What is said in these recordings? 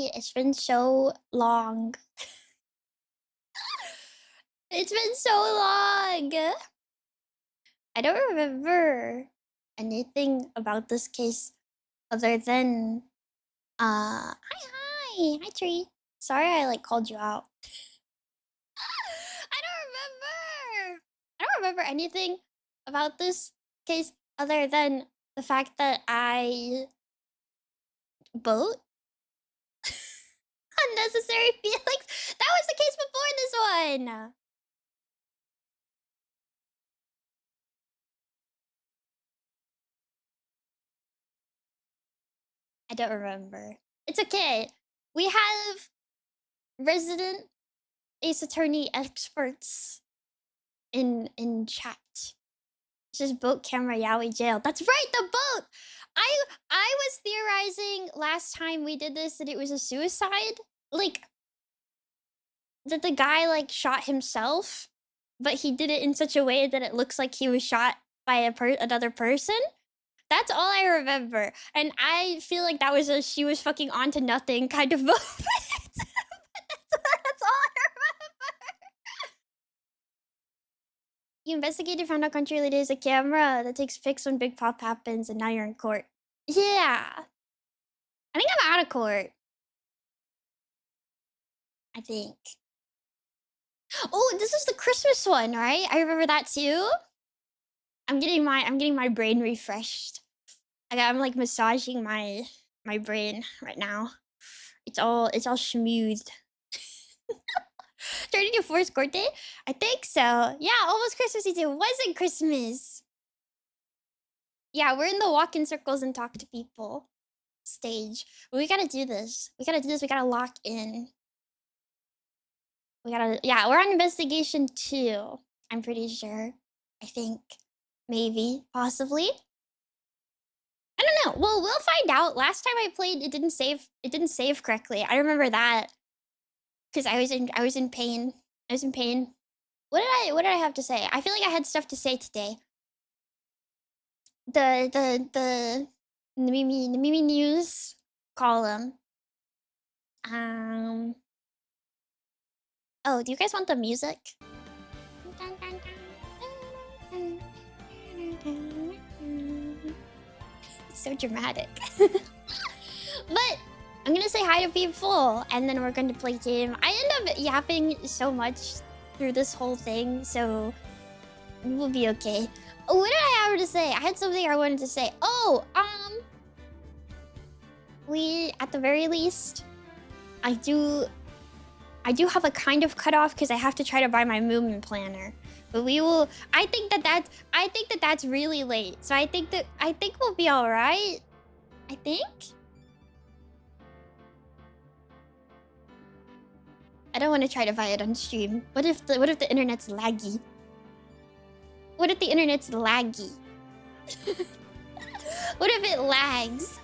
Hi, it's been so long. It's been so long. I don't remember anything about this case other than hi tree. Sorry I like called you out. I don't remember. I don't remember anything about this case other than the fact that I boat unnecessary feelings. That was the case before this one. I don't remember. It's okay. We have resident Ace Attorney experts in chat. It's just boat camera Yowie jail. That's right, the boat. I was theorizing last time we did this that it was a suicide, like that the guy like shot himself, but he did it in such a way that it looks like he was shot by another person. That's all I remember, and I feel like that was a she was fucking on to nothing kind of moment. That's all I remember. You investigated, found out country lady is a camera that takes pics when Big Pop happens, and now you're in court. Yeah. I think I'm out of court. I think. Oh, this is the Christmas one, right? I remember that too. I'm getting my brain refreshed. I'm like massaging my brain right now. It's all schmoothed. Turning to Force Corte? I think so. Yeah, almost Christmas Eve. It wasn't Christmas. Yeah, we're in the walk in circles and talk to people stage. But we gotta do this. We gotta lock in. Yeah, we're on investigation 2. I'm pretty sure. I think. Maybe. Possibly. I don't know. Well, we'll find out. Last time I played, it didn't save correctly. I remember that. Because I was in pain. I was in pain. What did I have to say? I feel like I had stuff to say today. The Nemimi news column. Oh, do you guys want the music? It's so dramatic. But I'm gonna say hi to people and then we're gonna play game. I end up yapping so much through this whole thing, so we'll be okay. What did I have to say? I had something I wanted to say. Oh, we at the very least, I do have a kind of cutoff because I have to try to buy my movement planner. But we will. I think that's really late. So I think we'll be all right. I think. I don't want to try to buy it on stream. What if the internet's laggy? What if the internet's laggy? What if it lags?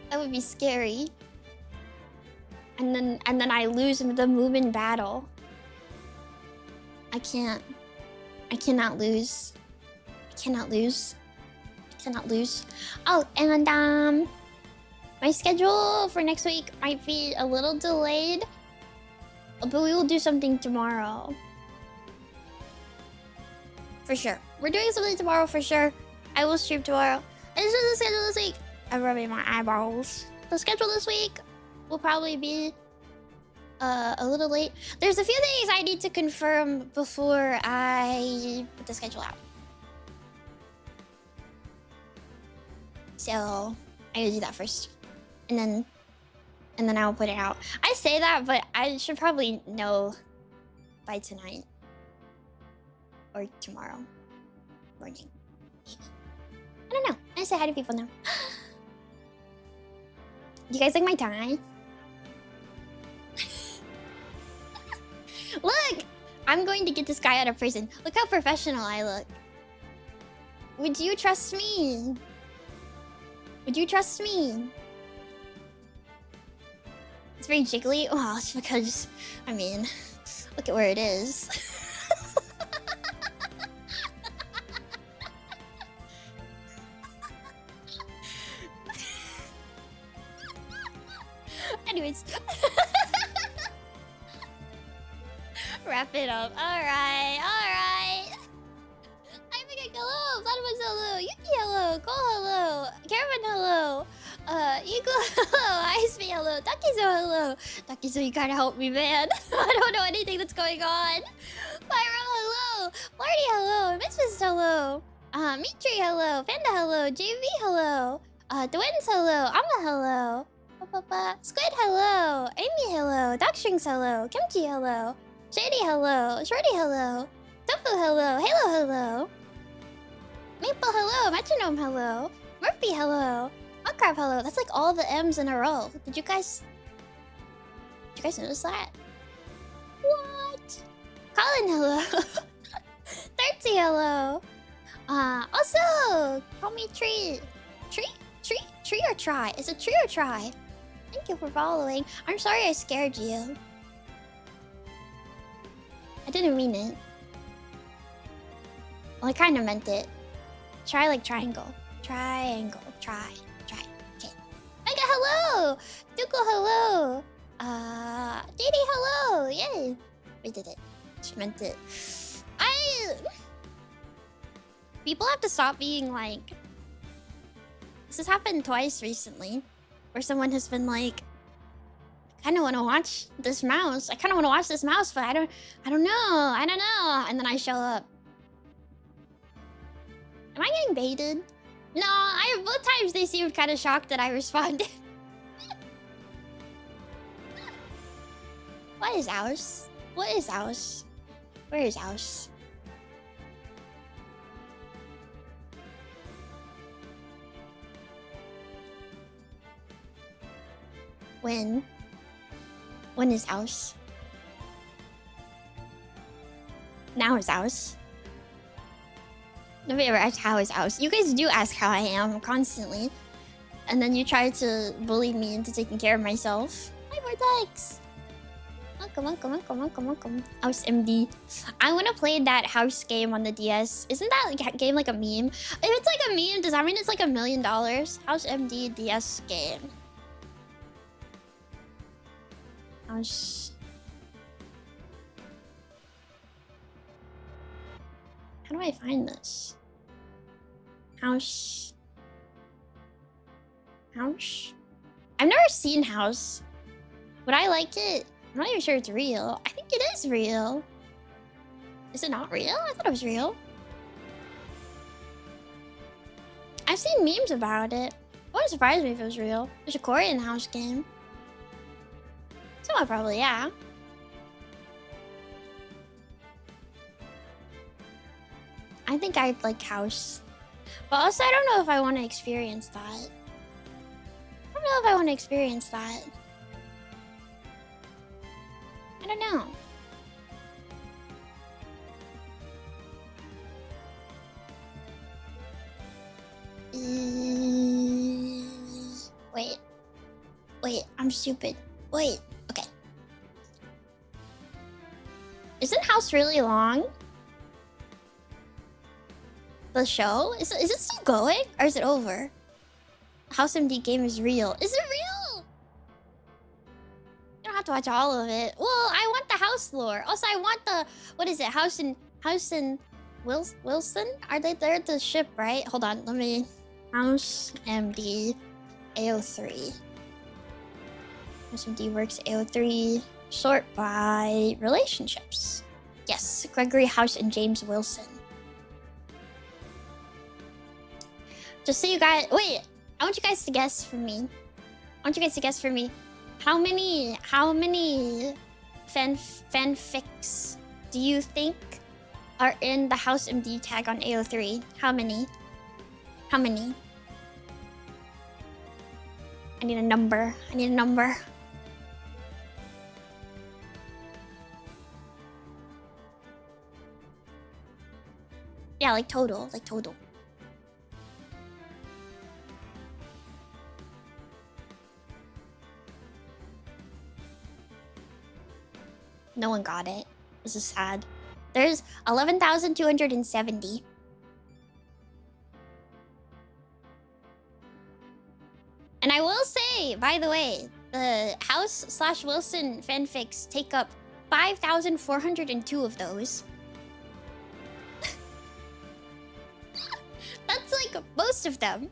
That would be scary. And then I lose in the movement battle. I cannot lose. I cannot lose. Oh, and my schedule for next week might be a little delayed, but we will do something tomorrow. For sure. We're doing something tomorrow for sure. I will stream tomorrow. And this is the schedule this week. I'm rubbing my eyeballs. The schedule this week will probably be a little late. There's a few things I need to confirm before I put the schedule out. So I gotta do that first. And then I'll put it out. I say that, but I should probably know by tonight. Or tomorrow morning. Maybe. I don't know. I say hi to people now. Do you guys like my tie? Look! I'm going to get this guy out of prison. Look how professional I look. Would you trust me? Would you trust me? It's very jiggly. Well, it's because, I mean, look at where it is. Anyways. Wrap it up. Alright, alright. I think hello. Platypus hello. Yuki hello. Cole hello. Karen hello. Eagle hello. Ice me hello. Takizo hello. Takizo, you gotta help me, man. I don't know anything that's going on. Pyro hello. Marty hello. Misfits hello. Mitri hello. Panda hello. JV hello. Twins hello. Amma hello. Squid hello. Amy hello. Dogstrings hello. Kimchi hello. Shady hello. Shorty hello. Tofu hello. Halo hello. Maple hello. Metronome hello. Murphy hello. Mudcrab hello. That's like all the M's in a row. Did you guys notice that? What? Colin hello. Thirsty hello. Also call me Tree. Tree or Try? Is it Tree or Try? Thank you for following. I'm sorry I scared you. I didn't mean it. Well, I kind of meant it. Try like triangle. Triangle. Try. Okay. Mega hello! Duko hello! Didi hello! Yay! We did it. Just meant it. People have to stop being like... This has happened twice recently. Where someone has been like... I kind of want to watch this mouse. I kind of want to watch this mouse, but I don't know. And then I show up. Am I getting baited? No, both times they seemed kind of shocked that I responded. What is ours? What is ours? Where is ours? When is ours? Now is ours. Nobody ever asked how is ours. You guys do ask how I am constantly. And then you try to bully me into taking care of myself. Hi, Vortex! Welcome. House MD. I want to play that house game on the DS. Isn't that like, game like a meme? If it's like a meme, does that mean it's like $1 million? House MD DS game. House... How do I find this? House... I've never seen House. Would I like it? I'm not even sure it's real. I think it is real. Is it not real? I thought it was real. I've seen memes about it. It wouldn't surprise me if it was real. There's a Korean House game. Someone probably, yeah. I think I'd like House. But also, I don't know if I want to experience that. I don't know if I want to experience that. I don't know. Wait, I'm stupid. Wait, okay. Isn't House really long? The show? Is it still going? Or is it over? House MD game is real. Is it real? You don't have to watch all of it. Well, I want the house lore. Also, I want the... What is it? House and Wilson? They're the ship, right? Hold on, let me... House MD AO3. House MD works AO3. Sort by relationships. Yes, Gregory House and James Wilson. Just so you guys... Wait, I want you guys to guess for me. How many fanfics do you think are in the House MD tag on AO3? How many? I need a number. Yeah, like total. No one got it. This is sad. There's 11,270. And I will say, by the way, the House/Wilson fanfics take up 5,402 of those. That's like most of them.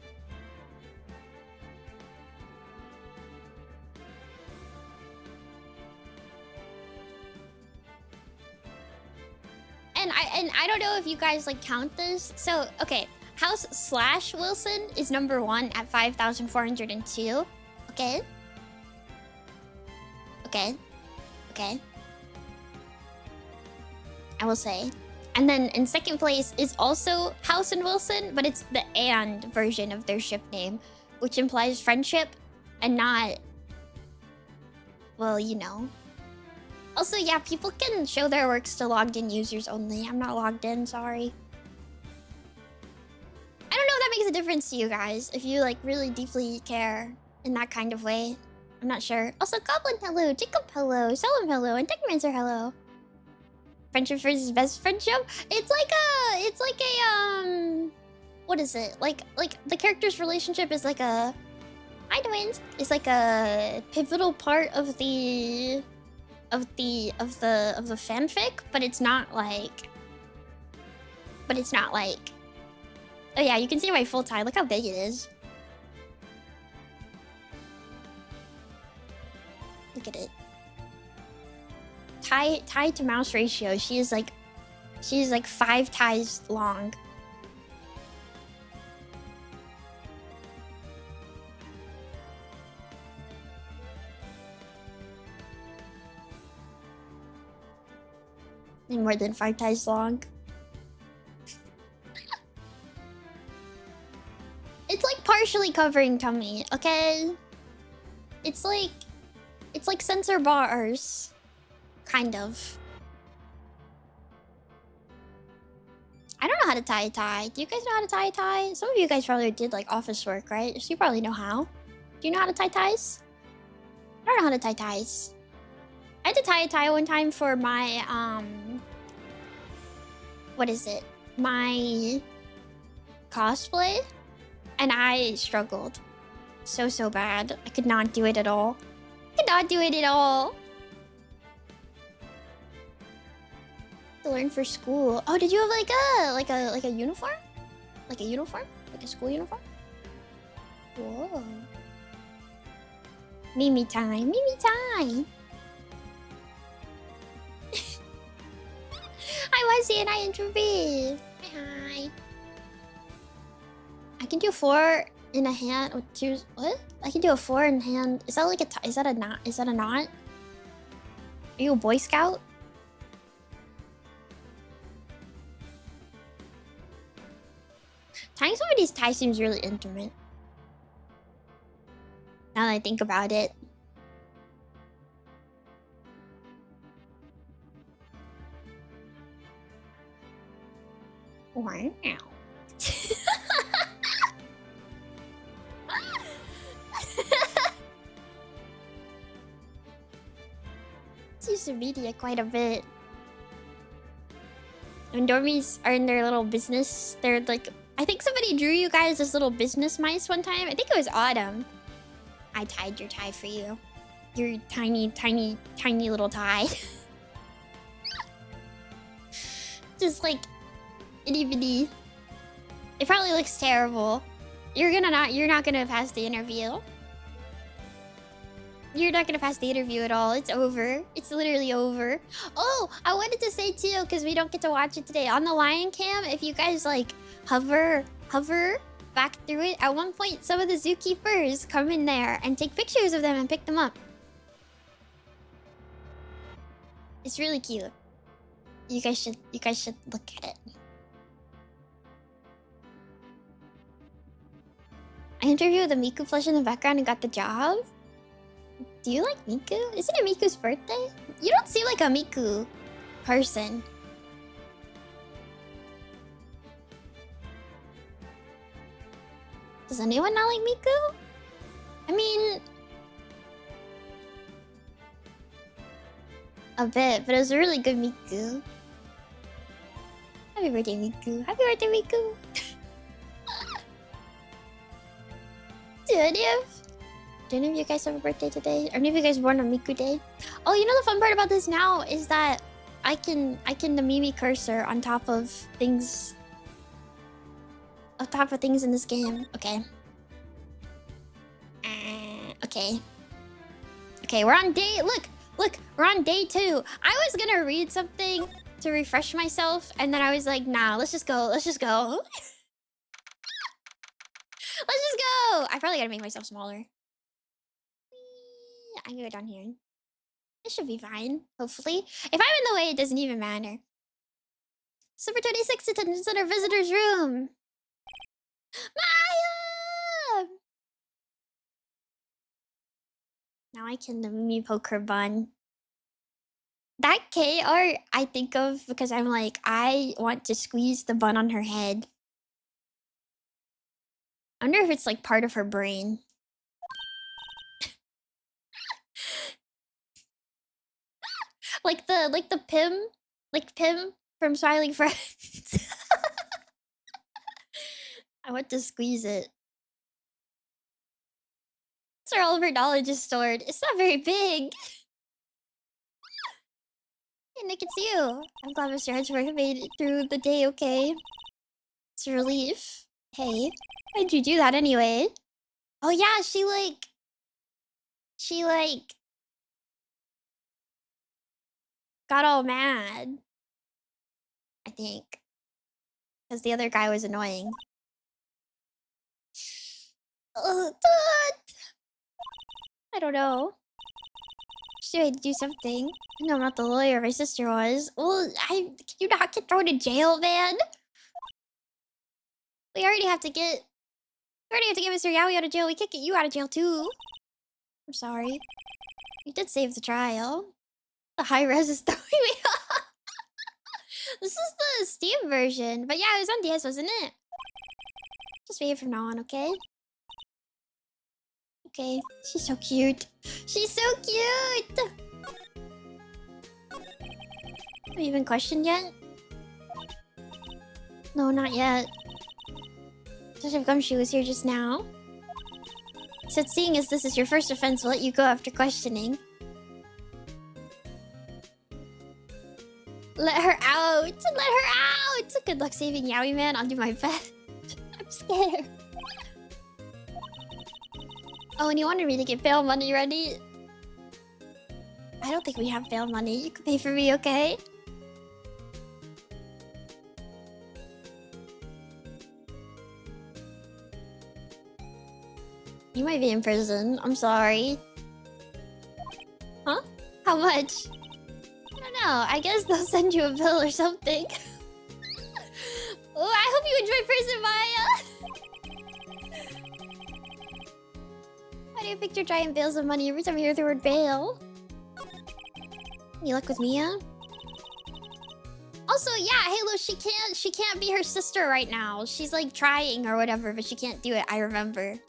And I don't know if you guys like count this. So okay, House/Wilson is number 1 at 5,402. Okay. Okay. Okay. I will say. And then in second place is also House and Wilson, but it's the and version of their ship name, which implies friendship and not, well, you know. Also, yeah, people can show their works to logged in users only. I'm not logged in, sorry. I don't know if that makes a difference to you guys, if you like really deeply care in that kind of way. I'm not sure. Also, Goblin hello, Jacob hello, Selim hello, and Techmancer hello. Friendship versus best friendship? It's like a what is it? Like the character's relationship is like a, hi twins. It's like a pivotal part of the fanfic, but it's not like oh yeah, you can see my full tie. Look how big it is. Look at it. Tie to mouse ratio. She's like 5 ties long. And more than 5 ties long. It's like partially covering tummy, okay? It's like sensor bars. Kind of. I don't know how to tie a tie. Do you guys know how to tie a tie? Some of you guys probably did like office work, right? So you probably know how. Do you know how to tie ties? I don't know how to tie ties. I had to tie a tie one time for my what is it? My cosplay, and I struggled so bad. I could not do it at all. I could not do it at all. To learn for school. Oh, did you have like a uniform? Like a uniform? Like a school uniform? Whoa. Mimi time. Mimi time. Hi, Wesley, and hi, Introvert. Hi. I can do 4 in a hand with 2. What? I can do a 4 in hand. Is that like a? Is that a knot? Is that a knot? Are you a Boy Scout? Tying somebody's tie seems really intimate. Now that I think about it. Wow. Social media quite a bit. When dormies are in their little business, they're like, I think somebody drew you guys as little business mice one time. I think it was Autumn. I tied your tie for you. Your tiny little tie. Just like itty bitty. It probably looks terrible. You're not gonna pass the interview. You're not gonna pass the interview at all. It's over. It's literally over. Oh, I wanted to say too, because we don't get to watch it today. On the Lion Cam, if you guys like hover back through it, at one point some of the zookeepers come in there and take pictures of them and pick them up. It's really cute. You guys should look at it. I interviewed the Miku plush in the background and got the job. Do you like Miku? Isn't it Miku's birthday? You don't seem like a Miku person. Does anyone not like Miku? I mean, a bit, but it was a really good Miku. Happy birthday, Miku. Happy birthday, Miku. Dude, Do any of you guys have a birthday today? Are any of you guys born on Miku Day? Oh, you know the fun part about this now is that I can Nemimi cursor on top of things. On top of things in this game. Okay. Okay. Okay, we're on day. Look, we're on day 2. I was gonna read something to refresh myself, and then I was like, nah, let's just go. Let's just go. Let's just go. I probably gotta make myself smaller. I can go down here. It should be fine, hopefully. If I'm in the way, it doesn't even matter. Super 26 attendance in our visitor's room. Maya! Now I can Mimimi poke her bun. That K art I think of because I'm like, I want to squeeze the bun on her head. I wonder if it's like part of her brain. like the Pim from Smiling Friends. I want to squeeze it. That's where all of her knowledge is stored. It's not very big. Hey Nick, it's you. I'm glad Mr. Hedgeworth made it through the day okay. It's a relief. Hey, why'd you do that anyway? Oh yeah, she got all mad. I think. Because the other guy was annoying. I don't know. She had to do something. I know I'm not the lawyer my sister was. Well, can you not get thrown in jail, man? We already have to get Mr. Yowie out of jail. We can't get you out of jail too. I'm sorry. You did save the trial. The high res is throwing me off. This is the Steam version. But yeah, it was on DS, wasn't it? Just wait from now on, okay? Okay. She's so cute. She's so cute! Have you been questioned yet? No, not yet. Detective Gumshoe was here just now. Said seeing as this is your first offense, we'll let you go after questioning. Let her out! Let her out! Good luck saving Yowie, man. I'll do my best. I'm scared. Oh, and you wanted me to get bail money ready? I don't think we have bail money. You can pay for me, okay? You might be in prison. I'm sorry. Huh? How much? I don't know. I guess they'll send you a bill or something. Oh, I hope you enjoy prison, Maya! Why do you picture giant bales of money every time you hear the word bail? Any luck with Mia? Also, yeah, Halo, she can't be her sister right now. She's like trying or whatever, but she can't do it. I remember.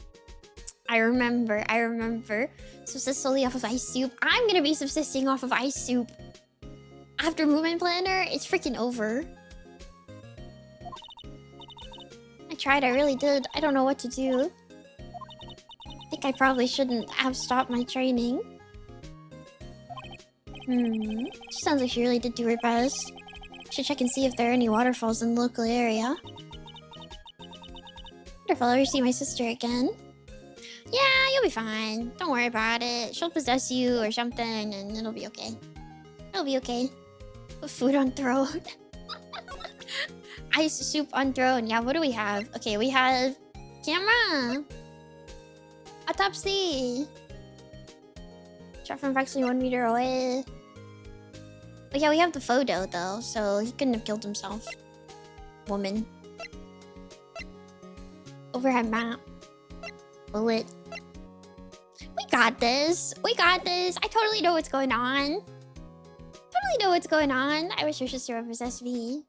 Subsist solely off of ice soup. I'm gonna be subsisting off of ice soup. After movement planner, it's freaking over. I tried, I really did. I don't know what to do. I think I probably shouldn't have stopped my training. She sounds like she really did do her best. Should check and see if there are any waterfalls in the local area. Wonder if I'll ever see my sister again. Yeah, you'll be fine. Don't worry about it. She'll possess you or something and it'll be okay. It'll be okay. Put food on throne. Ice soup on throne. Yeah, what do we have? Okay, we have camera. Autopsy. Shot from approximately 1 meter away. But yeah, we have the photo though, so he couldn't have killed himself. Woman. Overhead map. Bullet. We got this. We got this. I totally know what's going on. Totally know what's going on. I wish your sister would possess me.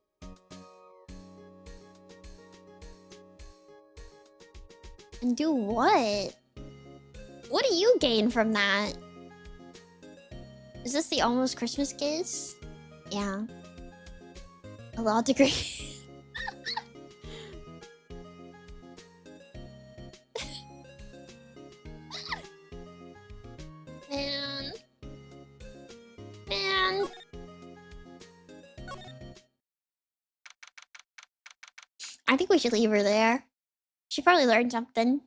And do what? What do you gain from that? Is this the almost Christmas case? Yeah. A law degree. I think we should leave her there. She probably learned something.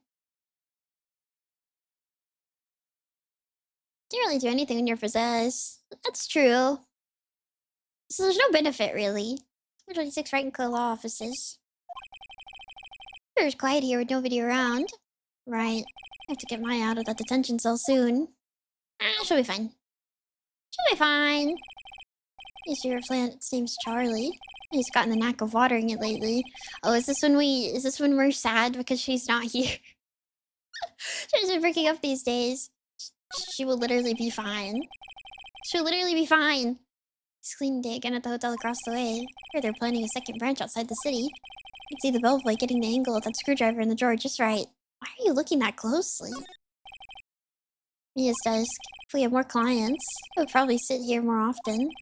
Can't really do anything when you're possessed. That's true. So there's no benefit, really. 26 Wright and Co. law offices. It's quiet here with nobody around. Right. I have to get Maya out of that detention cell soon. She'll be fine. She'll be fine. This your plant's name's Charlie. He's gotten the knack of watering it lately. Oh, is this when we're sad because she's not here? She's been breaking up these days. She will literally be fine. She'll literally be fine. He's cleaning day again at the hotel across the way. Heard they're planning a second branch outside the city. You can see the bellboy getting the angle of that screwdriver in the drawer just right. Why are you looking that closely? Mia's desk. If we have more clients, we'll probably sit here more often.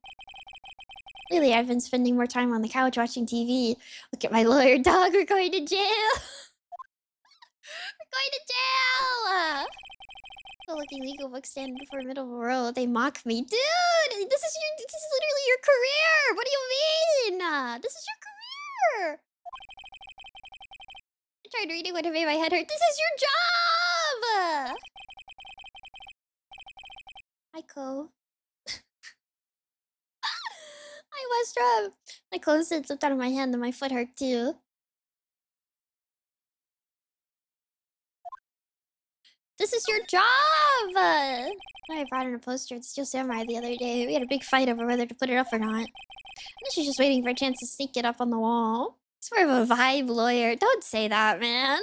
Lately, I've been spending more time on the couch watching TV. Look at my lawyer dog. We're going to jail. We're going to jail. Looking legal book stand before the middle of a road. They mock me. Dude, this is literally your career. What do you mean? This is your career. I tried reading when it made my head hurt. This is your job. Hi, Co. Hi, Westra. My clothes slipped out of my hand and my foot hurt too. This is your job! I brought in a poster at Steel Samurai the other day. We had a big fight over whether to put it up or not. She's just waiting for a chance to sneak it up on the wall. It's more of a vibe lawyer. Don't say that, man.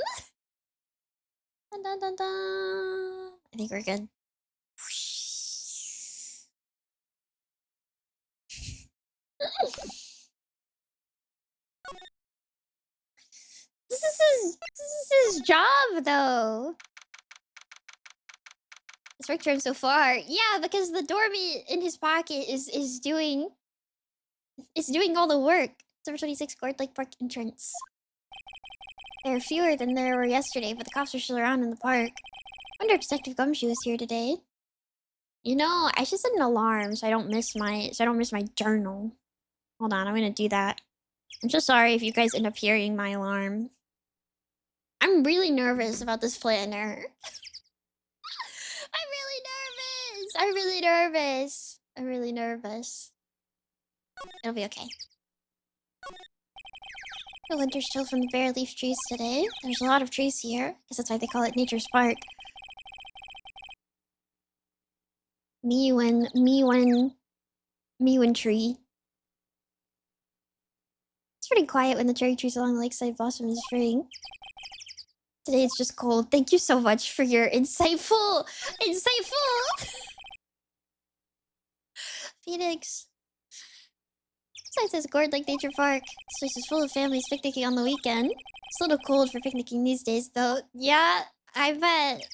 Dun, dun, dun, dun. I think we're good. This is his job, though. It's worked for him so far. Yeah, because the dormy in his pocket is doing all the work. Number 26 Gourd Lake Park entrance. There are fewer than there were yesterday, but the cops are still around in the park. I wonder if Detective Gumshoe is here today. You know, I should set an alarm so I don't miss my journal. Hold on, I'm gonna do that. I'm so sorry if you guys end up hearing my alarm. I'm really nervous about this planner. I'm really nervous. It'll be okay. The winter's chill from the bare leaf trees today. There's a lot of trees here. Guess that's why they call it Nature's Park. Me when tree. It's pretty quiet when the cherry trees along the lakeside blossom in spring. Today it's just cold. Thank you so much for your insightful Phoenix. Besides this Gourd Lake Nature Park, this place is full of families picnicking on the weekend. It's a little cold for picnicking these days, though. Yeah, I bet.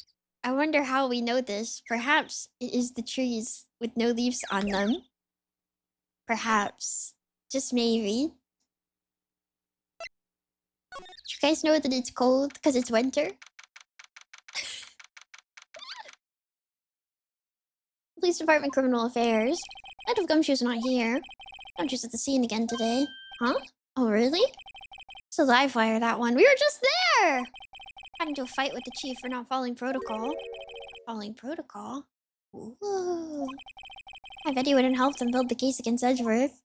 I wonder how we know this. Perhaps it is the trees with no leaves on them. Perhaps. Just maybe. You guys know that it's cold because it's winter? Police Department Criminal Affairs. Head of Gumshoe's not here. Gumshoe's at the scene again today. Huh? Oh, really? So live wire that one. We were just there! Got into a fight with the chief for not following protocol. Following protocol? Ooh. I bet he wouldn't help them build the case against Edgeworth.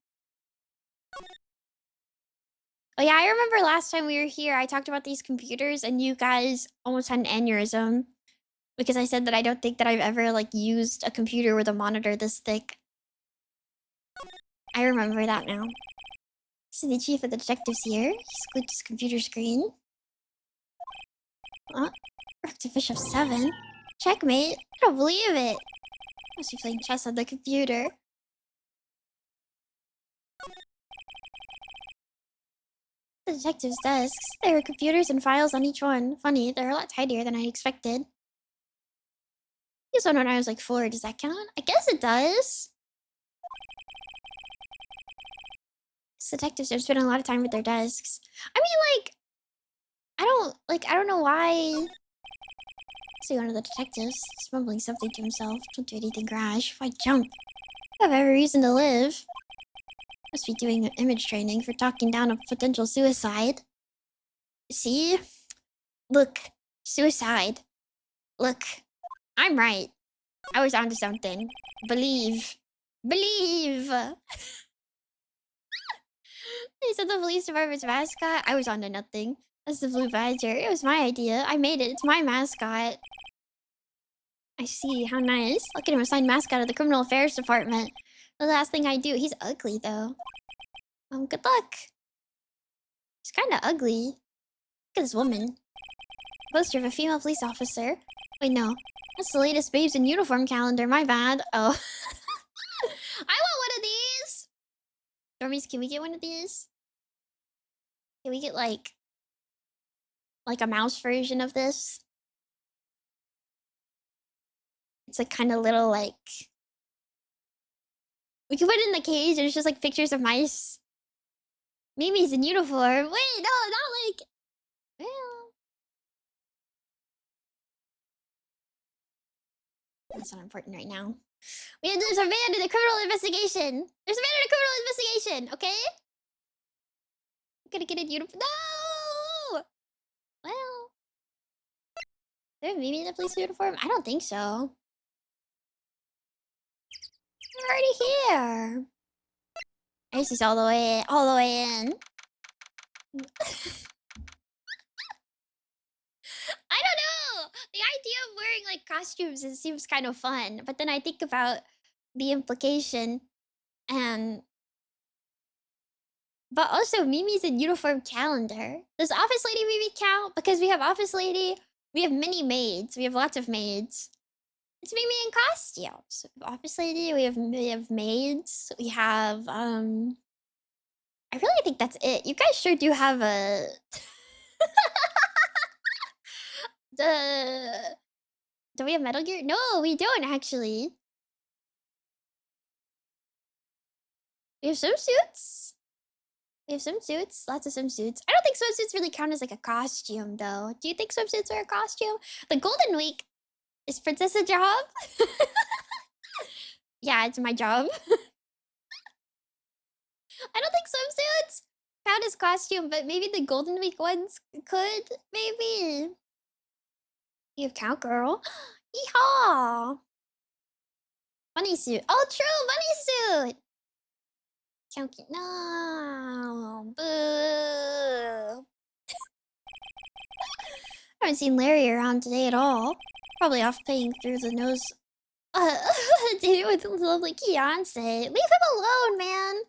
Oh yeah, I remember last time we were here, I talked about these computers and you guys almost had an aneurysm. Because I said that I don't think that I've ever, like, used a computer with a monitor this thick. I remember that now. This is the chief of the detectives here. He squeaked his computer screen. Huh? Rook to bishop 7? Checkmate? I don't believe it. Must be playing chess on the computer. The detective's desks. There were computers and files on each one. Funny, they're a lot tidier than I expected. Used one when I was like 4. Does that count? I guess it does. Detectives are spending a lot of time with their desks. I mean, like, I don't know why. See one of the detectives, he's mumbling something to himself. Don't do anything rash. Why jump? You have every reason to live. Must be doing image training for talking down a potential suicide. See? Look. Suicide. Look. I'm right. I was onto something. Believe. Believe! He said the police department's mascot. I was onto nothing. That's the blue badger. It was my idea. I made it. It's my mascot. I see. How nice. Look at him, assigned mascot of the criminal affairs department. The last thing I do. He's ugly, though. Good luck. He's kind of ugly. Look at this woman. Poster of a female police officer. Wait, no. That's the latest Babes in Uniform calendar. My bad. Oh. I want one of these! Dormies, can we get one of these? Can we get, like a mouse version of this? It's like kind of little, like... We can put it in the cage and it's just like pictures of mice. Mimi's in uniform. Wait, no, not like... Well... That's not important right now. There's a man in a criminal investigation. There's a man in a criminal investigation, okay? I'm gonna get in uniform. No! Well... Do we have Mimi in the police uniform? I don't think so. We're already here. Ice is all the way in. I don't know. The idea of wearing like costumes seems kind of fun, but then I think about the implication and but also Mimi's in uniform calendar. Does Office Lady Mimi count? Because we have Office Lady, we have many maids, we have lots of maids. It's Mimi in costumes. Office Lady, we have maids, we have I really think that's it. You guys sure do have a do we have Metal Gear? No, we don't actually. We have swimsuits. We have swimsuits. Lots of swimsuits. I don't think swimsuits really count as like a costume though. Do you think swimsuits are a costume? The Golden Week is Princess a job? Yeah, it's my job. I don't think swimsuits count as costume, but maybe the Golden Week ones could. Maybe. You have Cowgirl. Yeehaw! Bunny suit. Oh, true! Bunny suit! Chunky. No! Boo! I haven't seen Larry around today at all. Probably off paying through the nose. Dude with lovely fiance. Leave him alone, man!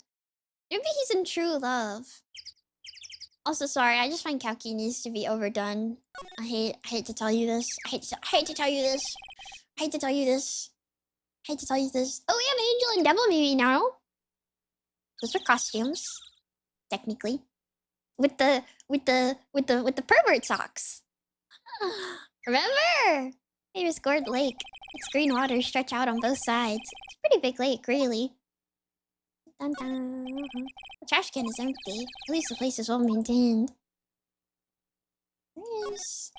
Maybe he's in true love. Also, sorry, I just find Kalki needs to be overdone. I hate to tell you this. I hate to tell you this. I hate to tell you this. I hate to tell you this. Oh, we have Angel and Devil maybe now. Those are costumes, technically. With the pervert socks. Remember? Famous Gourd Lake. Its green waters stretch out on both sides. It's a pretty big lake, really. Dun dun. The trash can is empty. At least the place is well maintained. There's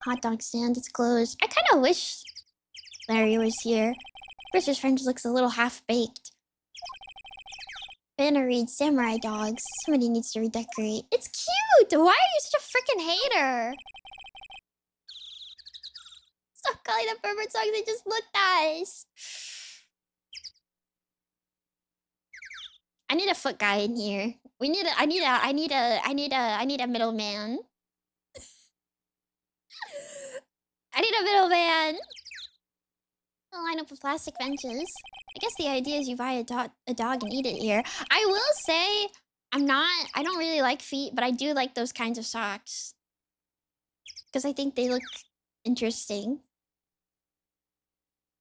hot dog stand. It's closed. I kind of wish Larry was here. British French looks a little half-baked. Banner reads Samurai Dogs. Somebody needs to redecorate. It's cute! Why are you such a freaking hater? Stop calling them pervert songs, they just look nice. I need a foot guy in here. I need a middleman. I need a middleman. A lineup of plastic benches. I guess the idea is you buy a dog and eat it here. I will say, I don't really like feet, but I do like those kinds of socks. Because I think they look interesting.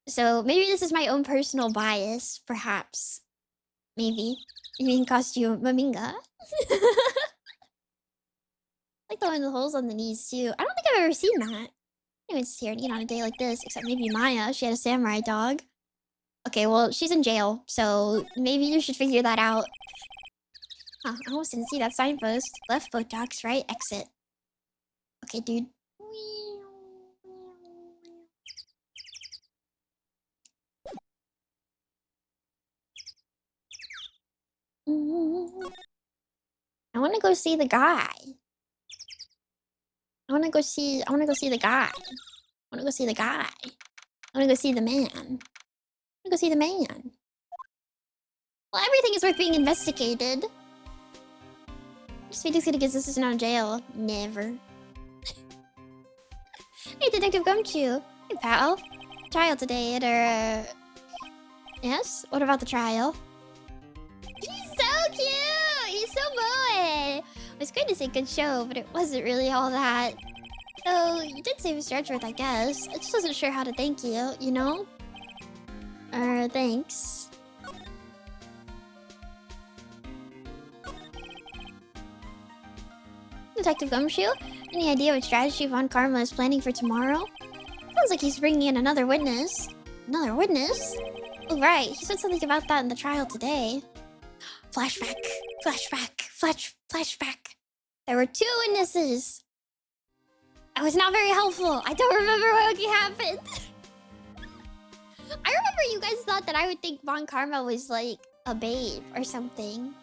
So maybe this is my own personal bias, perhaps. Maybe. You mean costume Maminga? Like the one with the holes on the knees too. I don't think I've ever seen that. Anyone's here to eat on a day like this, except maybe Maya. She had a samurai dog. Okay, well, she's in jail, so maybe you should figure that out. Huh, I almost didn't see that signpost. Left Botox, right exit. Okay, dude. I want to go see the guy. I wanna go see the guy. I wanna go see the guy. I wanna go see the man. I wanna go see the man. Well, everything is worth being investigated. Just Phoenix gonna get this out of jail. Never. Hey, Detective Gumshoe. Hey, pal. Trial today at our... Yes? What about the trial? He's so cute! He's so moe! It's great to say good show, but it wasn't really all that. So, you did save Mr. Edgeworth, I guess. I just wasn't sure how to thank you, you know? Thanks. Detective Gumshoe? Any idea what strategy Von Karma is planning for tomorrow? Sounds like he's bringing in another witness. Another witness? Oh, right. He said something about that in the trial today. Flashback. Flashback. There were 2 witnesses. I was not very helpful. I don't remember what happened. I remember you guys thought that I would think Von Karma was like a babe or something.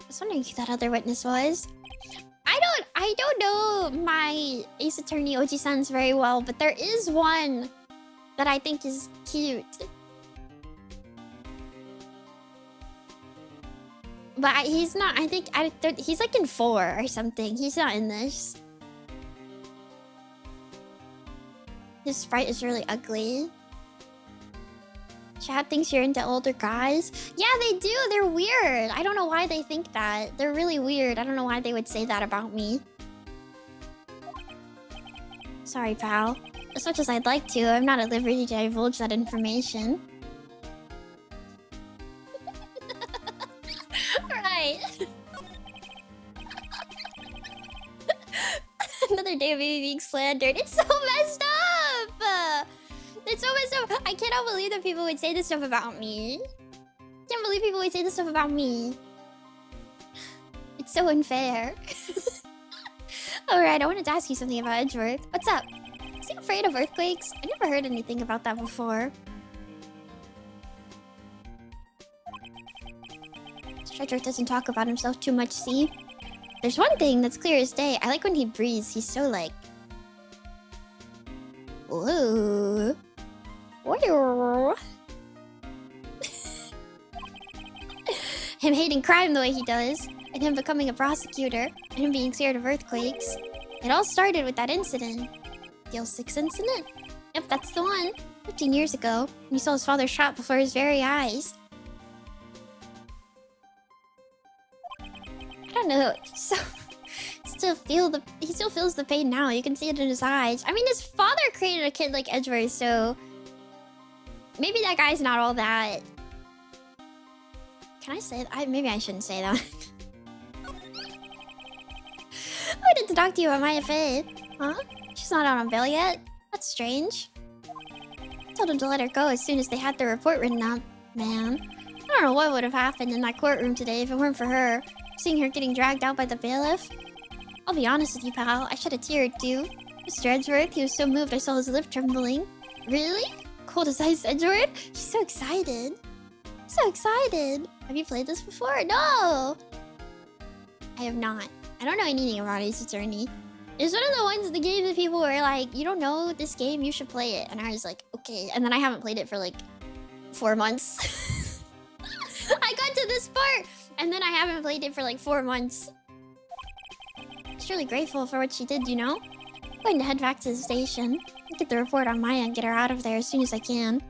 I was wondering who that other witness was. I don't know my Ace Attorney Oji-sans very well, but there is one that I think is cute. But he's not, he's like in 4 or something. He's not in this. His sprite is really ugly. Chad thinks you're into older guys. Yeah, they do. They're weird. I don't know why they think that. They're really weird. I don't know why they would say that about me. Sorry, pal. As much as I'd like to, I'm not at liberty to divulge that information. Right. Another day of me being slandered. It's so messed up! It's so messed up. I cannot believe that people would say this stuff about me. Can't believe people would say this stuff about me. It's so unfair. Alright, I wanted to ask you something about Edgeworth. What's up? Is he afraid of earthquakes? I never heard anything about that before. Edgeworth doesn't talk about himself too much, see? There's one thing that's clear as day. I like when he breathes. He's so like... Whoa. Whoa. Him hating crime the way he does, and him becoming a prosecutor, and him being scared of earthquakes. It all started with that incident. The 06 incident? Yep, that's the one. 15 years ago, when he saw his father shot before his very eyes. I don't know. So, he still feels the pain now. You can see it in his eyes. I mean, his father created a kid like Edgeworth, so maybe that guy's not all that. Can I say that? Maybe I shouldn't say that. I wanted to talk to you about Maya Faye. Huh? She's not out on bail yet? That's strange. I told him to let her go as soon as they had the report written up. Man, I don't know what would have happened in that courtroom today if it weren't for her. Seeing her getting dragged out by the bailiff. I'll be honest with you, pal. I shed a tear or two. Mr. Edgeworth, he was so moved I saw his lip trembling. Really? Cold as ice, Edgeworth? She's so excited. So excited. Have you played this before? No! I have not. I don't know anything about Ace Attorney. It's one of the ones in the game that people were like, you don't know this game, you should play it. And I was like, okay. And then I haven't played it for like 4 months. I got to this part, and then I haven't played it for like 4 months. Just really grateful for what she did, you know? I'm going to head back to the station. Get the report on Maya and get her out of there as soon as I can.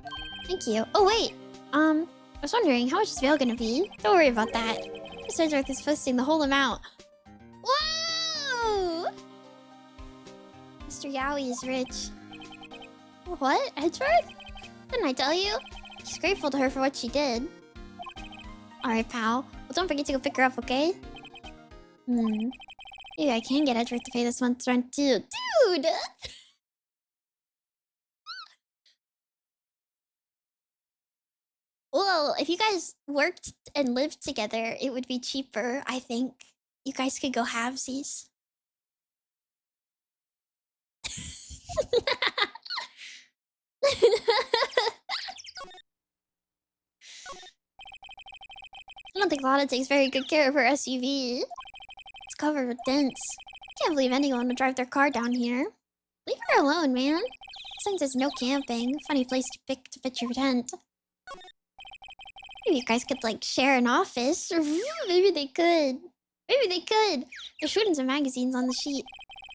Thank you. Oh, wait. I was wondering, how much is bail gonna be? Don't worry about that. Mr. Edgeworth is posting the whole amount. Whoa! Mr. Yowie is rich. What? Edgeworth? Didn't I tell you? She's grateful to her for what she did. Alright, pal. Well, don't forget to go pick her up, okay? Maybe I can get Edgeworth to pay this month's rent too. Dude! Well, if you guys worked and lived together, it would be cheaper, I think. You guys could go halvesies. I don't think Lana takes very good care of her SUV. It's covered with dents. can't believe anyone would drive their car down here. Leave her alone, man. Since there's no camping, funny place to pick to pitch your tent. Maybe you guys could, like, share an office. Maybe they could. Maybe they could. There's shootings and magazines on the sheet.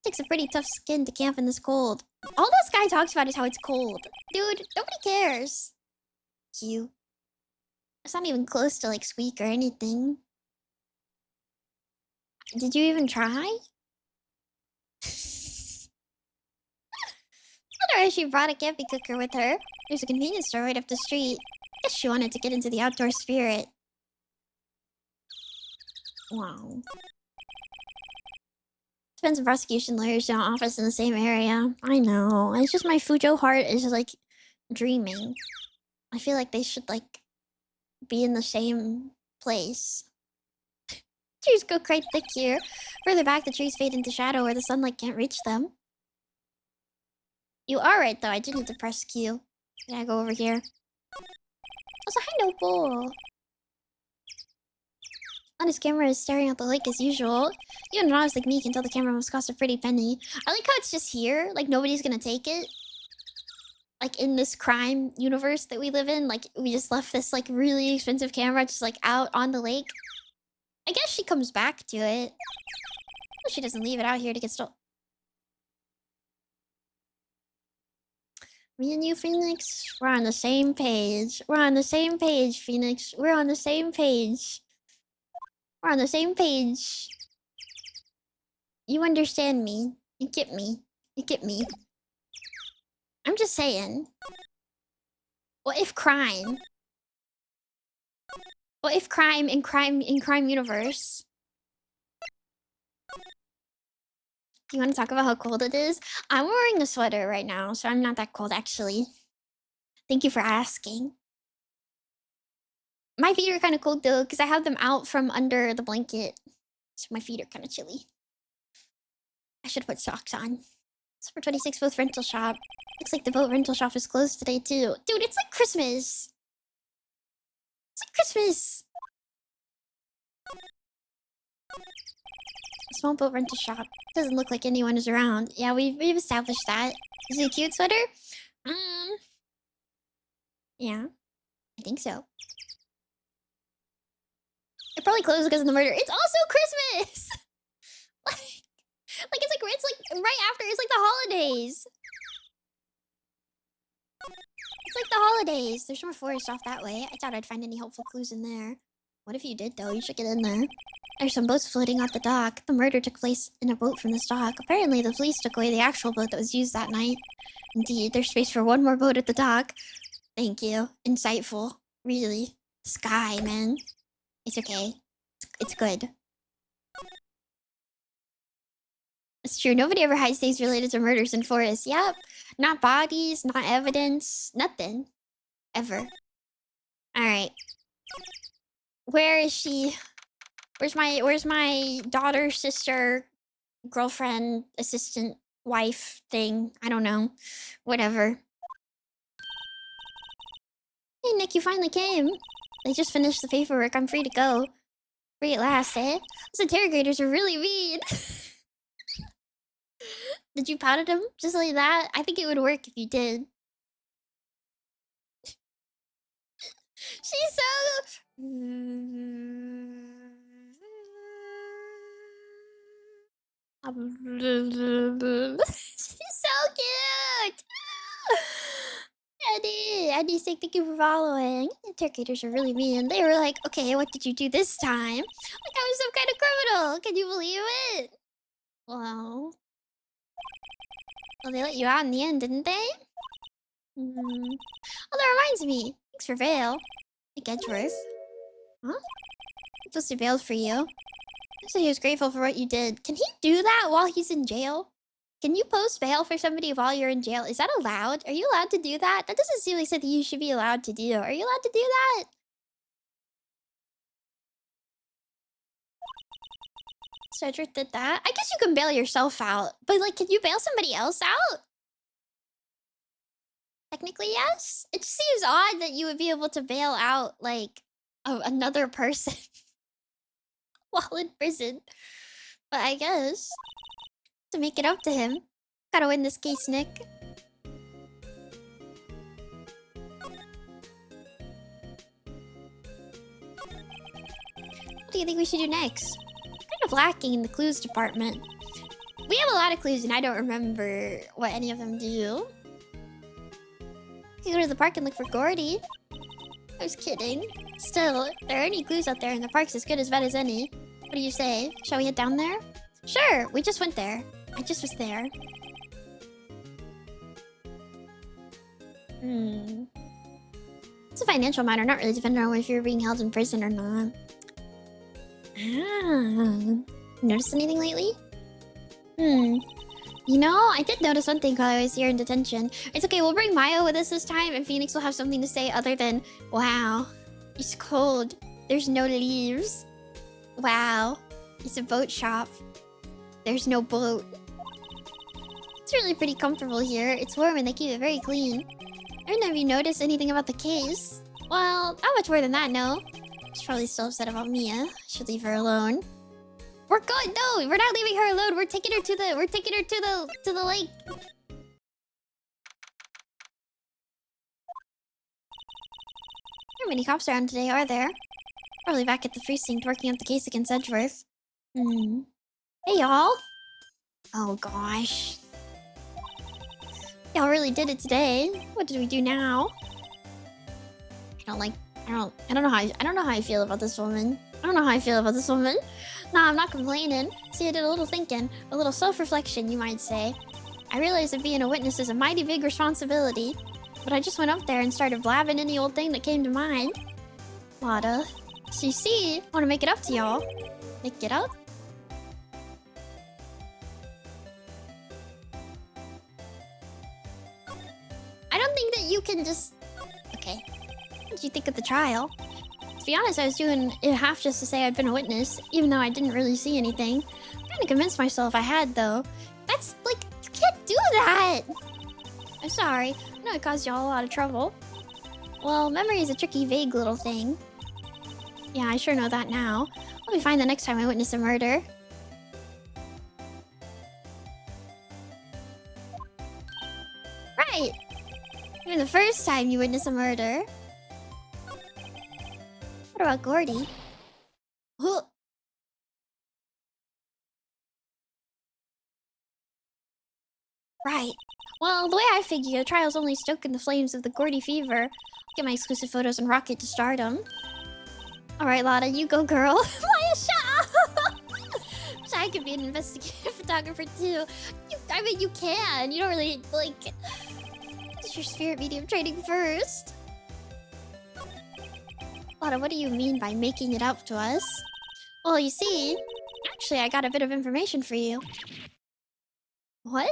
Takes a pretty tough skin to camp in this cold. All this guy talks about is how it's cold. Dude, nobody cares. You. It's not even close to, like, Squeak or anything. Did you even try? I wonder if she brought a camping cooker with her. There's a convenience store right up the street. Guess she wanted to get into the outdoor spirit. Wow. Defense and prosecution lawyers don't office in the same area. I know. It's just my Fujo heart is like dreaming. I feel like they should like be in the same place. Trees go quite thick here. Further back, the trees fade into shadow where the sunlight can't reach them. You are right, though. I do need to press Q. I gotta go over here. Also, hi, Noble. On his camera is staring at the lake as usual. Even an honest like me can tell the camera must cost a pretty penny. I like how it's just here. Like, nobody's gonna take it. Like, in this crime universe that we live in. Like, we just left this, like, really expensive camera just, like, out on the lake. I guess she comes back to it. Well, she doesn't leave it out here to get stolen. Me and you, Phoenix, we're on the same page. We're on the same page, Phoenix. We're on the same page. We're on the same page. You understand me. You get me. You get me. I'm just saying. What if crime? What if crime in crime universe? Do you want to talk about how cold it is? I'm wearing a sweater right now, so I'm not that cold actually. Thank you for asking. My feet are kind of cold though, because I have them out from under the blanket. So my feet are kind of chilly. I should put socks on. It's for 26 boat rental shop. Looks like the boat rental shop is closed today too. Dude, it's like Christmas. It's like Christmas. Small boat rental shop. Doesn't look like anyone is around. Yeah, we've established that. Is it a cute sweater? Yeah, I think so. It probably closed because of the murder. It's also Christmas. It's like right after. It's like the holidays. It's like the holidays. There's more forest off that way. I thought I'd find any helpful clues in there. What if you did though? You should get in there. There's some boats floating off the dock. The murder took place in a boat from this dock. Apparently the police took away the actual boat that was used that night. Indeed, there's space for one more boat at the dock. Thank you. Insightful. Really. Sky, man. It's okay. It's good. It's true. Nobody ever hides things related to murders in forests. Yep. Not bodies, not evidence, nothing. Ever. Alright. Where is she? Where's my daughter, sister, girlfriend, assistant, wife thing? I don't know. Whatever. Hey Nick, you finally came. They just finished the paperwork. I'm free to go. Free at last, eh? Those interrogators are really mean. Did you pout at him just like that? I think it would work if you did. She's so... She's so cute! Eddie, thank you for following. Interrogators are really mean. They were like, okay, what did you do this time? Like I was some kind of criminal. Can you believe it? Wow. Well, they let you out in the end, didn't they? Oh, that reminds me. Thanks for bail. Like Edgeworth. Huh? I'm supposed to bail for you. He said he was grateful for what you did. Can he do that while he's in jail? Can you post bail for somebody while you're in jail? Is that allowed? Are you allowed to do that? That doesn't seem like something you should be allowed to do. Are you allowed to do that? Cedric did that? I guess you can bail yourself out. But, like, can you bail somebody else out? Technically, yes. It just seems odd that you would be able to bail out, like, another person while in prison. But I guess. To make it up to him. Gotta win this case, Nick. What do you think we should do next? Kind of lacking in the clues department. We have a lot of clues and I don't remember what any of them do. We can go to the park and look for Gordy. I was kidding. Still, if there are any clues out there in the park's as good as bad as any. What do you say? Shall we head down there? Sure, we just went there. I just was there. It's a financial matter, not really dependent on if you're being held in prison or not. Noticed anything lately? You know, I did notice one thing while I was here in detention. It's okay, we'll bring Mayo with us this time, and Phoenix will have something to say other than, wow, it's cold. There's no leaves. Wow, it's a boat shop. There's no boat. It's really pretty comfortable here. It's warm and they keep it very clean. I don't know if you noticed anything about the case. Well, not much more than that, no. She's probably still upset about Mia. Should leave her alone. We're going. No, we're not leaving her alone. We're taking her to the. We're taking her to the lake. There aren't many cops around today, are there? Probably back at the precinct working up the case against Edgeworth. Hey, y'all. Oh gosh. Y'all really did it today. What did we do now? I don't know how I feel about this woman. Nah, I'm not complaining. See, I did a little thinking, a little self-reflection, you might say. I realized that being a witness is a mighty big responsibility, but I just went up there and started blabbing any old thing that came to mind. Lotta. So you see, I want to make it up to y'all. Make it up? I don't think that you can just... Okay. What did you think of the trial? To be honest, I was doing it half just to say I'd been a witness, even though I didn't really see anything. I'm trying to convince myself I had, though. That's, like, you can't do that! I'm sorry. I know it caused y'all a lot of trouble. Well, memory is a tricky, vague little thing. Yeah, I sure know that now. I'll be fine the next time I witness a murder. Right! Even the first time you witness a murder. What about Gordy? Huh. Right. Well, the way I figure, the trial's only stoking the flames of the Gordy fever. Get my exclusive photos and rocket to stardom. Alright, Lotta, you go, girl. Maya, shut up! Wish I could be an investigative photographer, too. I mean, you can. You don't really, like... What's your spirit medium training first? Lotta, what do you mean by making it up to us? Well, you see... Actually, I got a bit of information for you. What?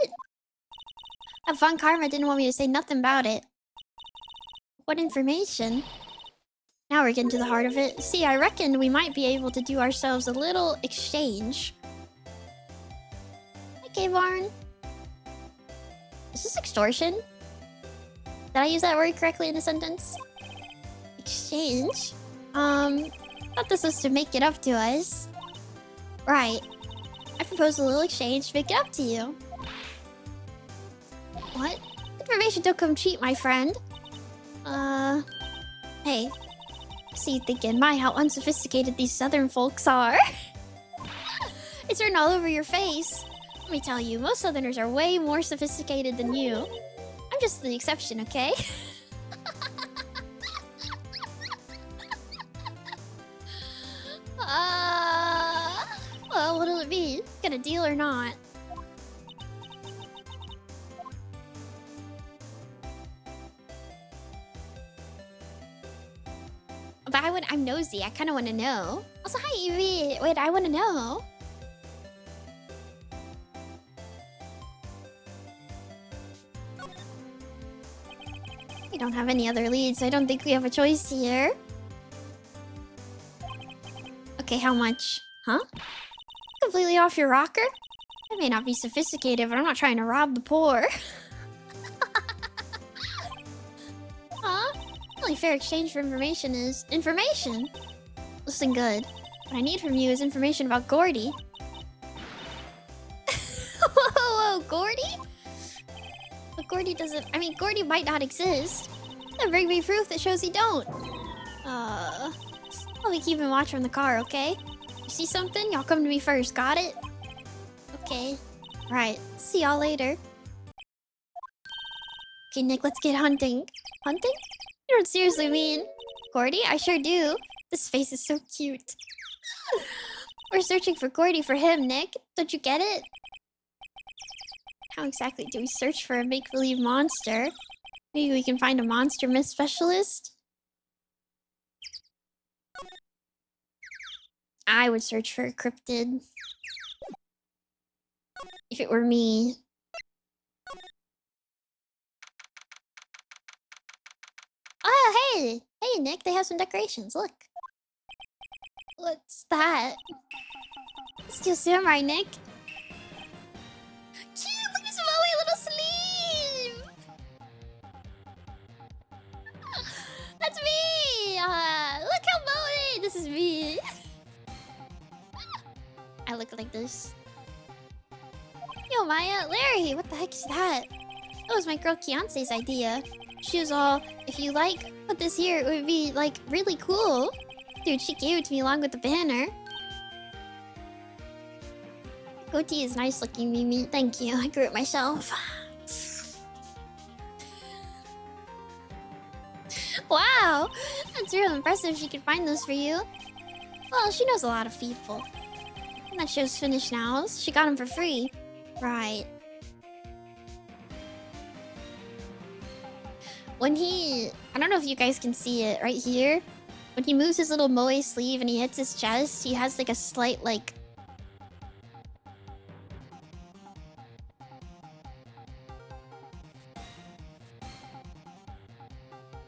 That Von Karma didn't want me to say nothing about it. What information? Now we're getting to the heart of it. See, I reckon we might be able to do ourselves a little exchange. Okay, Varn. Is this extortion? Did I use that word correctly in a sentence? Exchange? Thought this was to make it up to us. Right. I propose a little exchange to make it up to you. What? Information don't come cheap, my friend. Hey. See you thinking, my, how unsophisticated these southern folks are. It's written all over your face. Let me tell you, most southerners are way more sophisticated than you. I'm just the exception, okay? Well, what'll it be? Got a deal or not? But I'm nosy. I kind of want to know. Also, hi, Evie. Wait, I want to know. We don't have any other leads, so I don't think we have a choice here. Okay, how much? Huh? Completely off your rocker? I may not be sophisticated, but I'm not trying to rob the poor. Huh? The only fair exchange for information is... Information? Listen good. What I need from you is information about Gordy. no Gordy? But Gordy doesn't... I mean, Gordy might not exist. Then bring me proof that shows he don't. I'll be keeping watch from the car, okay? You see something? Y'all come to me first, got it? Okay. Right. See y'all later. Okay, Nick, let's get hunting. Hunting? You don't seriously mean... Gordy? I sure do. This face is so cute. We're searching for Gordy for him, Nick. Don't you get it? How exactly do we search for a make-believe monster? Maybe we can find a monster myth specialist? I would search for a cryptid. If it were me. Oh, hey! Hey, Nick, they have some decorations, look. What's that? Steel Samurai, Nick. Cute! Look at his Moe little sleeve! That's me! Look how Moe! This is me! I look like this. Yo, Maya, Larry, what the heck is that? That was my girl Kiance's idea. She was all, if you like, put this here, it would be, like, really cool. Dude, she gave it to me along with the banner. Goatee is nice looking, Mimi. Thank you, I grew it myself. Wow! That's real impressive she could find those for you. Well, she knows a lot of people. And that show's finished now. She got them for free. Right. When he... I don't know if you guys can see it right here. When he moves his little Moe sleeve and he hits his chest, he has like a slight like...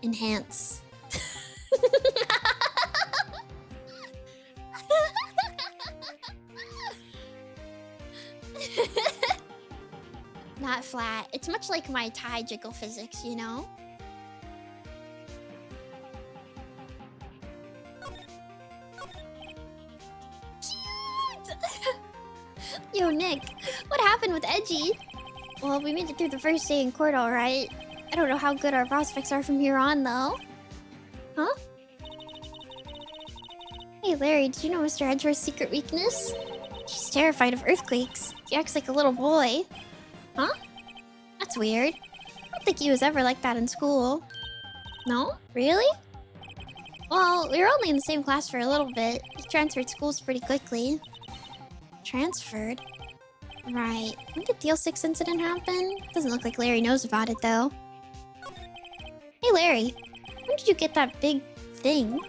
enhance. Not flat. It's much like my Thai jiggle physics, you know? Cute! Yo, Nick, what happened with Edgy? Well, we made it through the first day in court, alright. I don't know how good our prospects are from here on, though. Huh? Hey, Larry, did you know Mr. Edgeworth's secret weakness? She's terrified of earthquakes. He acts like a little boy. Huh? That's weird. I don't think he was ever like that in school. No? Really? Well, we were only in the same class for a little bit. He transferred schools pretty quickly. Transferred? Right. When did the L6 incident happen? Doesn't look like Larry knows about it, though. Hey, Larry. When did you get that big thing?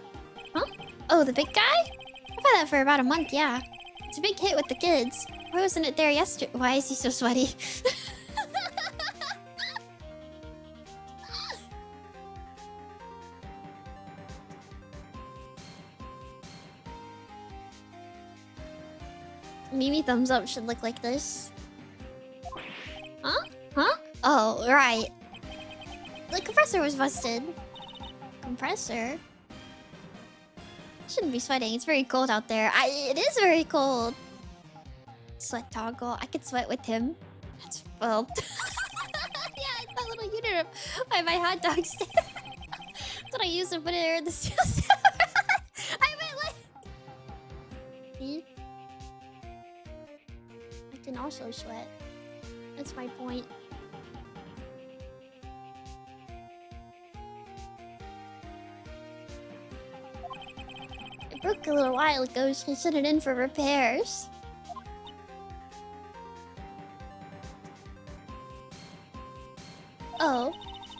Huh? Oh, the big guy? I've had that for about a month, yeah. It's a big hit with the kids. Why wasn't it there yesterday? Why is he so sweaty? Mimi thumbs up should look like this. Huh? Huh? Oh, right. The compressor was busted. Compressor? Shouldn't be sweating. It's very cold out there. It is very cold. Sweat toggle. I could sweat with him. That's well. Yeah, it's that little unit by my hot dog stand. That's what I used to put it in the steel samurai. I meant like. See? I can also sweat. That's my point. It broke a little while ago, so I sent it in for repairs. Oh.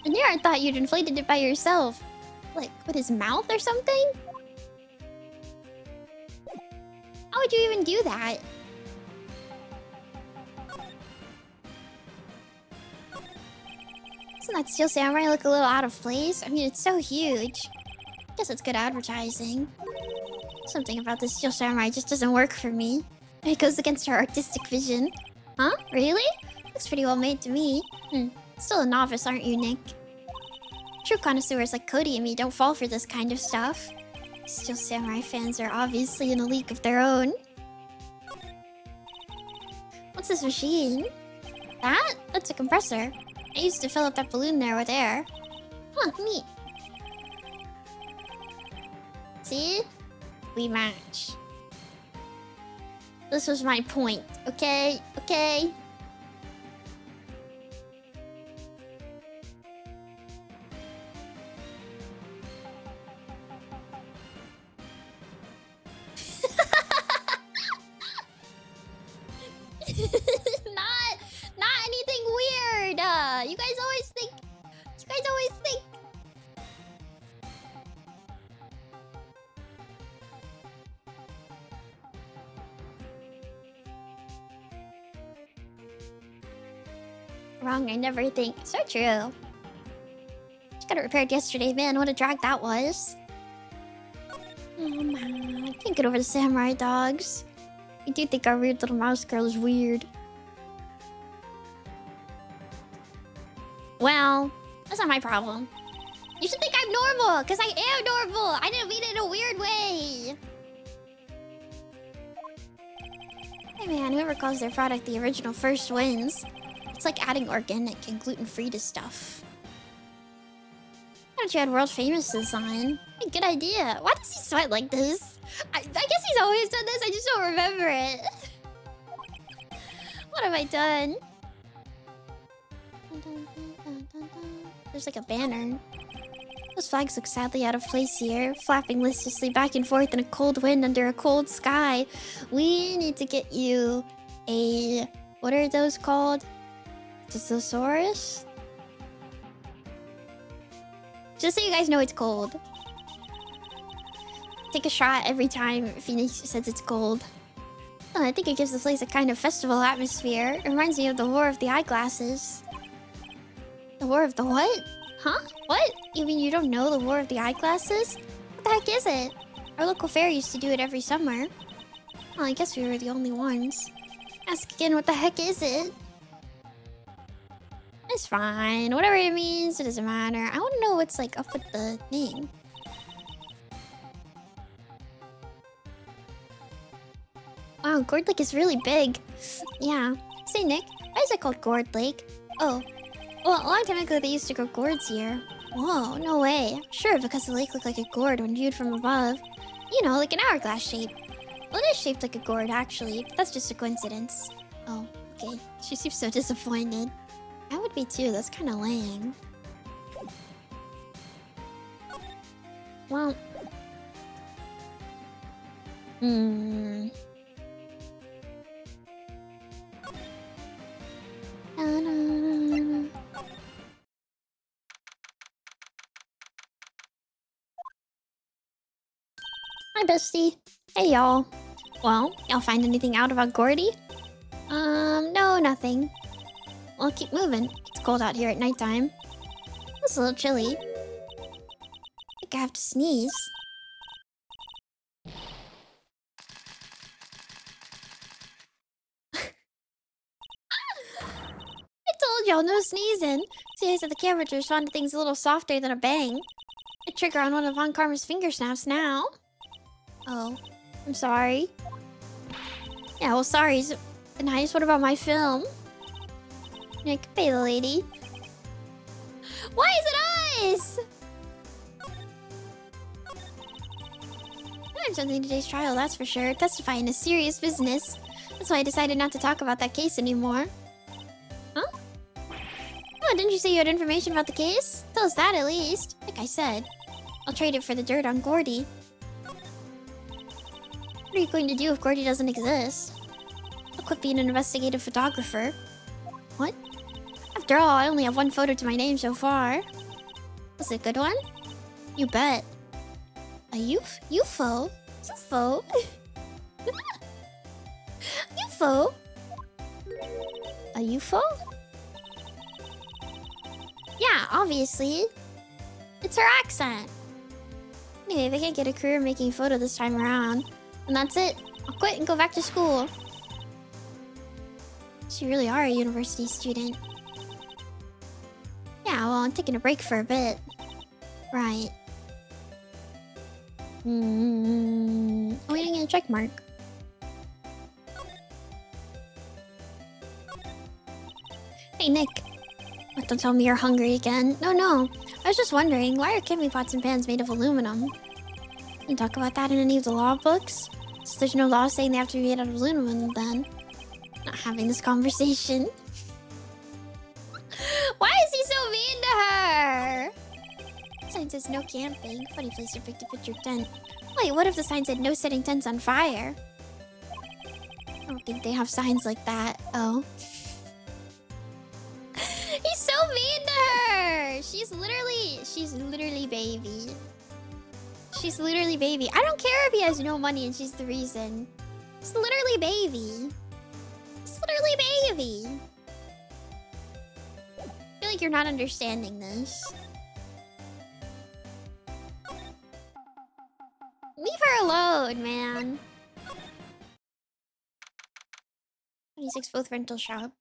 And here I thought you'd inflated it by yourself. Like, with his mouth or something? How would you even do that? Doesn't that Steel Samurai look a little out of place? I mean, it's so huge. Guess it's good advertising. Something about this Steel Samurai just doesn't work for me. It goes against our artistic vision. Huh? Really? Looks pretty well made to me. Still a novice, aren't you, Nick? True connoisseurs like Cody and me don't fall for this kind of stuff. Steel Samurai fans are obviously in a league of their own. What's this machine? That? That's a compressor. I used to fill up that balloon there with air. Huh, neat. See? We match. This was my point, okay? Okay? Not anything weird. You guys always think. Wrong, I never think. So true. Just got it repaired yesterday, man. What a drag that was. Oh man, I can't get over the samurai dogs. I do think our weird little mouse girl is weird. Well, that's not my problem. You should think I'm normal, because I am normal. I didn't mean it in a weird way. Hey man, whoever calls their product the original first wins. It's like adding organic and gluten-free to stuff. Why don't you add world-famous design? Hey, good idea. Why does he sweat like this? I guess he's always done this, I just don't remember it. What have I done? There's like a banner. Those flags look sadly out of place here, flapping listlessly back and forth in a cold wind under a cold sky. We need to get you a... What are those called? Thesaurus? Just so you guys know it's cold. Take a shot every time Phoenix says it's cold. Oh, I think it gives the place a kind of festival atmosphere. It reminds me of the War of the Eyeglasses. The War of the what? Huh? What? You mean you don't know the War of the Eyeglasses? What the heck is it? Our local fair used to do it every summer. Well, I guess we were the only ones. Ask again, what the heck is it? It's fine. Whatever it means, it doesn't matter. I want to know what's like up with the thing. Wow, Gourd Lake is really big. Yeah. Say, Nick, why is it called Gourd Lake? Oh. Well, a long time ago they used to grow gourds here. Whoa, no way. Sure, because the lake looked like a gourd when viewed from above. You know, like an hourglass shape. Well, it is shaped like a gourd, actually, but that's just a coincidence. Oh, okay. She seems so disappointed. I would be too, that's kind of lame. Well... Hi, bestie. Hey, y'all. Well, y'all find anything out about Gordy? No, nothing. Well, keep moving. It's cold out here at nighttime. It's a little chilly. I think I have to sneeze. I told y'all, no sneezing. See, I said the camera to respond to things a little softer than a bang. I trigger on one of Von Karma's finger snaps now. Oh, I'm sorry. Yeah, well, sorry. So nice. What about my film? Nick, pay the lady. Why is it ice? I learned something in today's trial, that's for sure. Testifying is serious business. That's why I decided not to talk about that case anymore. Huh? Oh, didn't you say you had information about the case? Tell us that at least. Like I said. I'll trade it for the dirt on Gordy. What are you going to do if Gordy doesn't exist? I'll quit being an investigative photographer. What? After all, I only have one photo to my name so far. Was it a good one? You bet. A UFO? UFO? UFO? A UFO? Yeah, obviously. It's her accent. Anyway, if I can't get a career making photo this time around, and that's it. I'll quit and go back to school. So you really are a university student. Yeah, well, I'm taking a break for a bit. Right. Waiting a check mark. Hey, Nick. What, don't tell me you're hungry again. No. I was just wondering, why are kimmy pots and pans made of aluminum? Can you talk about that in any of the law books? So there's no law saying they have to be made out of aluminum, then. Not having this conversation. Why is he so mean to her? The sign says no camping. Funny place to pick to put your tent. Wait, what if the sign said no setting tents on fire? I don't think they have signs like that. Oh. He's so mean to her! She's literally baby. She's literally baby. I don't care if he has no money and she's the reason. It's literally baby. It's literally baby. I feel like you're not understanding this. Leave her alone, man. 26 both rental shop.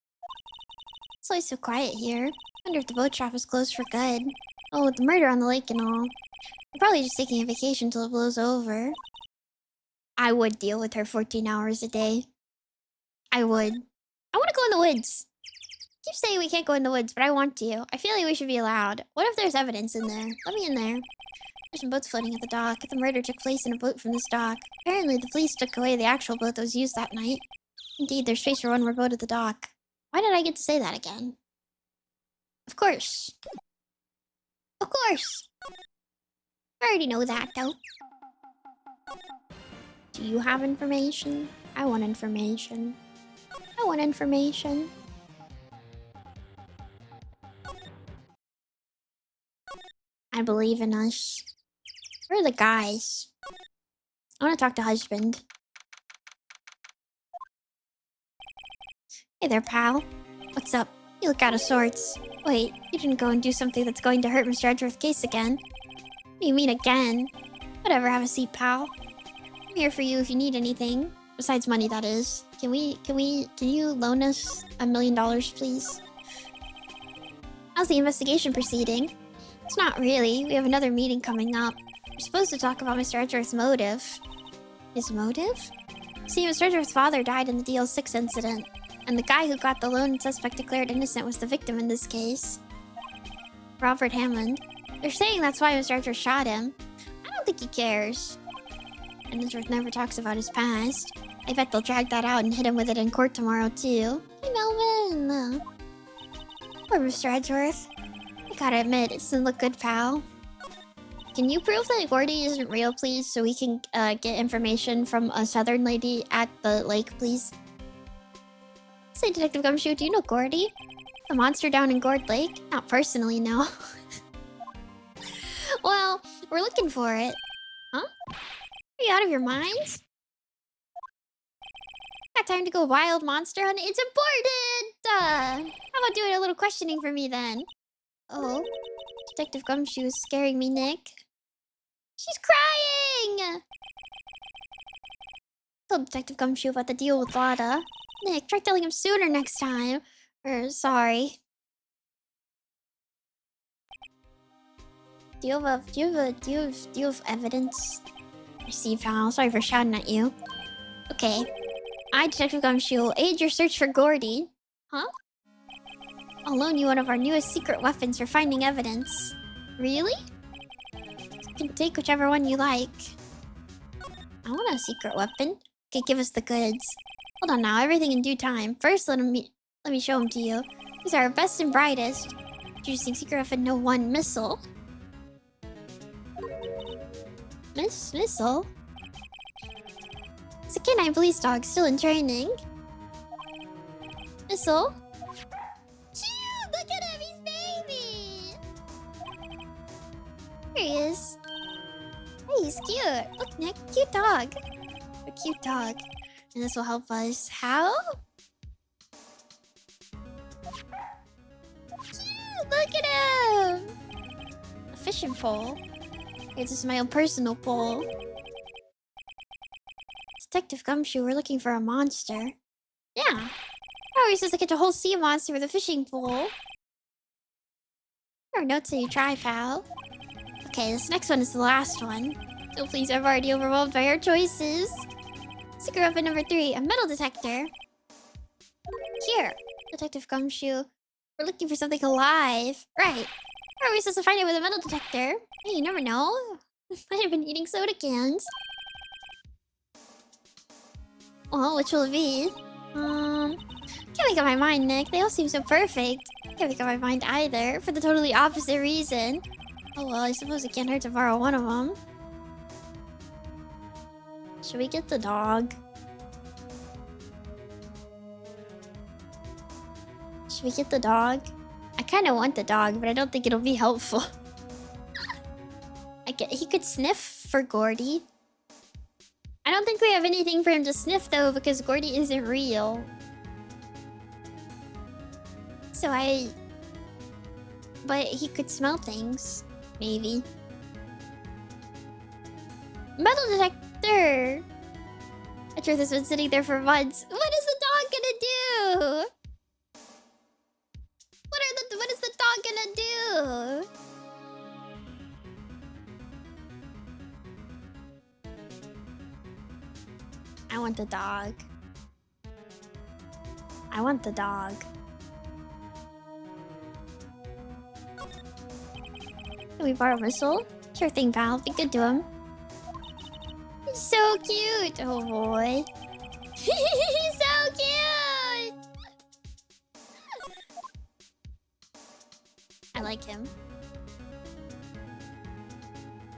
It's always so quiet here. Wonder if the boat shop is closed for good. Oh, with the murder on the lake and all. I'm probably just taking a vacation till it blows over. I would deal with her 14 hours a day. I would. I want to go in the woods. I keep saying we can't go in the woods, but I want to. I feel like we should be allowed. What if there's evidence in there? Let me in there. There's some boats floating at the dock. The murder took place in a boat from this dock. Apparently, the police took away the actual boat that was used that night. Indeed, there's space for one more boat at the dock. Why did I get to say that again? Of course. Of course. I already know that, though. Do you have information? I want information. I want information. I believe in us. Where are the guys? I want to talk to husband. Hey there, pal. What's up? You look out of sorts. Wait, you didn't go and do something that's going to hurt Mr. Edgeworth's case again. What do you mean again? Whatever, have a seat, pal. I'm here for you if you need anything. Besides money, that is. Can you loan us $1 million, please? How's the investigation proceeding? It's not really. We have another meeting coming up. We're supposed to talk about Mr. Edgeworth's motive. His motive? See, Mr. Edgeworth's father died in the DL6 incident. And the guy who got the lone suspect declared innocent was the victim in this case. Robert Hammond. They're saying that's why Mr. Edgeworth shot him. I don't think he cares. And Edgeworth never talks about his past. I bet they'll drag that out and hit him with it in court tomorrow, too. Hey, Melvin! Poor Mr. Edgeworth. I gotta admit, it doesn't look good, pal. Can you prove that Gordy isn't real, please, so we can get information from a southern lady at the lake, please? Say, Detective Gumshoe, do you know Gordy? The monster down in Gord Lake? Not personally, no. Well, we're looking for it. Huh? Are you out of your minds? Got time to go wild monster hunting? It's important! How about doing a little questioning for me, then? Oh, Detective Gumshoe is scaring me, Nick. She's crying! Told Detective Gumshoe about the deal with Lada. Nick, try telling him sooner next time. Sorry. Do you have evidence? I see, pal. Sorry for shouting at you. Okay. I, Detective Gumshoe, will aid your search for Gordy. Huh? I'll loan you one of our newest secret weapons for finding evidence. Really? You can take whichever one you like. I want a secret weapon. Okay, give us the goods. Hold on now, everything in due time. First, let me show them to you. These are our best and brightest. Introducing secret weapon No. 1 missile. Missile? It's a canine police dog still in training. Missile? Chew! Look at him, he's baby! Here he is. Hey, he's cute. Look, Nick, cute dog. A cute dog. And this will help us. How? Cute, look at him! A fishing pole. Okay, this is my own personal pole. Detective Gumshoe, we're looking for a monster. Yeah. Oh, he says to catch a whole sea monster with a fishing pole. There are notes that you try, pal. Okay, this next one is the last one. So please, I'm already overwhelmed by our choices. Secret weapon number 3, a metal detector. Here, Detective Gumshoe. We're We're looking for something alive. Right. How are we supposed to find it with a metal detector? Hey, you never know. Might have been eating soda cans. Well, which will it be? Can't make up my mind, Nick. They all seem so perfect. Can't make up my mind either, for the totally opposite reason. Oh well, I suppose it can't hurt to borrow one of them. Should we get the dog? Should we get the dog? I kind of want the dog, but I don't think it'll be helpful. He could sniff for Gordy. I don't think we have anything for him to sniff though, because Gordy isn't real. But he could smell things, maybe. Metal detector! I truth has been sitting there for months. What is the dog gonna do? What is the dog gonna do? I want the dog. I want the dog. Can we borrow Whistle? Sure thing, pal. Be good to him. He's so cute. Oh boy. He's so cute. I like him.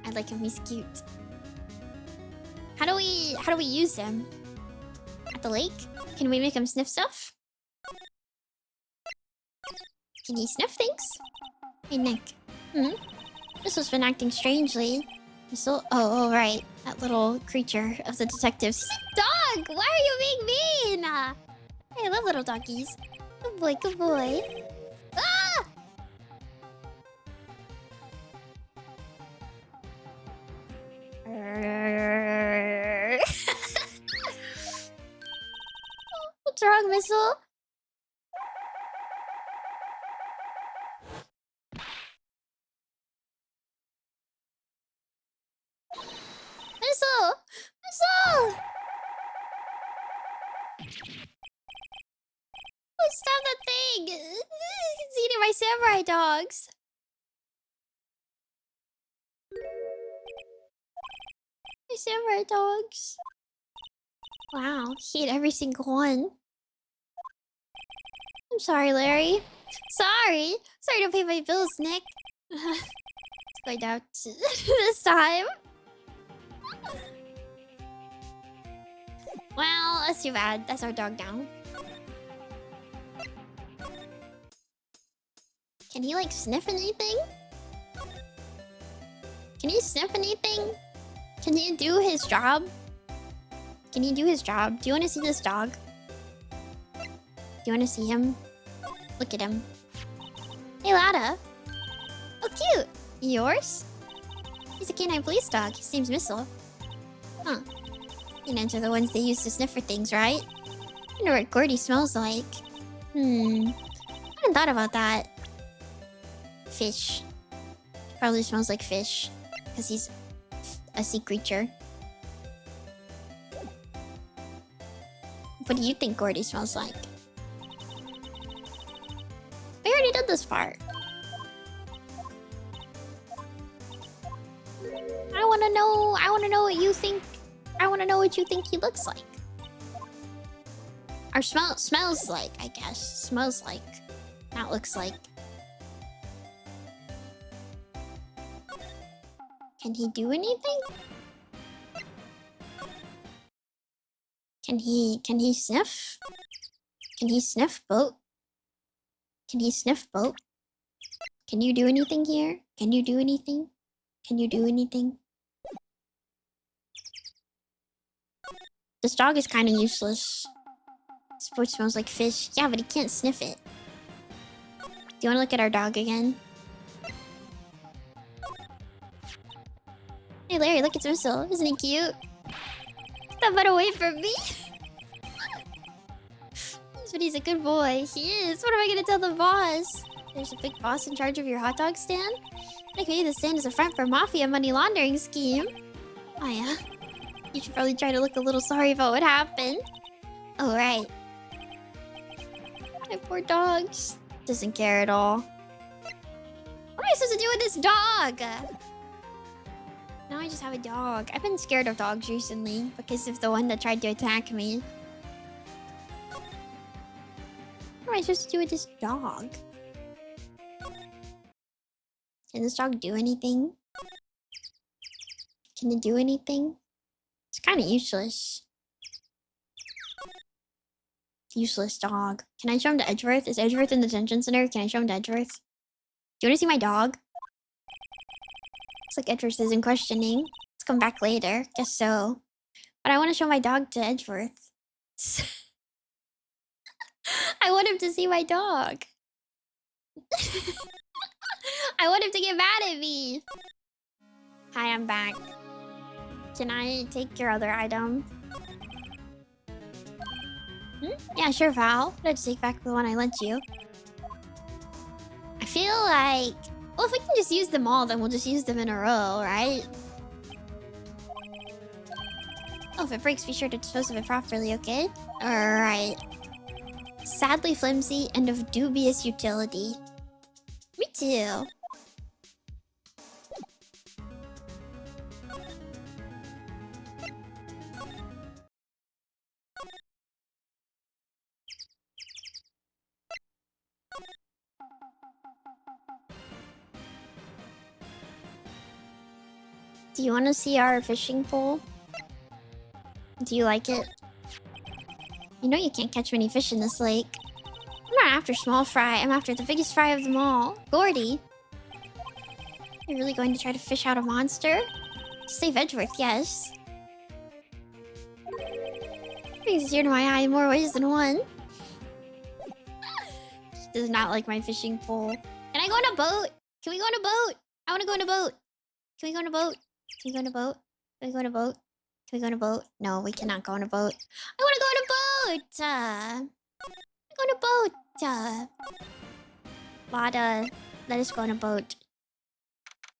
I like him. He's cute. How do we use him? At the lake? Can we make him sniff stuff? Can he sniff things? Hey, Nick. This has been acting strangely. Oh, right. That little creature of the detectives. He's a dog! Why are you being mean? Hey, I love little doggies. Good boy, good boy. Ah! What's wrong, Missile? Missile! Missile! Oh, stop that thing! It's eating my samurai dogs. My samurai dogs. Wow, he ate every single one. I'm sorry, Larry. Sorry. Sorry to pay my bills, Nick. It's going out this time. Well, that's too bad. That's our dog now. Can he, like, sniff anything? Can he sniff anything? Can he do his job? Can he do his job? Do you want to see this dog? Do you want to see him? Look at him. Hey, Lada. Oh, cute. Yours? He's a canine police dog. His name's Missile. Huh. Canines are the ones they use to sniff for things, right? I wonder what Gordy smells like. I hadn't thought about that. Fish. Probably smells like fish. Because he's a sea creature. What do you think Gordy smells like? We already did this part. I wanna know what you think. I wanna know what you think he looks like. Or smells like, I guess. Smells like. Not looks like. Can he do anything? Can he sniff? Can he sniff boat? Can he sniff boat? Can you do anything here? Can you do anything? Can you do anything? This dog is kind of useless. This boat smells like fish. Yeah, but he can't sniff it. Do you want to look at our dog again? Hey Larry, look, it's Whistle. Isn't he cute? Stop but away from me. But he's a good boy. He is. What am I gonna tell the boss? There's a big boss in charge of your hot dog stand? Like maybe the stand is a front for mafia money laundering scheme. Oh yeah. You should probably try to look a little sorry about what happened. Oh right. My poor dogs. Doesn't care at all. What am I supposed to do with this dog? Now I just have a dog. I've been scared of dogs recently because of the one that tried to attack me. What am I supposed to do with this dog? Can this dog do anything? Can it do anything? It's kind of useless. Useless dog. Can I show him to Edgeworth? Is Edgeworth in the detention center? Can I show him to Edgeworth? Do you want to see my dog? Looks like Edgeworth isn't questioning. Let's come back later. Guess so. But I want to show my dog to Edgeworth. I want him to see my dog. I want him to get mad at me. Hi, I'm back. Can I take your other item? Yeah, sure, Val. Let's take back the one I lent you. I feel like... Well, if we can just use them all, then we'll just use them in a row, right? Oh, if it breaks, be sure to dispose of it properly, okay? Alright. Sadly flimsy and of dubious utility. Me too. Do you want to see our fishing pole? Do you like it? You know you can't catch many fish in this lake. I'm not after small fry, I'm after the biggest fry of them all. Gordy. You're really going to try to fish out a monster? To save Edgeworth, yes. Brings a tear to my eye in more ways than one. She does not like my fishing pole. Can I go on a boat? Can we go on a boat? I want to go on a boat. Can we go on a boat? Can we go on a boat? Can we go on a boat? Can we go on a boat? No, we cannot go on a boat. I want to go on a boat! Go on a boat! Lada, let us go on a boat.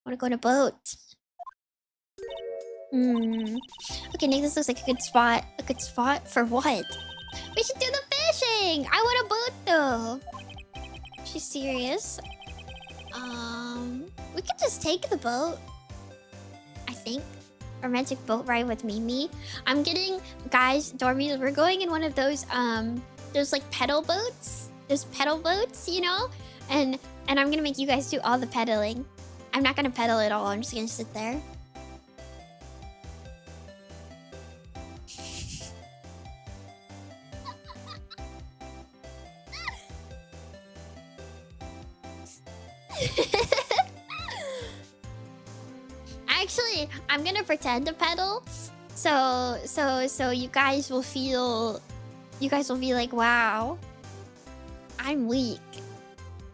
I want to go on a boat. Okay, Nick, this looks like a good spot. A good spot for what? We should do the fishing! I want a boat, though. She's serious. We could just take the boat. I think. Romantic boat ride with Mimi. I'm getting, guys, dormies, we're going in one of those like pedal boats. Those pedal boats, you know? And I'm gonna make you guys do all the pedaling. I'm not gonna pedal at all, I'm just gonna sit there. Actually, I'm gonna pretend to pedal, so you guys will feel, you guys will be like, wow, I'm weak.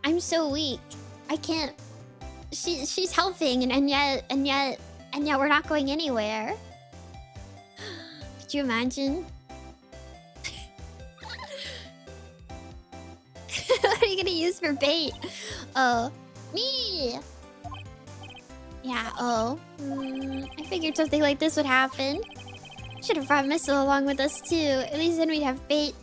I'm so weak. I can't. She's helping, and yet we're not going anywhere. Could you imagine? What are you gonna use for bait? Oh, me. Yeah, oh. I figured something like this would happen. Should have brought Missile along with us too. At least then we'd have bait.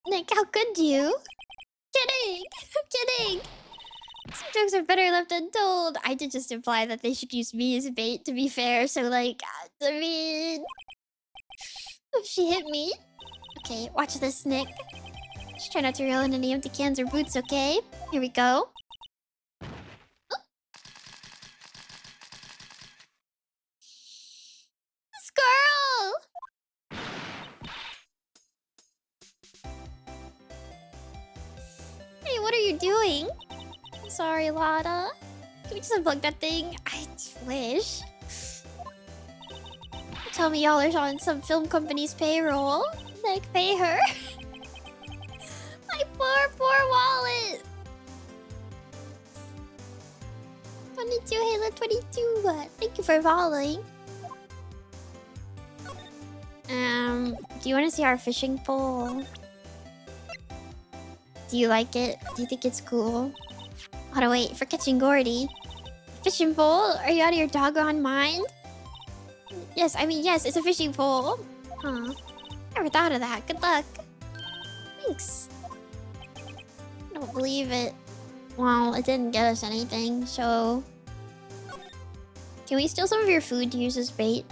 Nick, how could you? Kidding! I'm kidding! Some jokes are better left untold. I did just imply that they should use me as bait, to be fair. So, like, I mean... If she hit me... Okay, watch this, Nick. Just try not to reel in any empty cans or boots, okay? Here we go. Oh. This girl! Hey, what are you doing? I'm sorry, Lada. Can we just unplug that thing? I just wish. Tell me y'all are on some film company's payroll. Like, pay her. My poor wallet. 22, Halo 22. Thank you for following. Do you want to see our fishing pole? Do you like it? Do you think it's cool? Hold on, wait. For catching Gordy. Fishing pole? Are you out of your doggone mind? Yes, I mean, yes, it's a fishing pole. Huh. Never thought of that. Good luck. Thanks. I don't believe it. Well, it didn't get us anything, so... Can we steal some of your food to use as bait?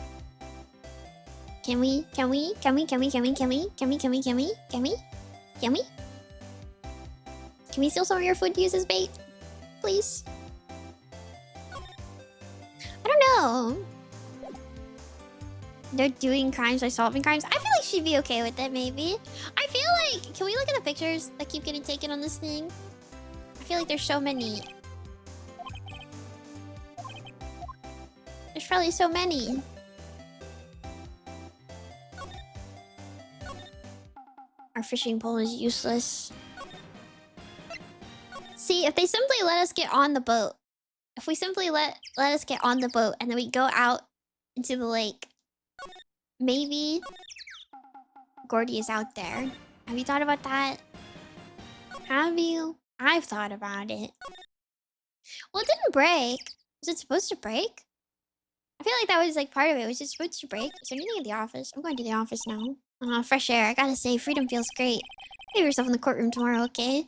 Can we? Can we? Can we? Can we? Can we? Can we? Can we? Can we? Can we? Can we? Can we? Can we steal some of your food to use as bait? Please? I don't know. They're doing crimes by solving crimes. I feel like she'd be okay with it, maybe. I feel like... Can we look at the pictures that keep getting taken on this thing? I feel like there's so many. There's probably so many. Our fishing pole is useless. See, if they simply let us get on the boat. If we simply let us get on the boat and then we go out into the lake. Maybe Gordy is out there. Have you thought about that? Have you? I've thought about it. Well, it didn't break. Was it supposed to break? I feel like that was like part of it. Was it supposed to break? Is there anything in the office? I'm going to the office now. Fresh air. I gotta say, freedom feels great. Leave yourself in the courtroom tomorrow, okay?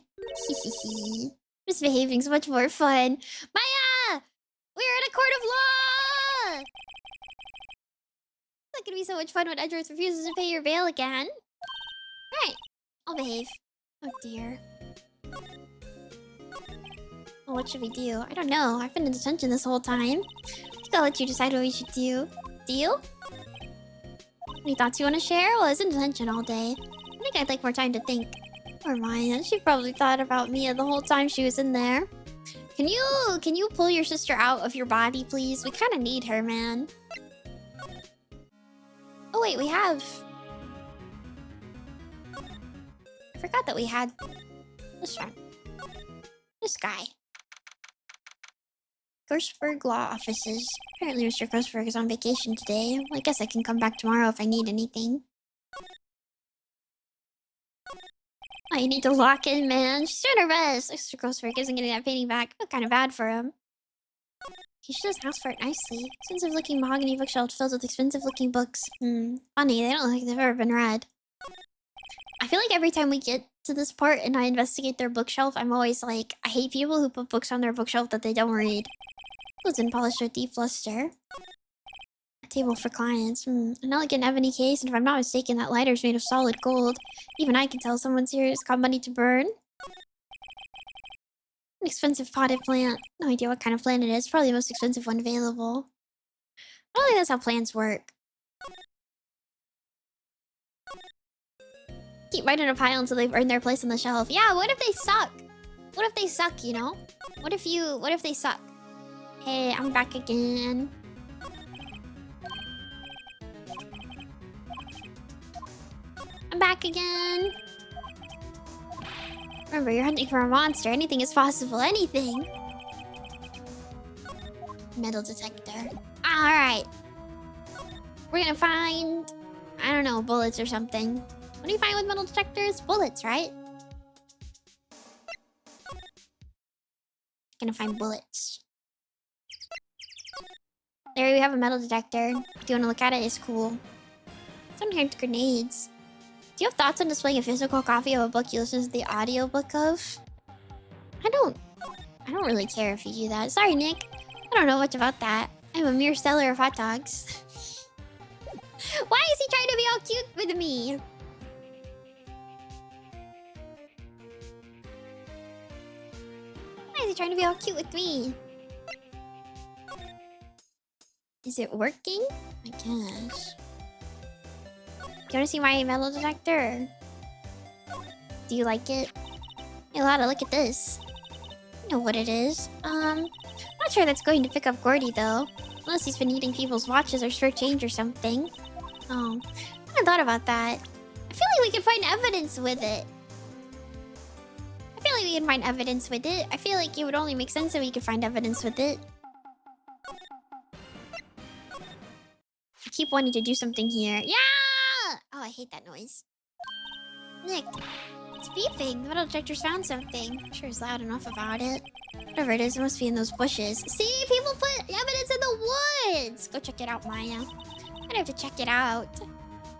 Hehehe. Misbehaving so much more fun. Maya! We're in a court of law! It's not gonna be so much fun when Edgeworth refuses to pay your bail again. Alright. I'll behave. Oh dear. Well, what should we do? I don't know. I've been in detention this whole time. I think I'll let you decide what we should do. Deal? Any thoughts you want to share? Well, I was in detention all day. I think I'd like more time to think. Or Maya. She probably thought about Mia the whole time she was in there. Can you pull your sister out of your body, please? We kind of need her, man. Oh, wait, we have... I forgot that we had this one. This guy. Grossberg Law Offices. Apparently Mr. Grossberg is on vacation today. Well, I guess I can come back tomorrow if I need anything. Oh, you need to lock in, man. She's doing her best. Mr. Grossberg isn't getting that painting back. I feel kind of bad for him. He should just ask for it nicely. Expensive-looking mahogany bookshelf filled with expensive-looking books. Funny, they don't look like they've ever been read. I feel like every time we get to this part and I investigate their bookshelf, I'm always like, I hate people who put books on their bookshelf that they don't read. It's in polished with deep luster. A table for clients. An elegant ebony case, and if I'm not mistaken, that lighter is made of solid gold. Even I can tell someone's here has got money to burn. An expensive potted plant. No idea what kind of plant it is. Probably the most expensive one available. I don't think that's how plants work. Keep right in a pile until they've earned their place on the shelf. Yeah, what if they suck? What if they suck, you know? What if they suck? Hey, I'm back again. I'm back again. Remember, you're hunting for a monster. Anything is possible. Anything. Metal detector. Alright. We're gonna find... I don't know, bullets or something. What do you find with metal detectors? Bullets, right? Gonna find bullets. There we have a metal detector. Do you want to look at it? It's cool. Sometimes grenades. Do you have thoughts on displaying a physical copy of a book you listen to the audiobook of? I don't really care if you do that. Sorry, Nick. I don't know much about that. I'm a mere seller of hot dogs. Why is he trying to be all cute with me? Why is he trying to be all cute with me? Is it working? I guess. Do you want to see my metal detector? Do you like it? Hey, Lotta, look at this. I know what it is. Not sure that's going to pick up Gordy, though. Unless he's been eating people's watches or short change or something. Oh, I hadn't thought about that. I feel like we can find evidence with it. I feel like it would only make sense if we could find evidence with it. I keep wanting to do something here. Yeah! Oh, I hate that noise. Nick, it's beeping. The metal detector's found something. I'm sure it's loud enough about it. Whatever it is, it must be in those bushes. See, people put evidence in the woods! Go check it out, Maya. gonna have to check it out.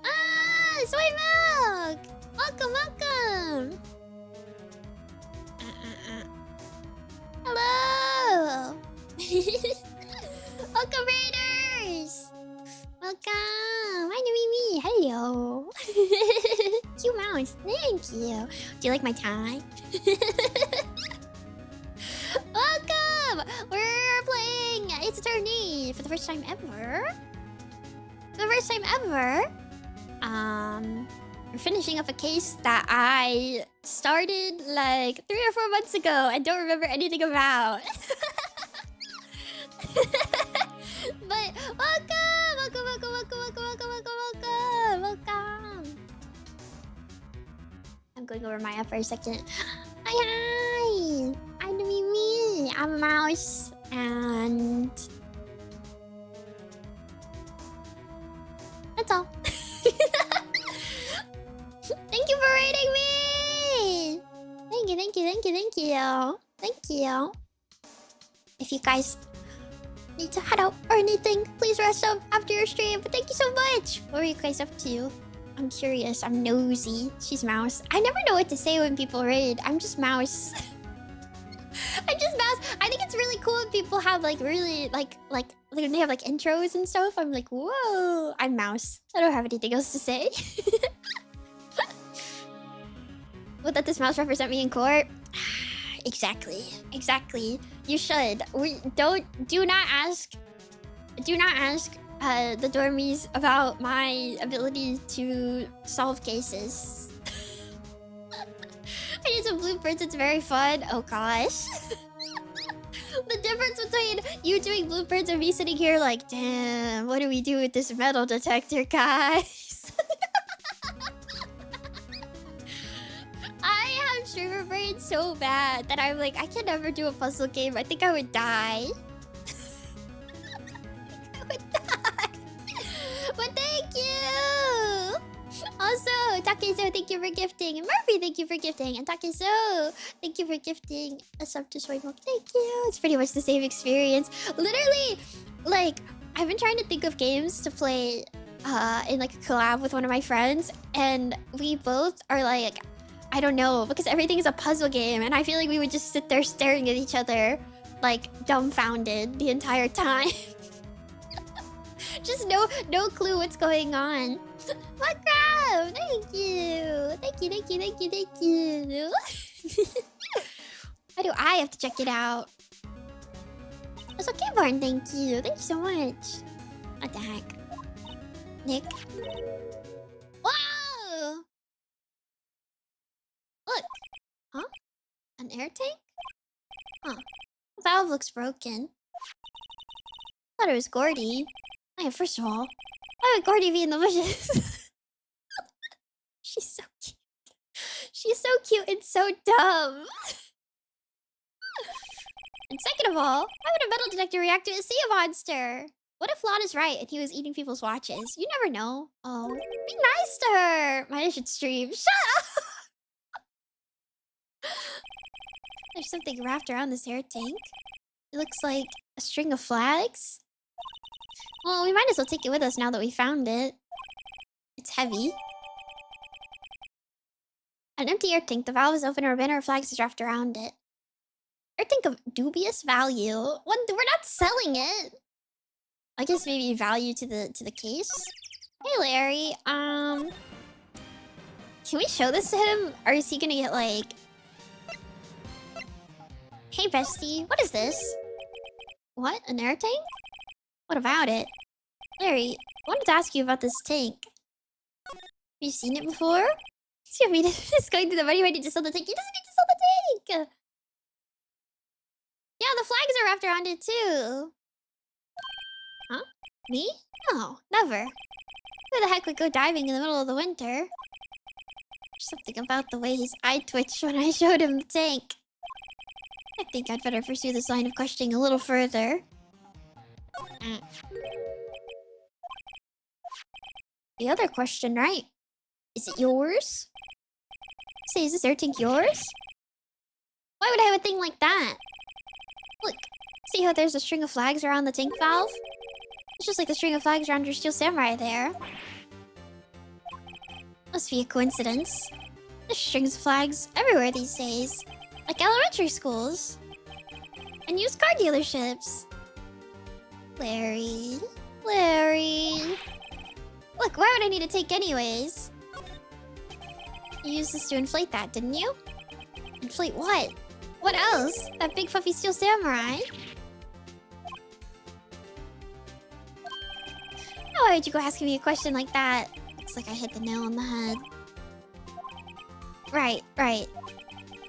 Ah, soy milk! Welcome, welcome! Hello! Welcome, Raiders! Welcome! Hi, Nemimi! Hello! Cute mouse, thank you. Do you like my tie? Welcome! We're playing It's Attorney for the first time ever. The first time ever. We're finishing up a case that I started like 3 or 4 months ago and don't remember anything about. But welcome! Welcome, welcome, welcome, welcome, welcome, welcome, welcome, welcome. I'm going over Maya for a second. Hi, hi! I'm Mimimi. I'm a mouse and that's all. Thank you for rating me! Thank you, thank you, thank you, thank you. Thank you. If you guys need to head out or anything, please rest up after your stream. But thank you so much. What were you guys up to? I'm curious. I'm nosy. She's mouse. I never know what to say when people raid. I'm just mouse. I'm just mouse. I think it's really cool when people have like really like when they have like intros and stuff. I'm like, whoa. I'm mouse. I don't have anything else to say. Would let this mouse represent me in court? Exactly. Exactly. You should. Do not ask the dormies about my ability to solve cases. I use some bloopers, it's very fun. Oh gosh. The difference between you doing bloopers and me sitting here like, damn, what do we do with this metal detector, guys? I have streamer brain so bad that I'm like, I can never do a puzzle game. I think I would die. I would die. But thank you! Also, Takezo, thank you for gifting. And Murphy, thank you for gifting. And Takezo, thank you for gifting a sub to Soy Milk. Thank you. It's pretty much the same experience. Literally, like, I've been trying to think of games to play in like a collab with one of my friends. And we both are like, I don't know, because everything is a puzzle game. And I feel like we would just sit there staring at each other like dumbfounded the entire time. Just no clue what's going on. Welcome! Thank you! Thank you, thank you, thank you, thank you. Why do I have to check it out? It's okay, Barn, thank you. Thank you so much. What the heck? Nick? Whoa! Look! Huh? An air tank? Huh. The valve looks broken. I thought it was Gordy. Oh, yeah, first of all, why would Gordy be in the bushes? She's so cute. She's so cute and so dumb. And second of all, why would a metal detector react to a sea monster? What if Lon is right and he was eating people's watches? You never know. Oh, be nice to her. Might I should stream. Shut up! There's something wrapped around this air tank. It looks like a string of flags. Well, we might as well take it with us now that we found it. It's heavy. An empty air tank. The valve is open or a banner of flags is wrapped around it. Air tank of dubious value. What? We're not selling it. I guess maybe value to the case. Hey, Larry. Can we show this to him, or is he gonna get like? Hey, bestie. What is this? What? An air tank? What about it? Larry, I wanted to ask you about this tank. Have you seen it before? See, I mean, it's going through the money ready to sell the tank. He doesn't need to sell the tank! Yeah, the flags are wrapped around it too. Huh? Me? No, never. Who the heck would go diving in the middle of the winter? There's something about the way his eye twitched when I showed him the tank. I think I'd better pursue this line of questioning a little further. The other question, right? Is it yours? Say, is this air tank yours? Why would I have a thing like that? Look, see how there's a string of flags around the tank valve? It's just like the string of flags around your steel samurai there. Must be a coincidence. There's strings of flags everywhere these days. Like elementary schools. And used car dealerships. Larry. Larry. Look, why would I need a tank anyways? You used this to inflate that, didn't you? Inflate what? What else? That big fluffy steel samurai? Why would you go asking me a question like that? Looks like I hit the nail on the head. Right.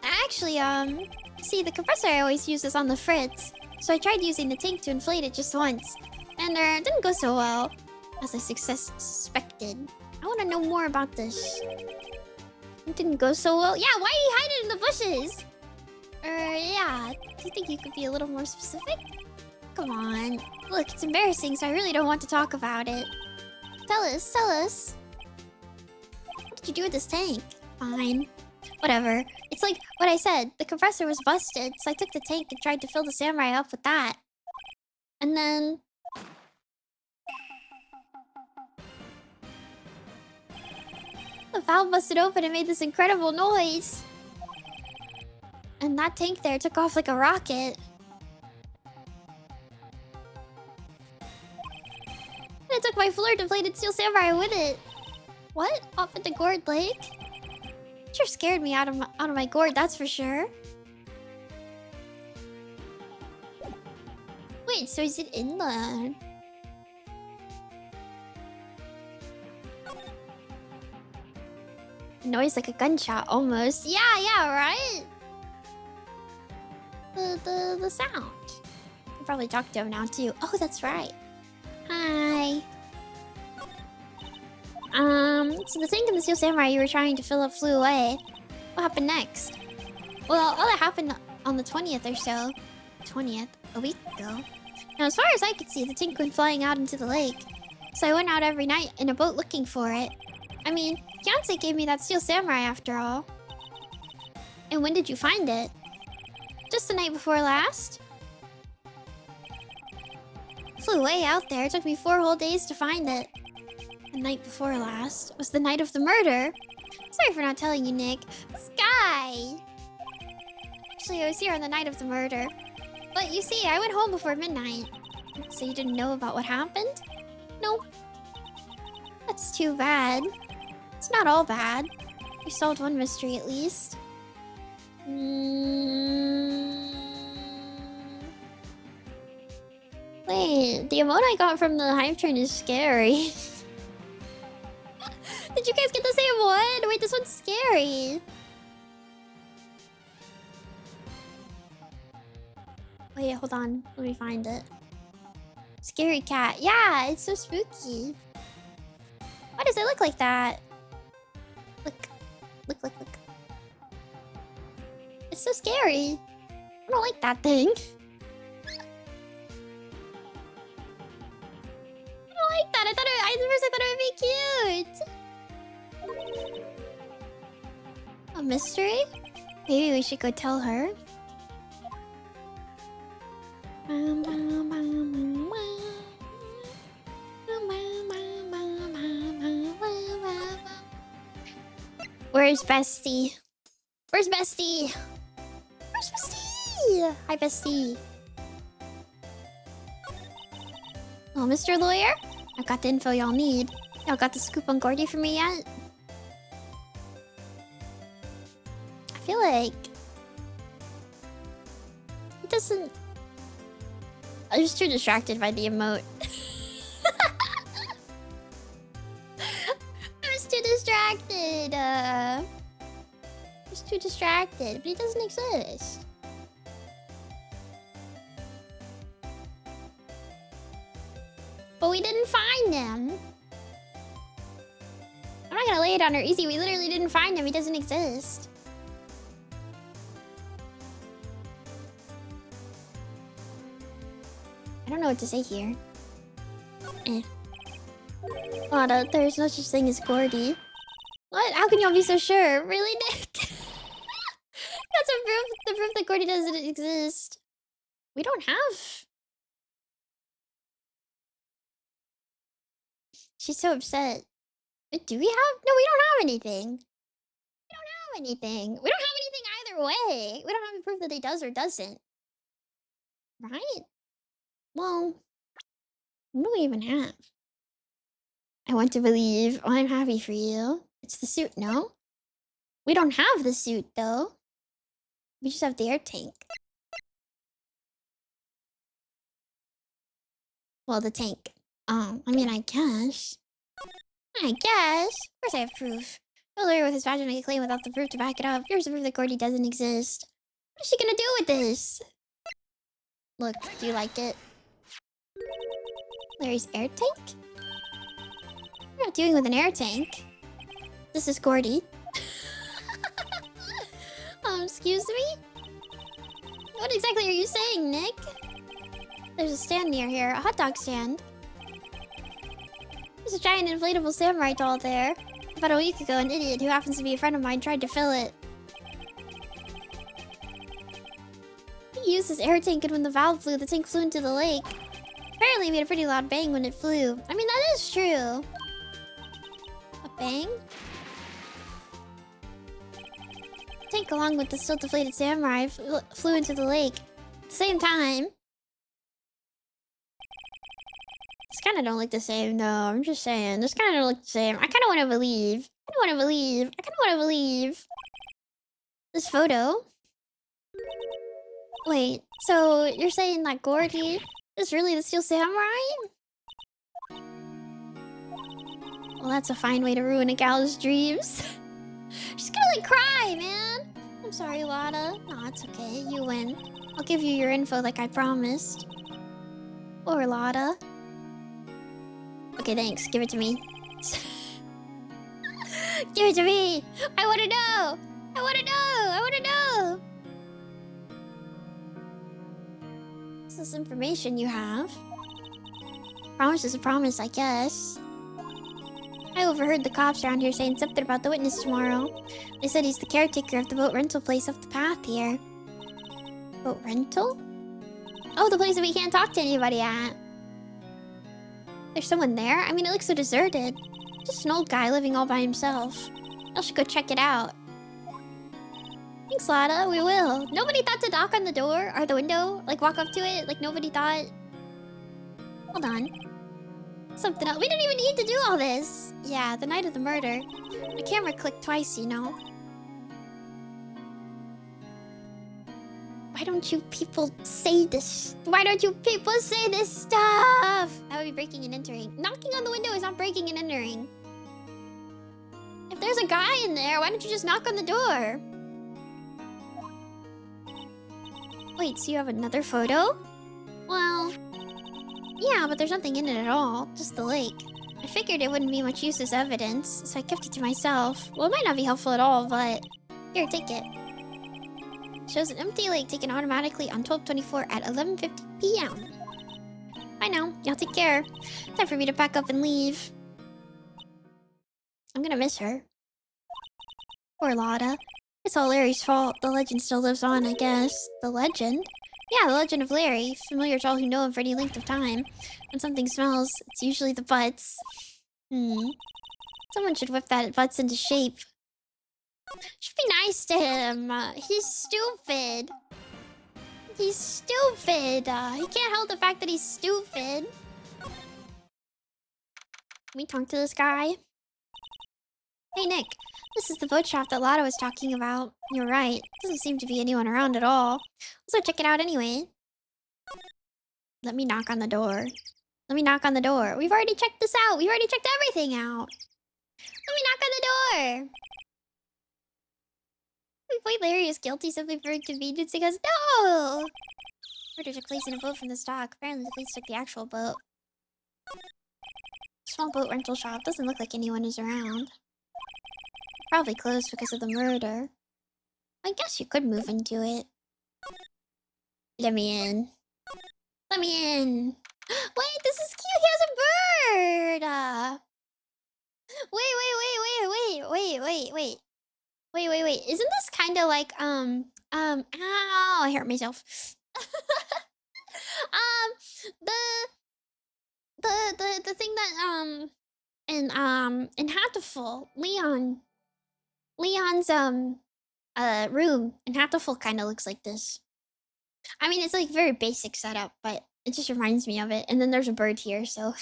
Actually, see, the compressor I always use is on the fritz. So I tried using the tank to inflate it just once. And it didn't go so well, as I suspected. I want to know more about this. It didn't go so well. Yeah, why are you hiding in the bushes? Yeah. Do you think you could be a little more specific? Come on. Look, it's embarrassing, so I really don't want to talk about it. Tell us. What did you do with this tank? Fine. Whatever. It's like what I said. The compressor was busted, so I took the tank and tried to fill the samurai up with that. And then... the valve busted open and made this incredible noise. And that tank there took off like a rocket. And I took my floor-deflated steel samurai with it. What? Off into Gourd Lake? Sure scared me out of my gourd, that's for sure. Wait, so is it in the... noise like a gunshot, almost. Yeah, right? The sound. I can probably talk to him now, too. Oh, that's right. Hi. So the tank and the steel samurai you were trying to fill up flew away. What happened next? Well, all that happened on the 20th or so. 20th? A week ago. Now, as far as I could see, the tank went flying out into the lake. So I went out every night in a boat looking for it. I mean, Fiance gave me that steel samurai after all. And when did you find it? Just the night before last. Flew way out there. It took me 4 whole days to find it. The night before last was the night of the murder. Sorry for not telling you, Nick. Sky! Actually, I was here on the night of the murder. But you see, I went home before midnight. So you didn't know about what happened? Nope. That's too bad. It's not all bad. We solved one mystery at least. Wait, the emote I got from the hype train is scary. Did you guys get the same one? Wait, this one's scary. Wait, hold on. Let me find it. Scary cat. Yeah, it's so spooky. Why does it look like that? Look. It's so scary. I don't like that thing. I don't like that. At first I thought it would be cute. A mystery? Maybe we should go tell her. Where's Bestie? Where's Bestie? Where's Bestie? Hi, Bestie. Oh, Mr. Lawyer? I got the info y'all need. Y'all got the scoop on Gordy for me yet? I feel like... he doesn't... I was too distracted by the emote. I was too distracted. I was too distracted, but he doesn't exist. But we didn't find him. I'm not gonna lay it on her easy. We literally didn't find him. He doesn't exist. I don't know what to say here. There's no such thing as Gordy. What? How can y'all be so sure? Really, Nick? That's a proof. The proof that Gordy doesn't exist. We don't have She's so upset. Do we have? No, we don't have anything. We don't have anything. We don't have anything either way. We don't have proof that he does or doesn't. Right? Well, what do we even have? I want to believe. Oh, I'm happy for you. It's the suit, no? We don't have the suit, though. We just have the air tank. Well, the tank. I mean, I guess. Of course I have proof. No lawyer with his badge will make a claim without the proof to back it up. Here's the proof that Gordy doesn't exist. What is she gonna do with this? Look, do you like it? Larry's air tank? We're not dealing with an air tank. This is Gordy. Excuse me? What exactly are you saying, Nick? There's a stand near here, a hot dog stand. There's a giant inflatable samurai doll there. About a week ago, an idiot who happens to be a friend of mine tried to fill it. He used his air tank, and when the valve blew, the tank flew into the lake. Apparently, it made a pretty loud bang when it flew. I mean, that is true. A bang? The tank, along with the still deflated samurai, flew into the lake. At the same time. This kind of don't look the same, though. I'm just saying. This kind of don't look the same. I kind of want to believe. I kind of want to believe. This photo. Wait, so you're saying that Gordy is really the Steel Samurai? Well, that's a fine way to ruin a gal's dreams. She's gonna like cry, man. I'm sorry, Lotta. No, it's okay. You win. I'll give you your info like I promised. Or Lotta. Okay, thanks. Give it to me. Give it to me! I wanna know! I wanna know! I wanna know! What's this information you have? Promise is a promise, I guess. I overheard the cops around here saying something about the witness tomorrow. They said he's the caretaker of the boat rental place up the path here. Boat rental? Oh, the place that we can't talk to anybody at. There's someone there? I mean, it looks so deserted. Just an old guy living all by himself. I should go check it out. Thanks, Lotta. We will. Nobody thought to knock on the door or the window? Like, walk up to it? Like, nobody thought... Hold on. Something else. We didn't even need to do all this. Yeah, the night of the murder. The camera clicked twice, you know. Why don't you people say this? Why don't you people say this stuff? That would be breaking and entering. Knocking on the window is not breaking and entering. If there's a guy in there, why don't you just knock on the door? Wait, so you have another photo? Well, yeah, but there's nothing in it at all. Just the lake. I figured it wouldn't be much use as evidence, so I kept it to myself. Well, it might not be helpful at all, but... Here, take it. Shows an empty lake taken automatically on 12/24 at 11:50 p.m. Bye now. Y'all take care. Time for me to pack up and leave. I'm gonna miss her. Poor Lotta. It's all Larry's fault. The legend still lives on, I guess. The legend? Yeah, the legend of Larry. Familiar to all who know him for any length of time. When something smells, it's usually the butts. Someone should whip that butts into shape. Should be nice to him. He's stupid. He's stupid. He can't help the fact that he's stupid. Can we talk to this guy? Hey, Nick. This is the boat shop that Lotta was talking about. You're right. Doesn't seem to be anyone around at all. Let's go check it out anyway. Let me knock on the door. Let me knock on the door. We've already checked this out. We've already checked everything out. Let me knock on the door. We point Larry is guilty simply for inconveniencing us. No! Murder took place in a boat from the dock. Apparently the police took the actual boat. Small boat rental shop. Doesn't look like anyone is around. Probably closed because of the murder. I guess you could move into it. Let me in. Let me in. Wait, this is cute. He has a bird. Wait. Wait. Isn't this kind of like, ow, I hurt myself. The thing that, in Hatoful, Leon's room in Hatoful kind of looks like this. I mean, it's like very basic setup, but it just reminds me of it. And then there's a bird here, so.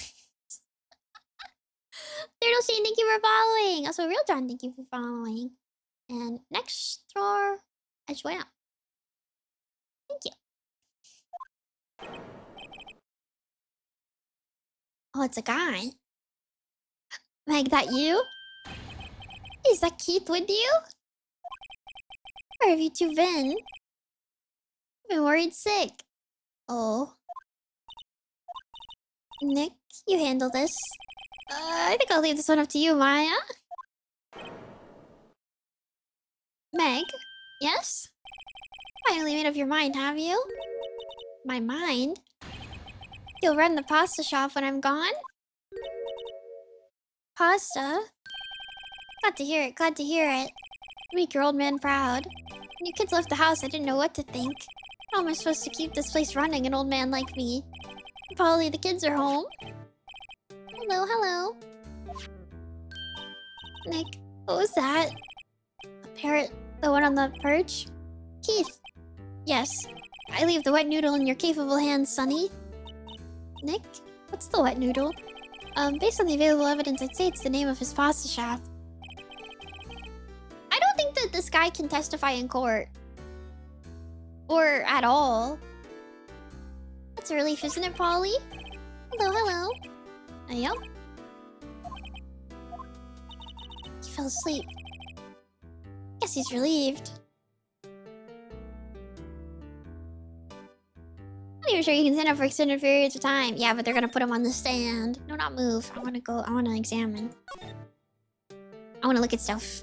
Turtle Shane, thank you for following. Also, Real John, thank you for following. And next door as well. Thank you. Oh, it's a guy. Meg, that you? Is that Keith with you? Where have you two been? I've been worried sick. Oh. Nick, you handle this. I think I'll leave this one up to you, Maya. Meg? Yes? Finally made up your mind, have you? My mind? You'll run the pasta shop when I'm gone? Pasta? Glad to hear it, glad to hear it. Make your old man proud. When you kids left the house, I didn't know what to think. How am I supposed to keep this place running, an old man like me? Probably the kids are home. Hello, hello. Nick, what was that? A parrot? The one on the perch? Keith. Yes. I leave the wet noodle in your capable hands, Sonny. Nick? What's the wet noodle? Based on the available evidence, I'd say it's the name of his pasta shop. I don't think that this guy can testify in court. Or at all. That's a relief, isn't it, Polly? Hello, hello. Yep. He fell asleep. Guess he's relieved. Not even sure you can stand up for extended periods of time. Yeah, but they're gonna put him on the stand. No, not move. I wanna go. I wanna examine. I wanna look at stuff.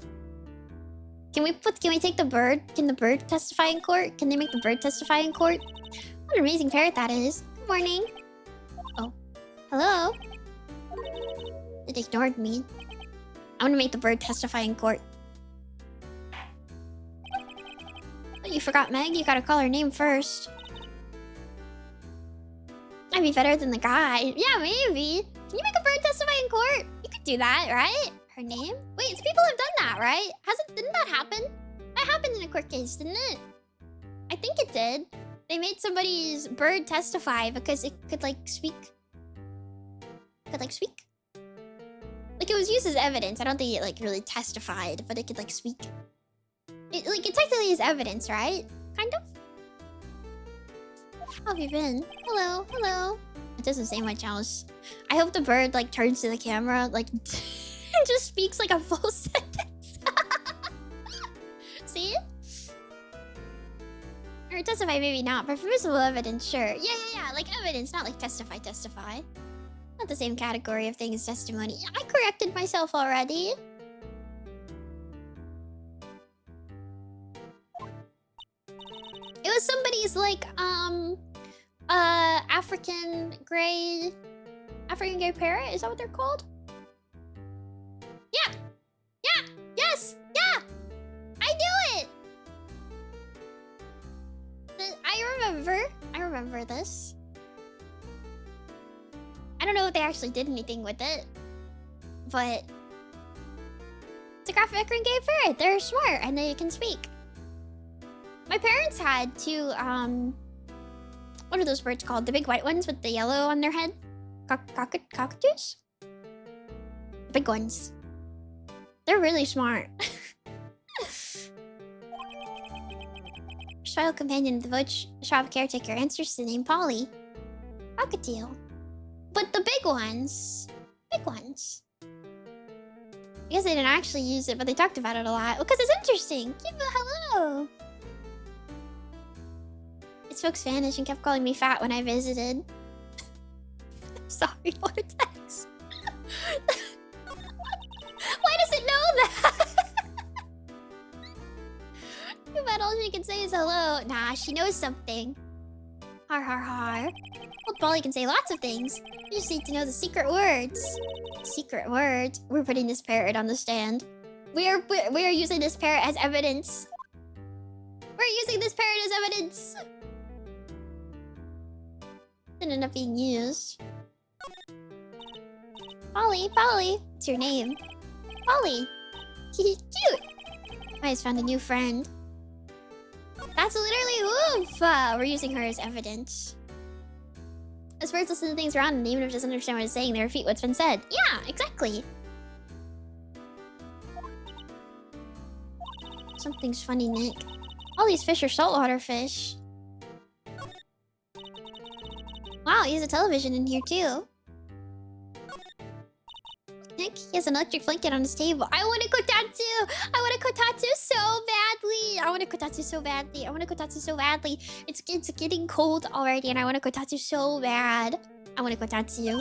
Can we take the bird? Can the bird testify in court? Can they make the bird testify in court? What an amazing parrot that is. Good morning. Oh. Hello? It ignored me. I want to make the bird testify in court. Oh, you forgot Meg? You gotta call her name first. I'd be better than the guy. Yeah, maybe. Can you make a bird testify in court? You could do that, right? Her name? Wait, so people have done that, right? Didn't that happen? That happened in a court case, didn't it? I think it did. They made somebody's bird testify because it could, like, speak. Like, it was used as evidence. I don't think it, like, really testified, but it could, like, speak. It technically is evidence, right? Kind of? How have you been? Hello, hello. It doesn't say much else. I hope the bird, like, turns to the camera, like, and just speaks, like, a full sentence. See? Or testify, maybe not, but for visible evidence, sure. Yeah, like evidence, not like testify. Not the same category of thing as testimony. I corrected myself already. It was somebody's, like, African gray parrot? Is that what they're called? Yeah! Yes! Yeah! I knew it! I remember this. I don't know if they actually did anything with it, but it's a graphic and gay parrot. They're smart and they can speak. My parents had two, what are those birds called? The big white ones with the yellow on their head? Cockatoos? The big ones. They're really smart. Special companion of the village shop caretaker answers to the name Polly. Cockatiel. But the big ones. I guess they didn't actually use it, but they talked about it a lot. Because it's interesting. Kiva, hello. It spoke Spanish and kept calling me fat when I visited. I'm sorry, Vortex. Why does it know that? Too bad all she can say is hello. Nah, she knows something. Har har har. Well, Polly can say lots of things. You just need to know the secret words. Secret words? We're putting this parrot on the stand. We are using this parrot as evidence. We're using this parrot as evidence. Didn't end up being used. Polly. What's your name? Polly. Cute. Maya's found a new friend. That's literally oof. We're using her as evidence. As birds listen to things around and even if it doesn't understand what it's saying, they repeat what's been said. Yeah, exactly. Something's funny, Nick. All these fish are saltwater fish. Wow, he has a television in here too. Nick, he has an electric blanket on his table. I want a kotatsu! I want a kotatsu so badly! I want a kotatsu so badly. I want a kotatsu so badly. It's getting cold already and I want a kotatsu so bad. I want a kotatsu.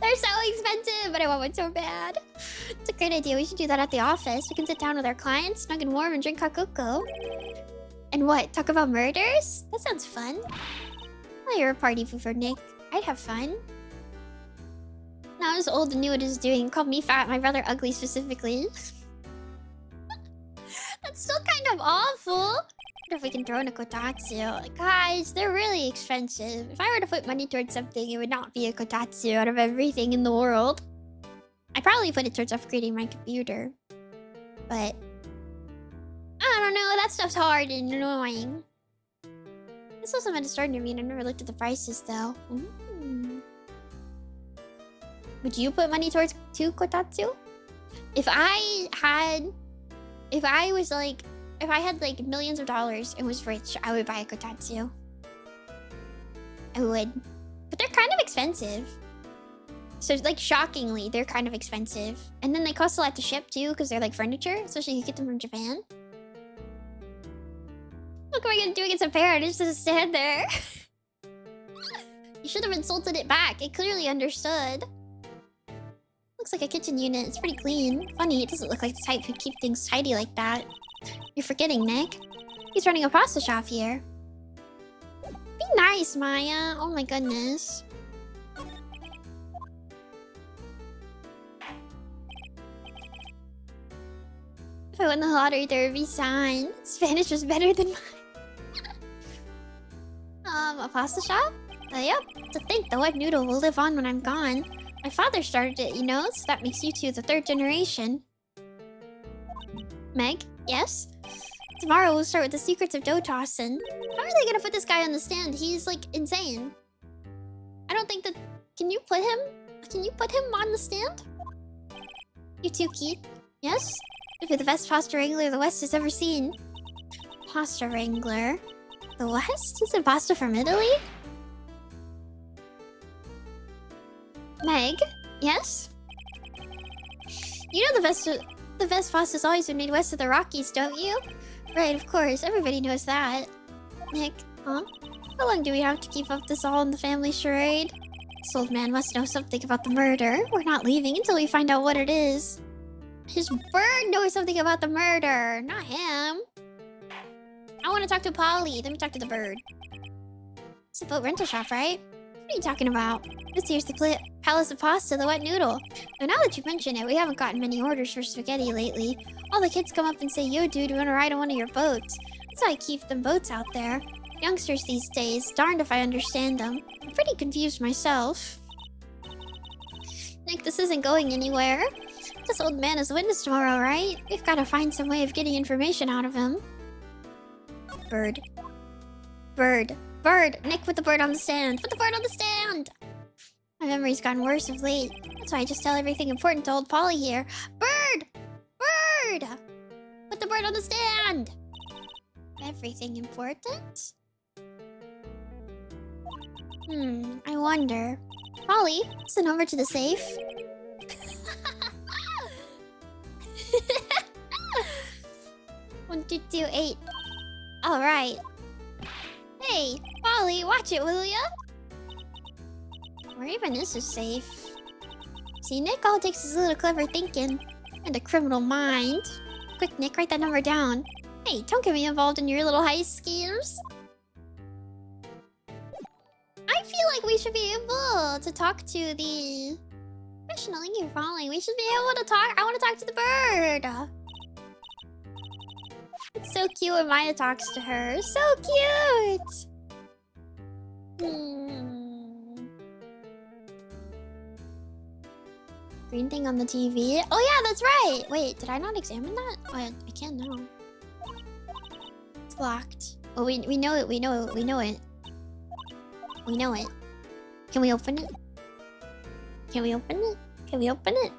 They're so expensive, but I want one so bad. It's a great idea. We should do that at the office. We can sit down with our clients, snug and warm, and drink kakoko. And what? Talk about murders? That sounds fun. Well, you're a party pooper, Nick. I'd have fun. Now I was old and knew what it was doing. Called me fat, my brother ugly specifically. That's still kind of awful. I wonder if we can throw in a kotatsu. Guys, they're really expensive. If I were to put money towards something, it would not be a kotatsu out of everything in the world. I'd probably put it towards upgrading my computer. But I don't know, that stuff's hard and annoying. This also meant to start near me and I've never looked at the prices though. Ooh. Would you put money towards 2 kotatsu? If I had like millions of dollars and was rich, I would buy a kotatsu. I would. But they're kind of expensive. So like shockingly, they're kind of expensive. And then they cost a lot to ship too, because they're like furniture, especially if you get them from Japan. What am I gonna do against a parrot? It's just stand there. You should have insulted it back. It clearly understood. Looks like a kitchen unit. It's pretty clean. Funny, it doesn't look like the type who keep things tidy like that. You're forgetting, Nick. He's running a pasta shop here. Be nice, Maya. Oh my goodness. If I won the lottery, there would be sign. Spanish was better than mine. A pasta shop? Yep. To think the wet noodle will live on when I'm gone. My father started it, you know, so that makes you two the 3rd generation. Meg? Yes? Tomorrow we'll start with the secrets of dough tossing. How are they gonna put this guy on the stand? He's like insane. I don't think that... Can you put him on the stand? You too, Keith? Yes? You'll be the best pasta wrangler the West has ever seen. Pasta wrangler? The West? Is it pasta from Italy? Meg? Yes? You know the best pasta's always been made west of the Rockies, don't you? Right, of course. Everybody knows that. Nick, huh? How long do we have to keep up this all in the family charade? This old man must know something about the murder. We're not leaving until we find out what it is. His bird knows something about the murder, not him. I want to talk to Polly. Let me talk to the bird. It's a boat rental shop, right? What are you talking about? This here's the Palace of Pasta, the wet noodle. Now that you mention it, we haven't gotten many orders for spaghetti lately. All the kids come up and say, yo dude, we want to ride on one of your boats. That's why I keep them boats out there. Youngsters these days, darned if I understand them. I'm pretty confused myself. Nick, this isn't going anywhere. This old man is a witness tomorrow, right? We've got to find some way of getting information out of him. Bird. Bird. Bird! Nick, put the bird on the stand! Put the bird on the stand! My memory's gotten worse of late. That's why I just tell everything important to old Polly here. Bird! Bird! Put the bird on the stand! Everything important? I wonder. Polly, what's the number to the safe? 1228. Alright. Hey, Polly, watch it, will ya? Where even is this safe? See, Nick, all it takes is a little clever thinking. And a criminal mind. Quick, Nick, write that number down. Hey, don't get me involved in your little heist schemes. I feel like we should be able to talk to the... Professional, thank you for following. We should be able to talk... I want to talk to the bird. It's so cute when Maya talks to her. So cute! Green thing on the TV. Oh yeah, that's right. Wait, did I not examine that? Oh, I can't now. It's locked. Oh, we know it. We know it. We know it. We know it. Can we open it? Can we open it? Can we open it?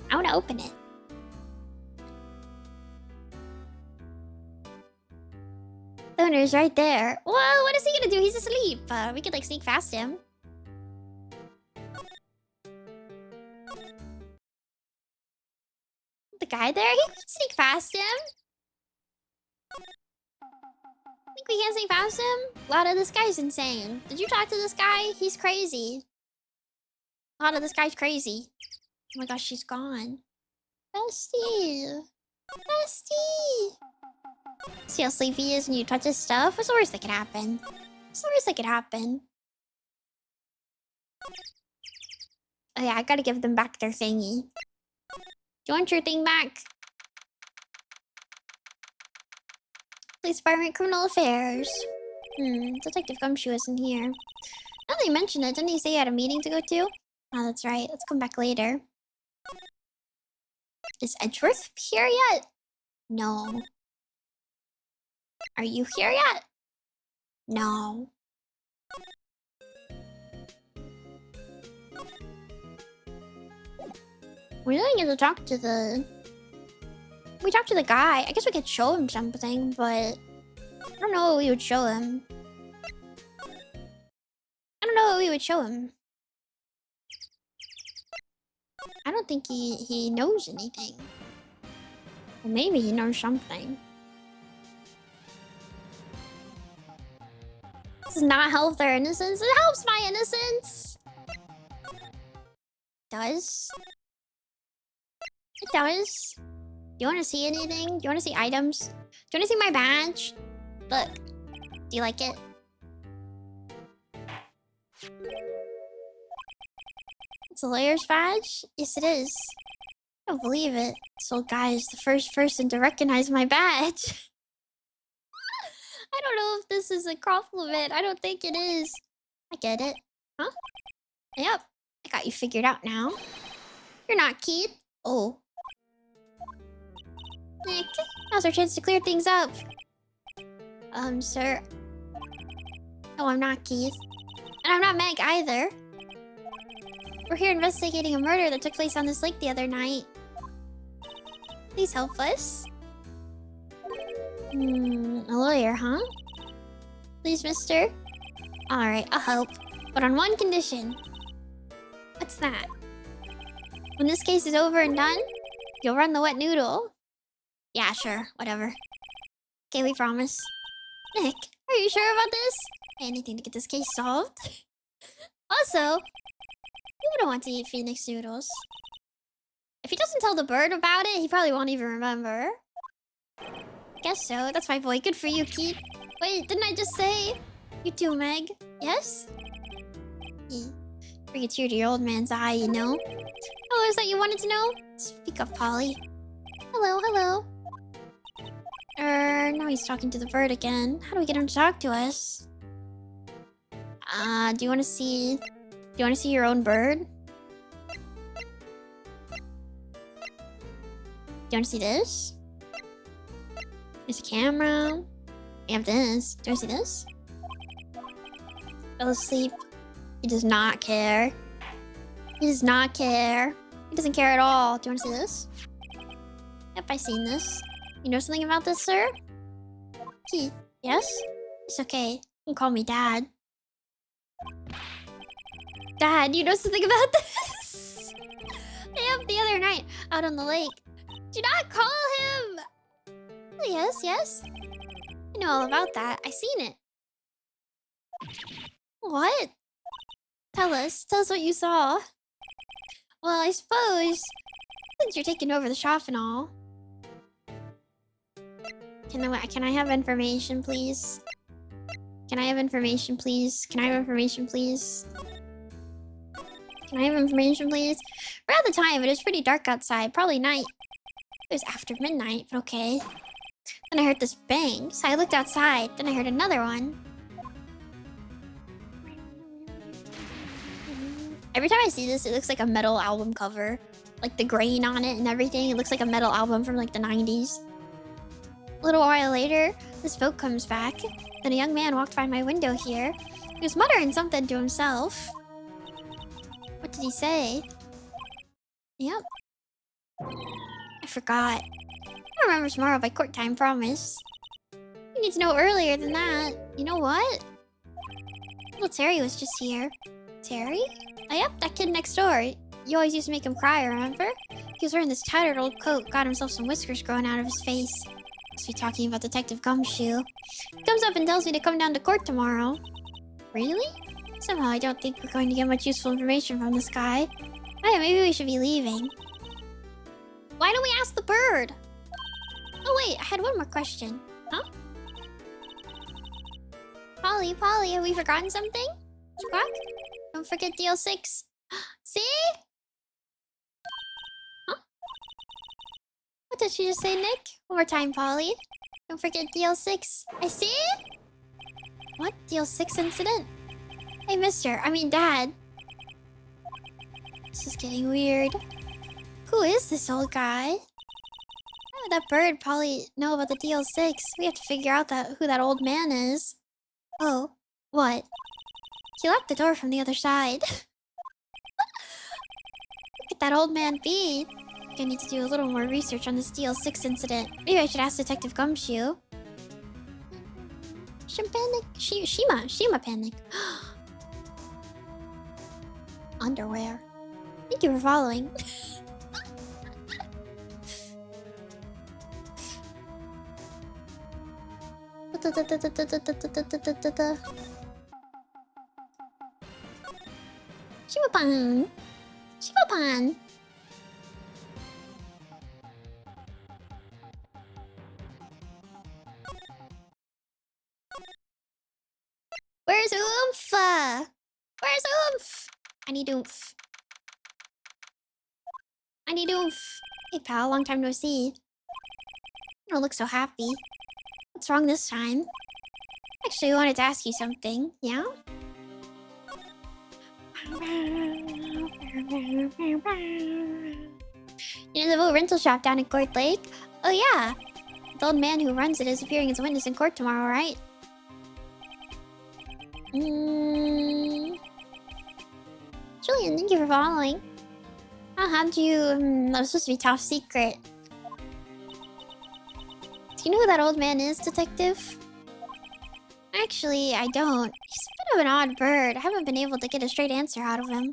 I want to open it. The owner's right there. Well, what is he gonna do? He's asleep. We could like sneak past him. The guy there? He can sneak past him. Think we can't sneak past him? Lada, this guy's insane. Did you talk to this guy? He's crazy. Lada, this guy's crazy. Oh my gosh, she's gone. Bestie. Bestie. See how sleepy he is when you touch his stuff? What's the worst that could happen? What's the worst that could happen? Oh yeah, I gotta give them back their thingy. Do you want your thing back? Police Department, Criminal Affairs. Detective Gumshoe isn't here. Now that you mention it, didn't he say he had a meeting to go to? Oh, that's right. Let's come back later. Is Edgeworth here yet? No. Are you here yet? No. We didn't get to talk to the... We talked to the guy. I guess we could show him something, but... I don't know what we would show him. I don't know what we would show him. I don't think he knows anything. Well, maybe he knows something. This does not help their innocence. It helps my innocence. Does? It does. Do you want to see anything? Do you want to see items? Do you want to see my badge? Look. Do you like it? It's a lawyer's badge? Yes, it is. I don't believe it. This old guy is the first person to recognize my badge. I don't know if this is a compliment. I don't think it is. I get it. Huh? Yep. I got you figured out now. You're not Keith. Oh. Nick, now's our chance to clear things up. Sir. No, I'm not Keith. And I'm not Meg either. We're here investigating a murder that took place on this lake the other night. Please help us. A lawyer, huh? Please, mister? Alright, I'll help. But on one condition. What's that? When this case is over and done, you'll run the wet noodle. Yeah, sure. Whatever. Okay, we promise. Nick, are you sure about this? Anything to get this case solved? Also, you wouldn't want to eat Phoenix noodles. If he doesn't tell the bird about it, he probably won't even remember. Guess so. That's my boy. Good for you, Keith. Wait, didn't I just say? You too, Meg. Yes? Bring a tear to your old man's eye, you know? Oh, is that you wanted to know? Speak up, Polly. Hello, hello. Now he's talking to the bird again. How do we get him to talk to us? Do you want to see... Do you want to see your own bird? Do you want to see this? There's a camera. We have this. Do you want to see this? Fell asleep. He does not care. He does not care. He doesn't care at all. Do you want to see this? Yep, I've seen this. You know something about this, sir? Keith, yes? It's okay. You can call me Dad. Dad, you know something about this? Yep, the other night, out on the lake. Do not call him! Oh, yes, yes. I know all about that. I seen it. What? Tell us what you saw. Well, I suppose, since you're taking over the shop and all. Can I have information, please? Can I have information, please? Can I have information, please? Can I have information, please? We're at the time, it is pretty dark outside. Probably night. It was after midnight, but okay. Then I heard this bang, so I looked outside. Then I heard another one. Every time I see this, it looks like a metal album cover. like the grain on it and everything. It looks like a metal album from like the 90s. A little while later, this boat comes back. Then a young man walked by my window here. He was muttering something to himself. What did he say? Yep. I forgot. I'll remember tomorrow by court time, promise. You need to know earlier than that. You know what? Little Terry was just here. Terry? Oh, yep, that kid next door. You always used to make him cry, remember? He was wearing this tattered old coat, got himself some whiskers growing out of his face. Must be talking about Detective Gumshoe. He comes up and tells me to come down to court tomorrow. Really? Somehow I don't think we're going to get much useful information from this guy. Oh yeah, maybe we should be leaving. Why don't we ask the bird? Oh wait, I had one more question. Huh? Polly, have we forgotten something? Squawk? Don't forget DL6. See? Huh? What did she just say, Nick? One more time, Polly. Don't forget DL6. I see? What? DL6 incident? Hey, Dad. This is getting weird. Who is this old guy? How would that bird Polly know about the DL6? We have to figure out who that old man is. Oh, what? He locked the door from the other side. Who could that old man be? I think I need to do a little more research on this DL6 incident. Maybe I should ask Detective Gumshoe. Shima panic. Underwear. Thank you for following. Shimapan. Where's Oomph? Where's Oomph? I need Oomph. Hey pal, long time no see. You don't look so happy. What's wrong this time? Actually, I wanted to ask you something. Yeah? You know the little rental shop down at Court Lake? Oh yeah. The old man who runs it is appearing as a witness in court tomorrow, right? Julian, thank you for following. How'd you... that was supposed to be top secret. Do you know who that old man is, Detective? Actually, I don't. He's a bit of an odd bird. I haven't been able to get a straight answer out of him.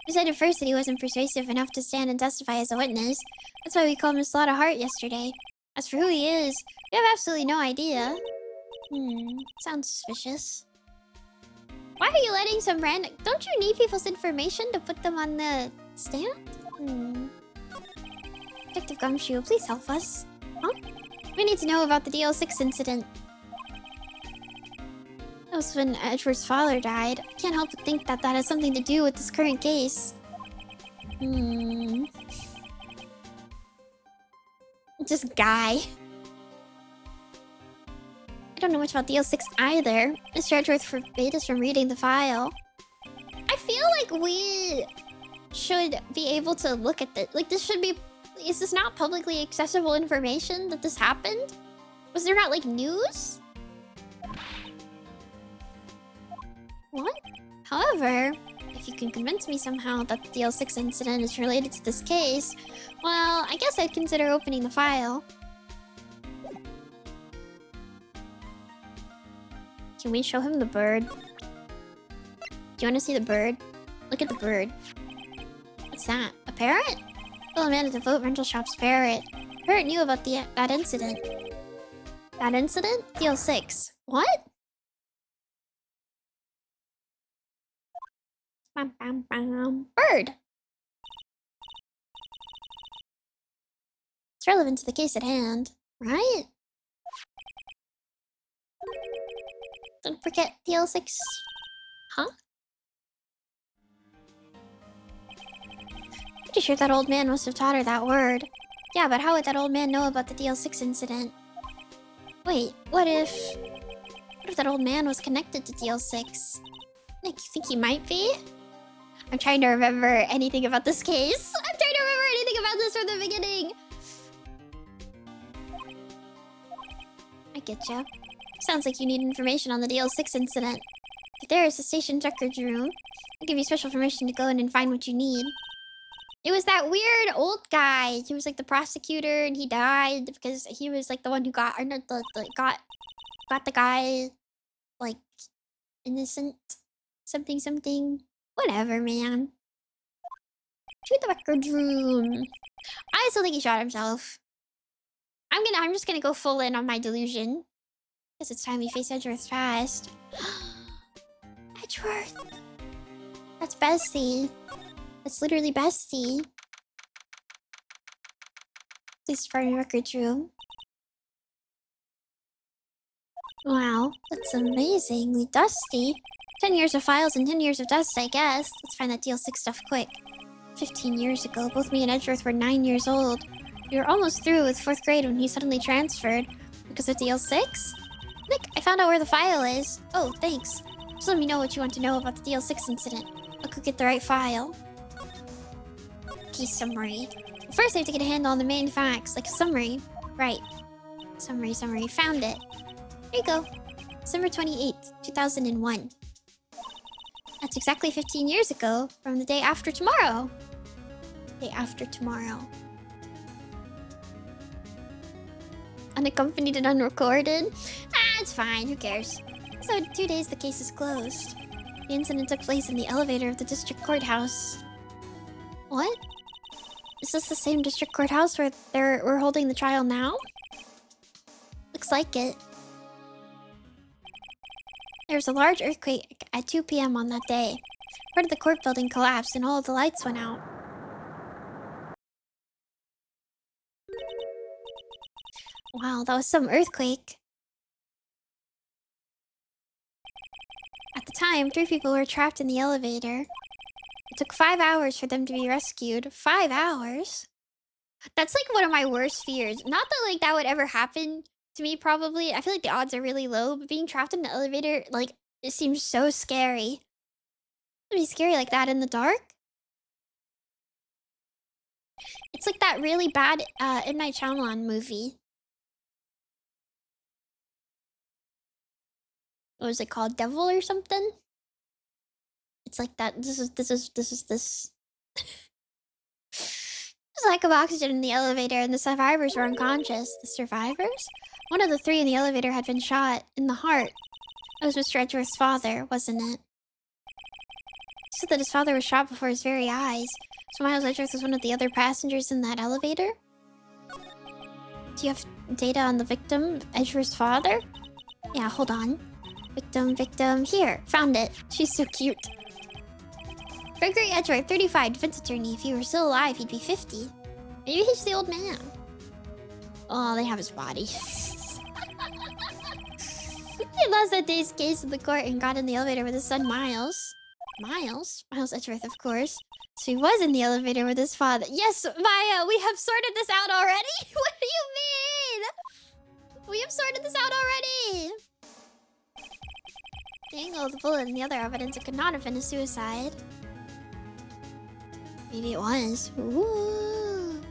He said at first that he wasn't persuasive enough to stand and testify as a witness. That's why we called him a Slaughter Heart yesterday. As for who he is, we have absolutely no idea. Sounds suspicious. Why are you letting some random... Don't you need people's information to put them on the stand? Detective Gumshoe, please help us. Huh? We need to know about the DL6 incident. That was when Edward's father died. I can't help but think that that has something to do with this current case. Just guy. I don't know much about DL6 either. Mr. Edgeworth forbade us from reading the file. I feel like we should be able to look at this. Like, this should be... Is this not publicly accessible information that this happened? Was there not, like, news? What? However, if you can convince me somehow that the DL6 incident is related to this case, well, I guess I'd consider opening the file. Can we show him the bird? Do you want to see the bird? Look at the bird. What's that? A parrot? Oh man, it's a boat rental shop's parrot. Parrot knew about that incident. That incident? DL6. What? Bird! It's relevant to the case at hand, right? Don't forget DL6. Huh? Pretty sure that old man must have taught her that word. Yeah, but how would that old man know about the DL6 incident? Wait, what if that old man was connected to DL6? Nick, you think he might be? I'm trying to remember anything about this case. I'm trying to remember from the beginning. I get ya. Sounds like you need information on the DL6 incident. If there is a station records room, I'll give you special permission to go in and find what you need. It was that weird old guy. He was like the prosecutor, and he died because he was like the one who got, or not got the guy like innocent, something. Whatever, man. To the records room. I still think he shot himself. I'm just gonna go full in on my delusion. Guess it's time we face Edgeworth fast. Edgeworth. That's Bessie. That's literally Bessie. Police Department records room. Wow, that's amazingly dusty. 10 years of files and 10 years of dust, I guess. Let's find that DL6 stuff quick. 15 years ago, both me and Edgeworth were 9 years old. We were almost through with 4th grade when he suddenly transferred. Because of DL6? Nick, I found out where the file is. Oh, thanks. Just let me know what you want to know about the DL6 incident. I'll go get the right file. Case summary. First, I have to get a handle on the main facts, like a summary. Right. Summary. Found it. Here you go. December 28th, 2001. That's exactly 15 years ago from the day after tomorrow. Day after tomorrow. Unaccompanied and unrecorded? Ah, it's fine. Who cares? So, 2 days the case is closed. The incident took place in the elevator of the district courthouse. What? Is this the same district courthouse where we're holding the trial now? Looks like it. There was a large earthquake at 2 p.m. on that day. Part of the court building collapsed and all of the lights went out. Wow, that was some earthquake. At the time, 3 people were trapped in the elevator. It took 5 hours for them to be rescued. 5 hours? That's like one of my worst fears. Not that like that would ever happen to me, probably. I feel like the odds are really low, but being trapped in an elevator, like, it seems so scary. It'd be scary like that in the dark. It's like that really bad M. Night Shyamalan movie. What was it called? Devil or something? It's like that. This is There's a lack of oxygen in the elevator and the survivors were unconscious. The survivors? One of the 3 in the elevator had been shot in the heart. It was Mr. Edgeworth's father, wasn't it? He said that his father was shot before his very eyes. So Miles Edgeworth was one of the other passengers in that elevator? Do you have data on the victim, Edgeworth's father? Yeah, hold on. Victim. Here, found it. She's so cute. Gregory Edgeworth, 35, defense attorney. If he were still alive, he'd be 50. Maybe he's the old man. Oh, they have his body. He lost that day's case in the court and got in the elevator with his son, Miles. Miles Edgeworth, of course. So he was in the elevator with his father. Yes, Maya, we have sorted this out already? What do you mean? We have sorted this out already. The angle of the bullet and the other evidence, it could not have been a suicide. Maybe it was. Ooh.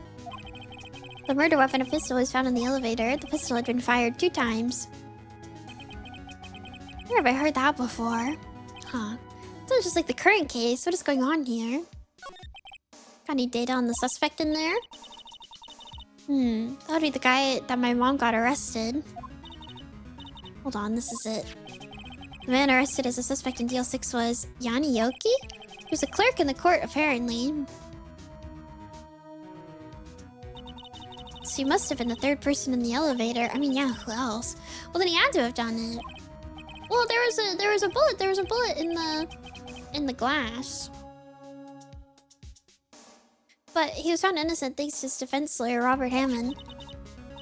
The murder weapon, a pistol, was found in the elevator. The pistol had been fired 2 times. Where have I heard that before? Huh. It's just like the current case. What is going on here? Got any data on the suspect in there? That would be the guy that my mom got arrested. Hold on, this is it. The man arrested as a suspect in DL6 was Yane. He was a clerk in the court, apparently. So he must have been the 3rd person in the elevator. I mean, yeah, who else? Well, then he had to have done it. Well, there was a bullet. There was a bullet in the glass. But he was found innocent thanks to his defense lawyer, Robert Hammond.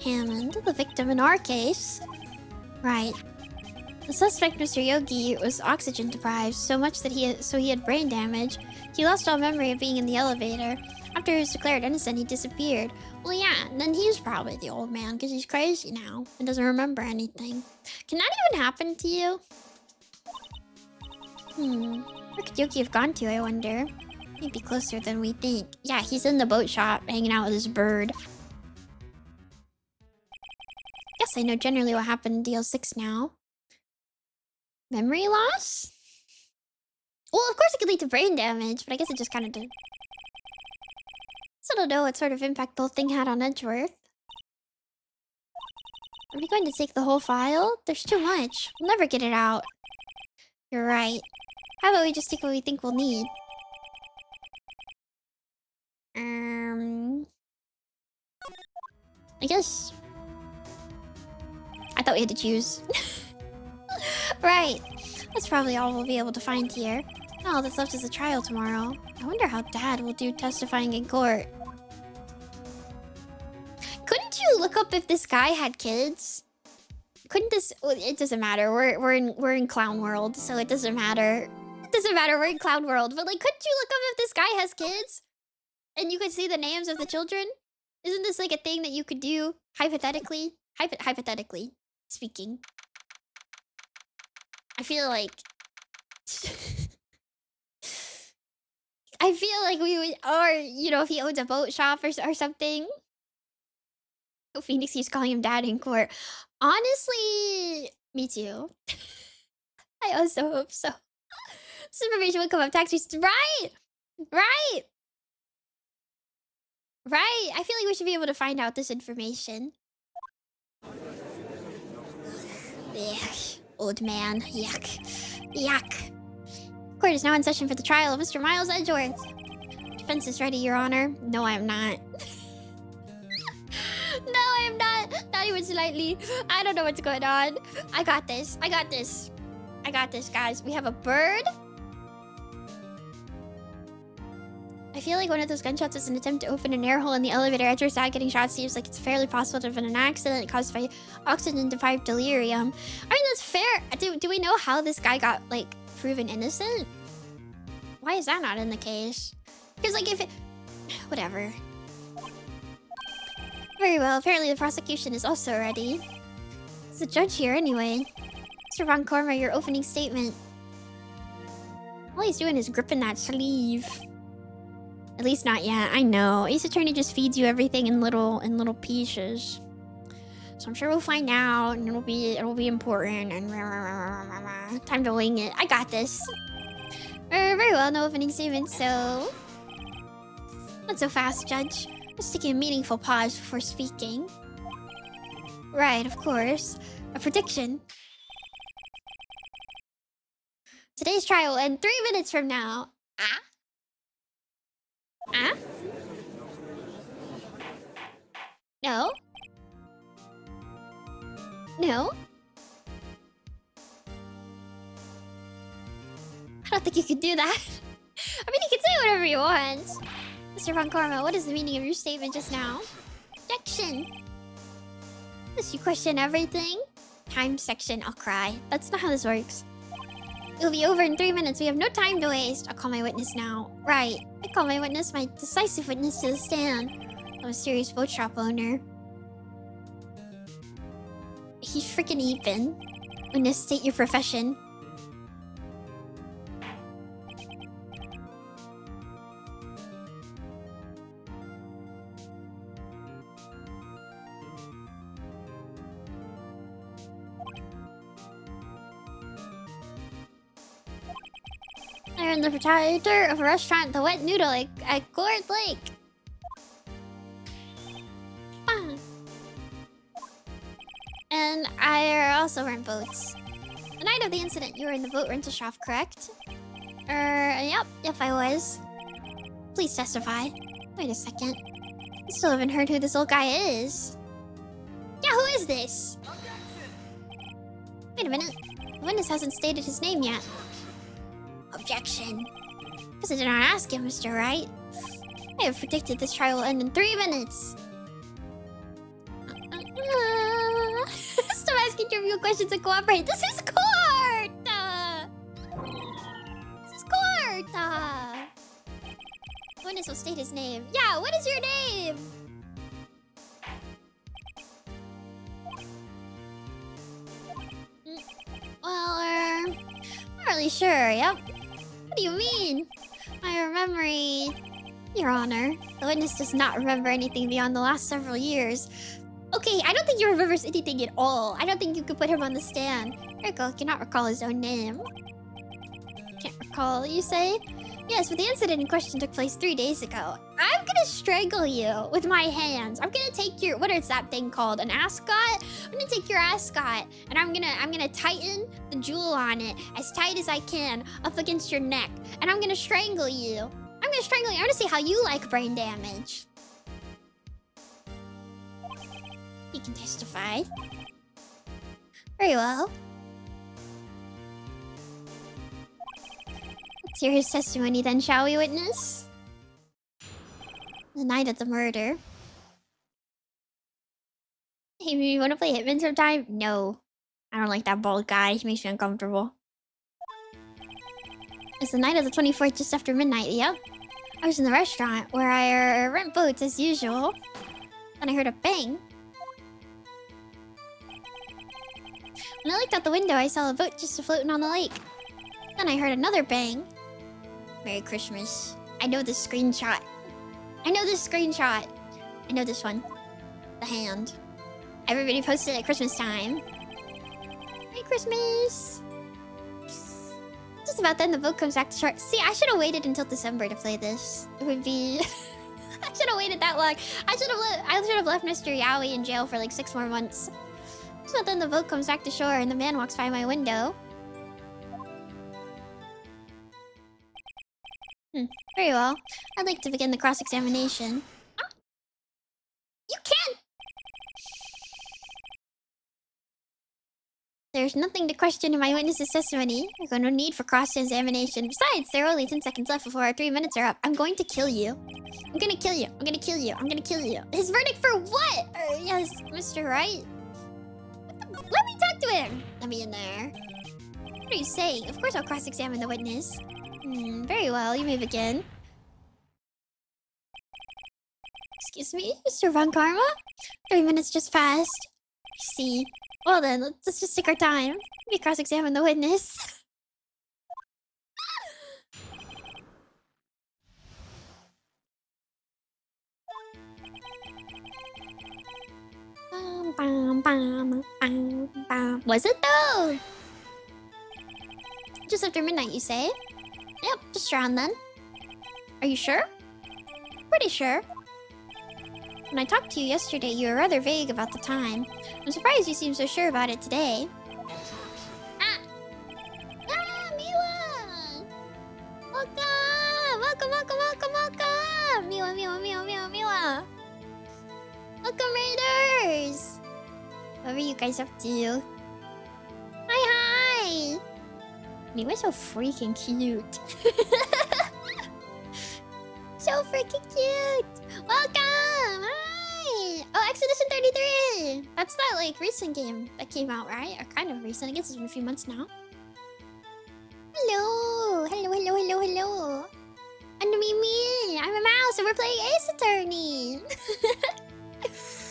Hammond, the victim in our case. Right. The suspect, Mr. Yogi, was oxygen deprived so much that he had brain damage. He lost all memory of being in the elevator. After he was declared innocent, he disappeared. Well, yeah, and then he's probably the old man because he's crazy now and doesn't remember anything. Can that even happen to you? Where could Yogi have gone to, I wonder? Might be closer than we think. Yeah, he's in the boat shop, hanging out with his bird. Guess I know generally what happened in DL6 now. Memory loss? Well, of course it could lead to brain damage, but I guess it just kind of did. So I don't know what sort of impact the whole thing had on Edgeworth. Are we going to take the whole file? There's too much. We'll never get it out. You're right. How about we just take what we think we'll need? I guess... I thought we had to choose. Right. That's probably all we'll be able to find here. All that's left is a trial tomorrow. I wonder how Dad will do testifying in court. Couldn't you look up if this guy had kids? Couldn't this... Well, it doesn't matter. We're in clown world, so it doesn't matter. It doesn't matter. We're in clown world. But like, couldn't you look up if this guy has kids? And you could see the names of the children? Isn't this like a thing that you could do hypothetically? Hypothetically speaking. I feel like... I feel like we would... Or, you know, if he owns a boat shop or something. Oh, Phoenix keeps calling him Dad in court. Honestly, me too. I also hope so. This information will come up tax reasons. Right! Right! Right! I feel like we should be able to find out this information. Yuck. Old man. Yuck. Yuck. Court is now in session for the trial of Mr. Miles Edgeworth. Defense is ready, Your Honor. No, I am not. No, I am not. Not even slightly. I don't know what's going on. I got this. I got this. I got this, guys. We have a bird. I feel like one of those gunshots was an attempt to open an air hole in the elevator. Edgeworth's dad getting shot seems like it's fairly possible to have been an accident caused by oxygen-deprived delirium. I mean, that's fair. Do we know how this guy got, like, proven innocent? Why is that not in the case? Because, like, if it... Whatever. Very well. Apparently the prosecution is also ready. There's a judge here anyway. Mr. Von Korma, your opening statement. All he's doing is gripping that sleeve. At least not yet. I know. Ace Attorney just feeds you everything in little pieces. So I'm sure we'll find out, and it'll be important. And time to wing it. I got this. Very well. No opening statement. So not so fast, Judge. Just taking a meaningful pause before speaking. Right, of course. A prediction. Today's trial will end 3 minutes from now. Ah? Ah? No? No? I don't think you could do that. I mean, you can say whatever you want. Mr. Von Korma, what is the meaning of your statement just now? Objection. Does you question everything? Time section, I'll cry. That's not how this works. It'll be over in 3 minutes. We have no time to waste. I'll call my witness now. Right. I call my witness, my decisive witness to the stand. I'm a serious boat shop owner. He's freaking Ethan. Witness, state your profession. I'm the proprietor of a restaurant, The Wet Noodle, at Gourd Lake. Ah. And I also rent boats. The night of the incident, you were in the boat rental shop, correct? Yep, I was. Please testify. Wait a second. I still haven't heard who this old guy is. Yeah, who is this? Wait a minute. The witness hasn't stated his name yet. Objection. Because I did not ask him, Mr. Wright. I have predicted this trial will end in 3 minutes. Stop asking trivial questions and cooperate. This is court! This is court! Witness will state his name. Yeah, what is your name? Well, not really sure, yep. What do you mean? My memory... Your Honor, the witness does not remember anything beyond the last several years. Okay, I don't think he remembers anything at all. I don't think you could put him on the stand. Miracle cannot recall his own name. Can't recall, you say? Yes, but the incident in question took place 3 days ago. I'm gonna strangle you with my hands. I'm gonna take your... What is that thing called? An ascot? I'm gonna take your ascot and I'm gonna tighten the jewel on it as tight as I can up against your neck. And I'm gonna strangle you. I'm gonna strangle you. I'm gonna see how you like brain damage. He can testify. Very well. Let's hear his testimony then, shall we, witness? The night of the murder. Hey, you wanna play Hitman sometime? No. I don't like that bald guy. He makes me uncomfortable. It's the night of the 24th, just after midnight, yep. I was in the restaurant, where I rent boats as usual. Then I heard a bang. When I looked out the window, I saw a boat just floating on the lake. Then I heard another bang. Merry Christmas. I know this screenshot. I know this screenshot. I know this one. The hand. Everybody posted at Christmas time. Merry Christmas. Just about then, the boat comes back to shore. See, I should have waited until December to play this. It would be... I should have waited that long. I should have left Mr. Yowie in jail for like 6 more months. So then the boat comes back to shore and the man walks by my window. Very well. I'd like to begin the cross-examination. Huh? You can't! There's nothing to question in my witness's testimony. There's no need for cross-examination. Besides, there are only 10 seconds left before our 3 minutes are up. I'm going to kill you. I'm gonna kill you. I'm gonna kill you. I'm gonna kill you. His verdict for what? Yes, Mr. Wright. Let me talk to him. Let me in there. What are you saying? Of course I'll cross-examine the witness. Very well. You may begin. Excuse me, Mr. Von Karma? 3 minutes just passed. I see. Well then, let's just take our time. Let me cross-examine the witness. Was it though? Just after midnight, you say? Yep, just around then. Are you sure? Pretty sure. When I talked to you yesterday, you were rather vague about the time. I'm surprised you seem so sure about it today. Ah! Ah, Miwa! Welcome! Welcome, welcome, welcome, welcome! Miwa, Miwa, Miwa, Miwa, Miwa! Welcome, Raiders! What are you guys up to? Hi, hi! Miwa's so freaking cute. So freaking cute! Welcome! Hi! Oh, Expedition 33! That's that, like, recent game that came out, right? Or kind of recent. I guess it's been a few months now. Hello! Hello, hello, hello, hello! I'm Nemimi! I'm a mouse and we're playing Ace Attorney!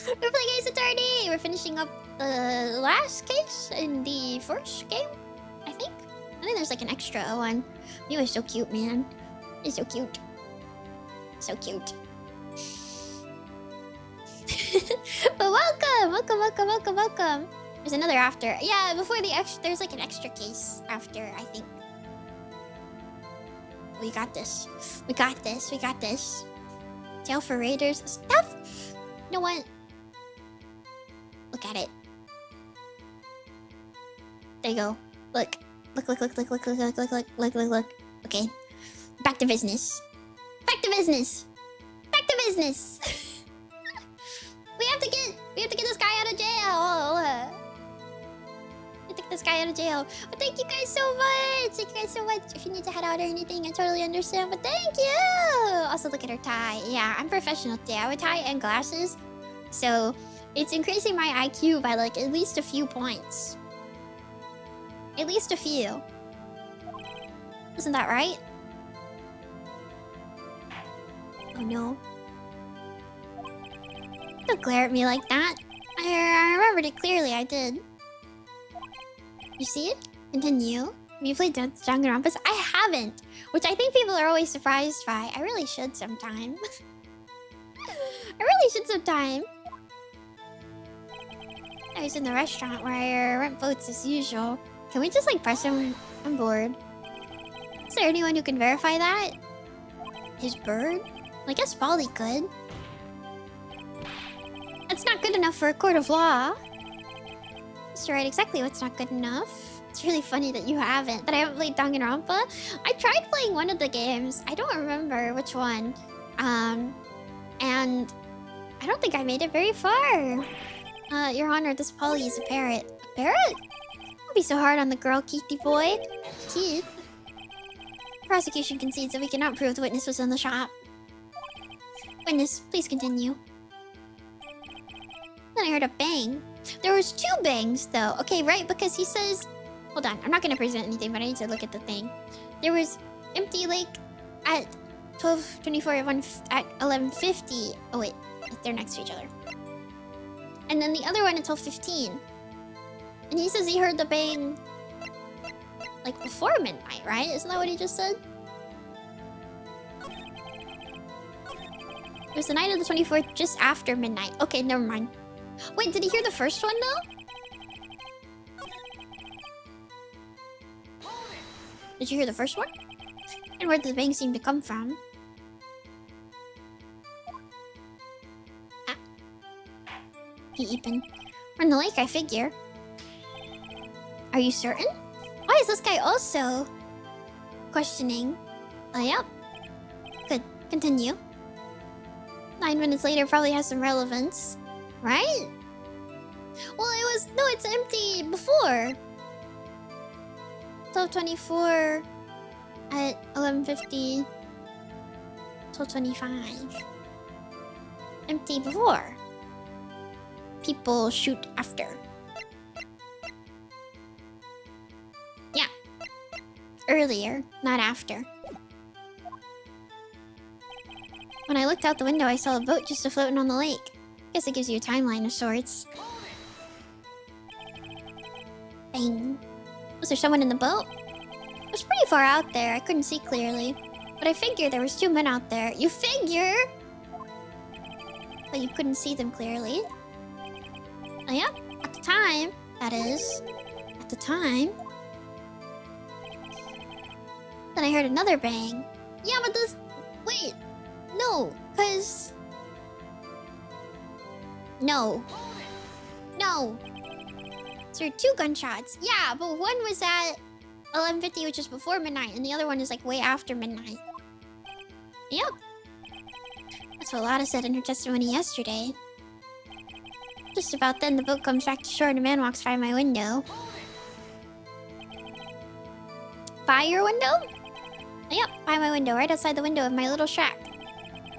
We're playing Ace Attorney! We're finishing up the last case in the first game, I think. I think there's like an extra one. You are so cute, man. You're so cute. So cute. But welcome! Welcome, welcome, welcome, welcome. There's another after. Yeah, before the extra, there's like an extra case after, I think. We got this. We got this. We got this. Jail for Raiders. Stuff! You know what? Look at it. There you go. Look. Look, look, look, look, look, look, look, look, look, look, look, look. Okay. Back to business. Back to business. Back to business. We have to get this guy out of jail. We have to get this guy out of jail. But thank you guys so much. Thank you guys so much. If you need to head out or anything, I totally understand. But thank you. Also, look at her tie. Yeah, I'm professional today. I have a tie and glasses. So it's increasing my IQ by like at least a few points. At least a few. Isn't that right? Oh no. Don't glare at me like that. I remembered it clearly, I did. You see it? Continue. Have you played Danganronpa? I haven't. Which I think people are always surprised by. I really should sometime. I really should sometime. I was in the restaurant where I rent boats as usual. Can we just like press him on board? Is there anyone who can verify that? His bird? Well, I guess Polly could. That's not good enough for a court of law. Mr. Wright, exactly what's not good enough. It's really funny that you haven't. That I haven't played Danganronpa. I tried playing one of the games. I don't remember which one. And I don't think I made it very far. Your Honor, this Polly is a parrot. A parrot? Don't be so hard on the girl, Keithy boy. Keith. Prosecution concedes that we cannot prove the witness was in the shop. Witness, please continue. Then I heard a bang. There was 2 bangs, though. Okay, right? Because he says... Hold on. I'm not going to present anything, but I need to look at the thing. There was empty lake at 12:24 at 11:50. Oh, wait. They're next to each other. And then the other one at 12:15. And he says he heard the bang... like, before midnight, right? Isn't that what he just said? It was the night of the 24th, just after midnight. Okay, never mind. Wait, did he hear the first one, though? Did you hear the first one? And where did the bang seem to come from? Ah. Hey, Ethan. We're in the lake, I figure. Are you certain? Why is this guy also questioning? Oh, yep. Good. Continue. 9 minutes later probably has some relevance. Right? Well, it was... No, it's empty before. 12:24 at 11:50. 12:25. Empty before. People shoot after. Yeah. Earlier, not after. When I looked out the window, I saw a boat just afloating on the lake. Guess it gives you a timeline of sorts. Bang. Was there someone in the boat? It was pretty far out there. I couldn't see clearly. But I figured there was 2 men out there. You figure? But you couldn't see them clearly. Oh, yeah. At the time, that is. At the time. Then I heard another bang. Yeah, but this... Wait. No, because... No. No. So there are 2 gunshots. Yeah, but one was at 11:50, which is before midnight, and the other one is like way after midnight. Yep. That's what Lotta said in her testimony yesterday. Just about then, the boat comes back to shore and a man walks by my window. By your window? Yep, by my window, right outside the window of my little shack.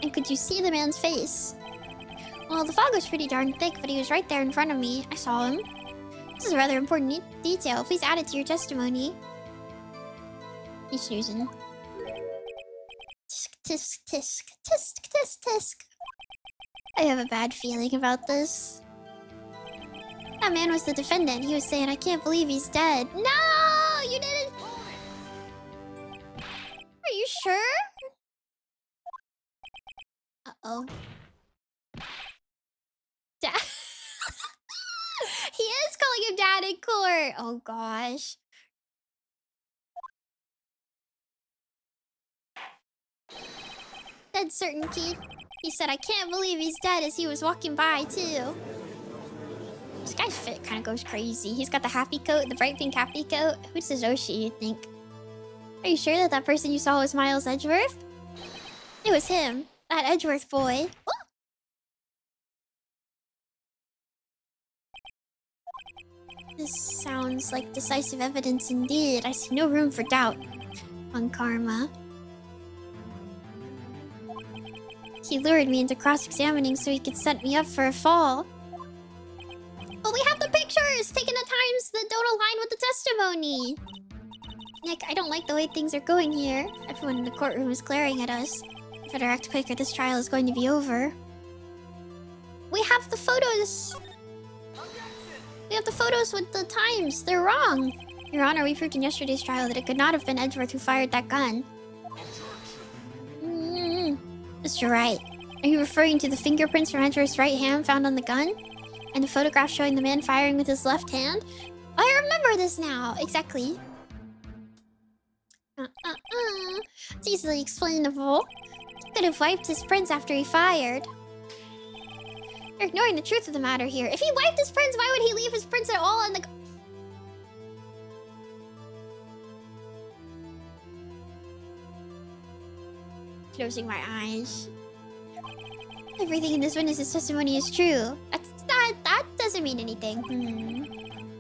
And could you see the man's face? Well, the fog was pretty darn thick, but he was right there in front of me. I saw him. This is a rather important detail. Please add it to your testimony. He's snoozing. Tisk, tisk, tisk, tisk, tisk, tisk. I have a bad feeling about this. That man was the defendant. He was saying, I can't believe he's dead. No! You didn't... Are you sure? Uh-oh. Dad... He is calling him dad in court. Oh, gosh. Dead certain, Keith. He said, I can't believe he's dead as he was walking by, too. This guy's fit kind of goes crazy. He's got the happy coat, the bright pink happy coat. Who's Zoshi, you think? Are you sure that that person you saw was Miles Edgeworth? It was him. That Edgeworth boy. Oh! This sounds like decisive evidence indeed. I see no room for doubt on Karma. He lured me into cross-examining so he could set me up for a fall. But we have the pictures taken at times that don't align with the testimony. Nick, I don't like the way things are going here. Everyone in the courtroom is glaring at us. Better act quick or this trial is going to be over. We have the photos. We have the photos with the times. They're wrong. Your Honor, we proved in yesterday's trial that it could not have been Edgeworth who fired that gun. Mr. Wright, are you referring to the fingerprints from Edgeworth's right hand found on the gun? And the photograph showing the man firing with his left hand? I remember this now. Exactly. It's easily explainable. He could have wiped his prints after he fired. You're ignoring the truth of the matter here. If he wiped his prints, why would he leave his prints at all on the... Closing my eyes. Everything in this witness's testimony is true. That doesn't mean anything.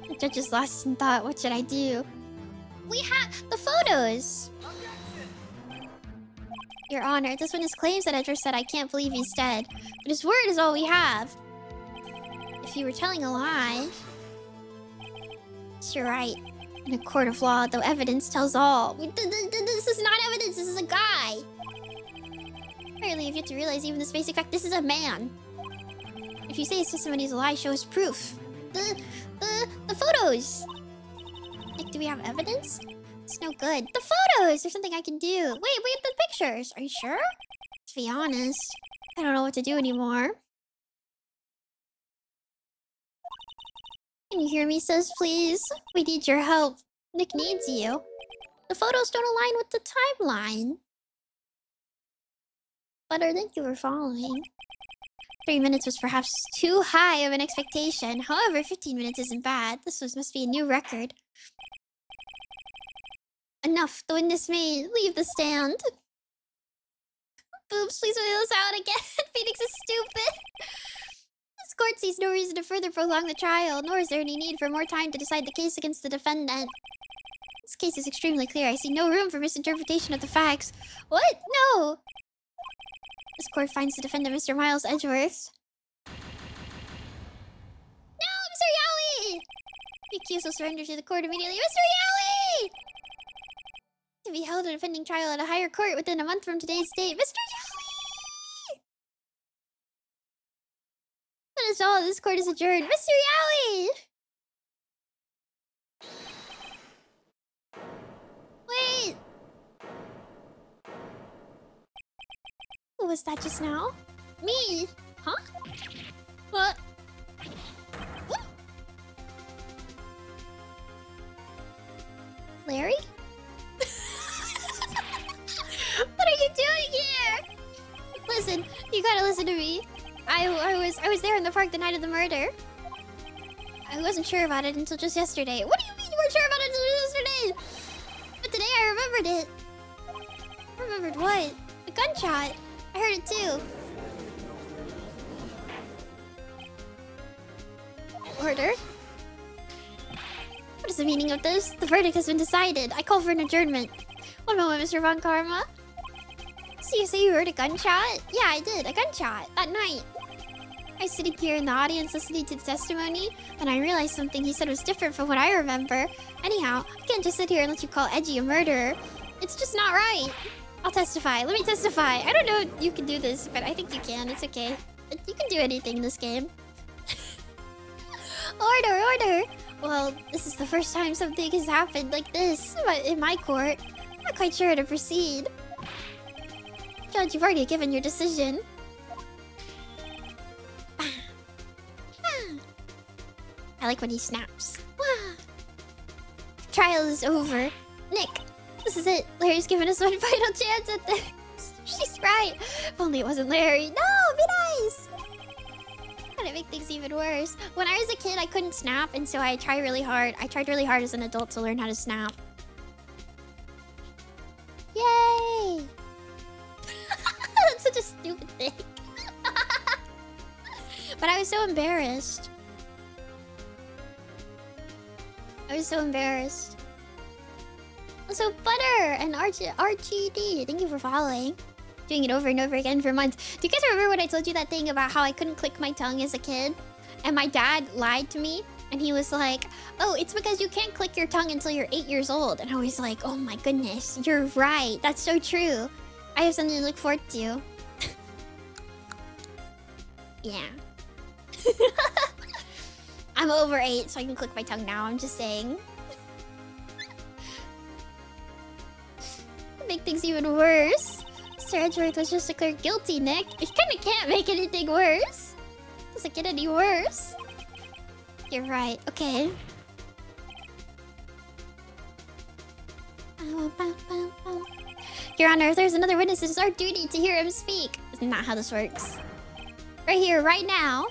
The judge is lost in thought. What should I do? We have the photos. Your Honor, this witness claims that Edgeworth said, I can't believe he's dead. But his word is all we have. If you were telling a lie... You're right. In a court of law, though evidence tells all. This is not evidence, this is a guy. Apparently, you've yet to realize even this basic fact, this is a man. If you say his testimony is a lie, show us proof. The photos! Like, do we have evidence? It's no good. The photos! There's something I can do. Wait, the pictures! Are you sure? To be honest, I don't know what to do anymore. Can you hear me, sis, please? We need your help. Nick needs you. The photos don't align with the timeline. Butter, thank you for following. 3 minutes was perhaps too high of an expectation. However, 15 minutes isn't bad. This must be a new record. Enough. The witness may leave the stand. Boobs, please wait us out again. Phoenix is stupid. This court sees no reason to further prolong the trial, nor is there any need for more time to decide the case against the defendant. This case is extremely clear. I see no room for misinterpretation of the facts. What? No! This court finds the defendant, Mr. Miles Edgeworth. No, Mr. Yowie! The accused will surrender to the court immediately. Mr. Yowie! To be held a defending trial at a higher court within a month from today's date. Mr. Yowie! That is all. This court is adjourned. Mr. Yowie! Wait! Who was that just now? Me? Huh? What? Larry? What are you doing here? Listen, you gotta listen to me. I was there in the park the night of the murder. I wasn't sure about it until just yesterday. What do you mean you weren't sure about it until just yesterday? But today I remembered it. Remembered what? The gunshot. I heard it too. Order? What is the meaning of this? The verdict has been decided. I call for an adjournment. One moment, Mr. Von Karma. So you say you heard a gunshot? Yeah, I did. A gunshot. That night. I was sitting here in the audience listening to the testimony, and I realized something he said was different from what I remember. Anyhow, I can't just sit here and let you call Edgy a murderer. It's just not right. I'll testify. Let me testify. I don't know if you can do this, but I think you can. It's okay. You can do anything in this game. Order! Well, this is the first time something has happened like this in my court. I'm not quite sure how to proceed. Judge, you've already given your decision. I like when he snaps. Trial is over. Nick, this is it. Larry's given us one final chance at this. She's right. If only it wasn't Larry. No, be nice. Gonna make things even worse. When I was a kid, I couldn't snap, and so I tried really hard. I tried really hard as an adult to learn how to snap. Yay! That's such a stupid thing. But I was so embarrassed. So Butter and RGD, thank you for following. Doing it over and over again for months. Do you guys remember when I told you that thing about how I couldn't click my tongue as a kid? And my dad lied to me. And he was like, oh, it's because you can't click your tongue until you're 8 years old. And I was like, oh my goodness, you're right. That's so true. I have something to look forward to. Yeah. I'm over 8, so I can click my tongue now. I'm just saying. Make things even worse. Mr. Edgeworth was just declared guilty, Nick. You kinda can't make anything worse. Doesn't get any worse. You're right. Okay. Your Honor, if there's another witness, it is our duty to hear him speak. That's not how this works. Right here, right now.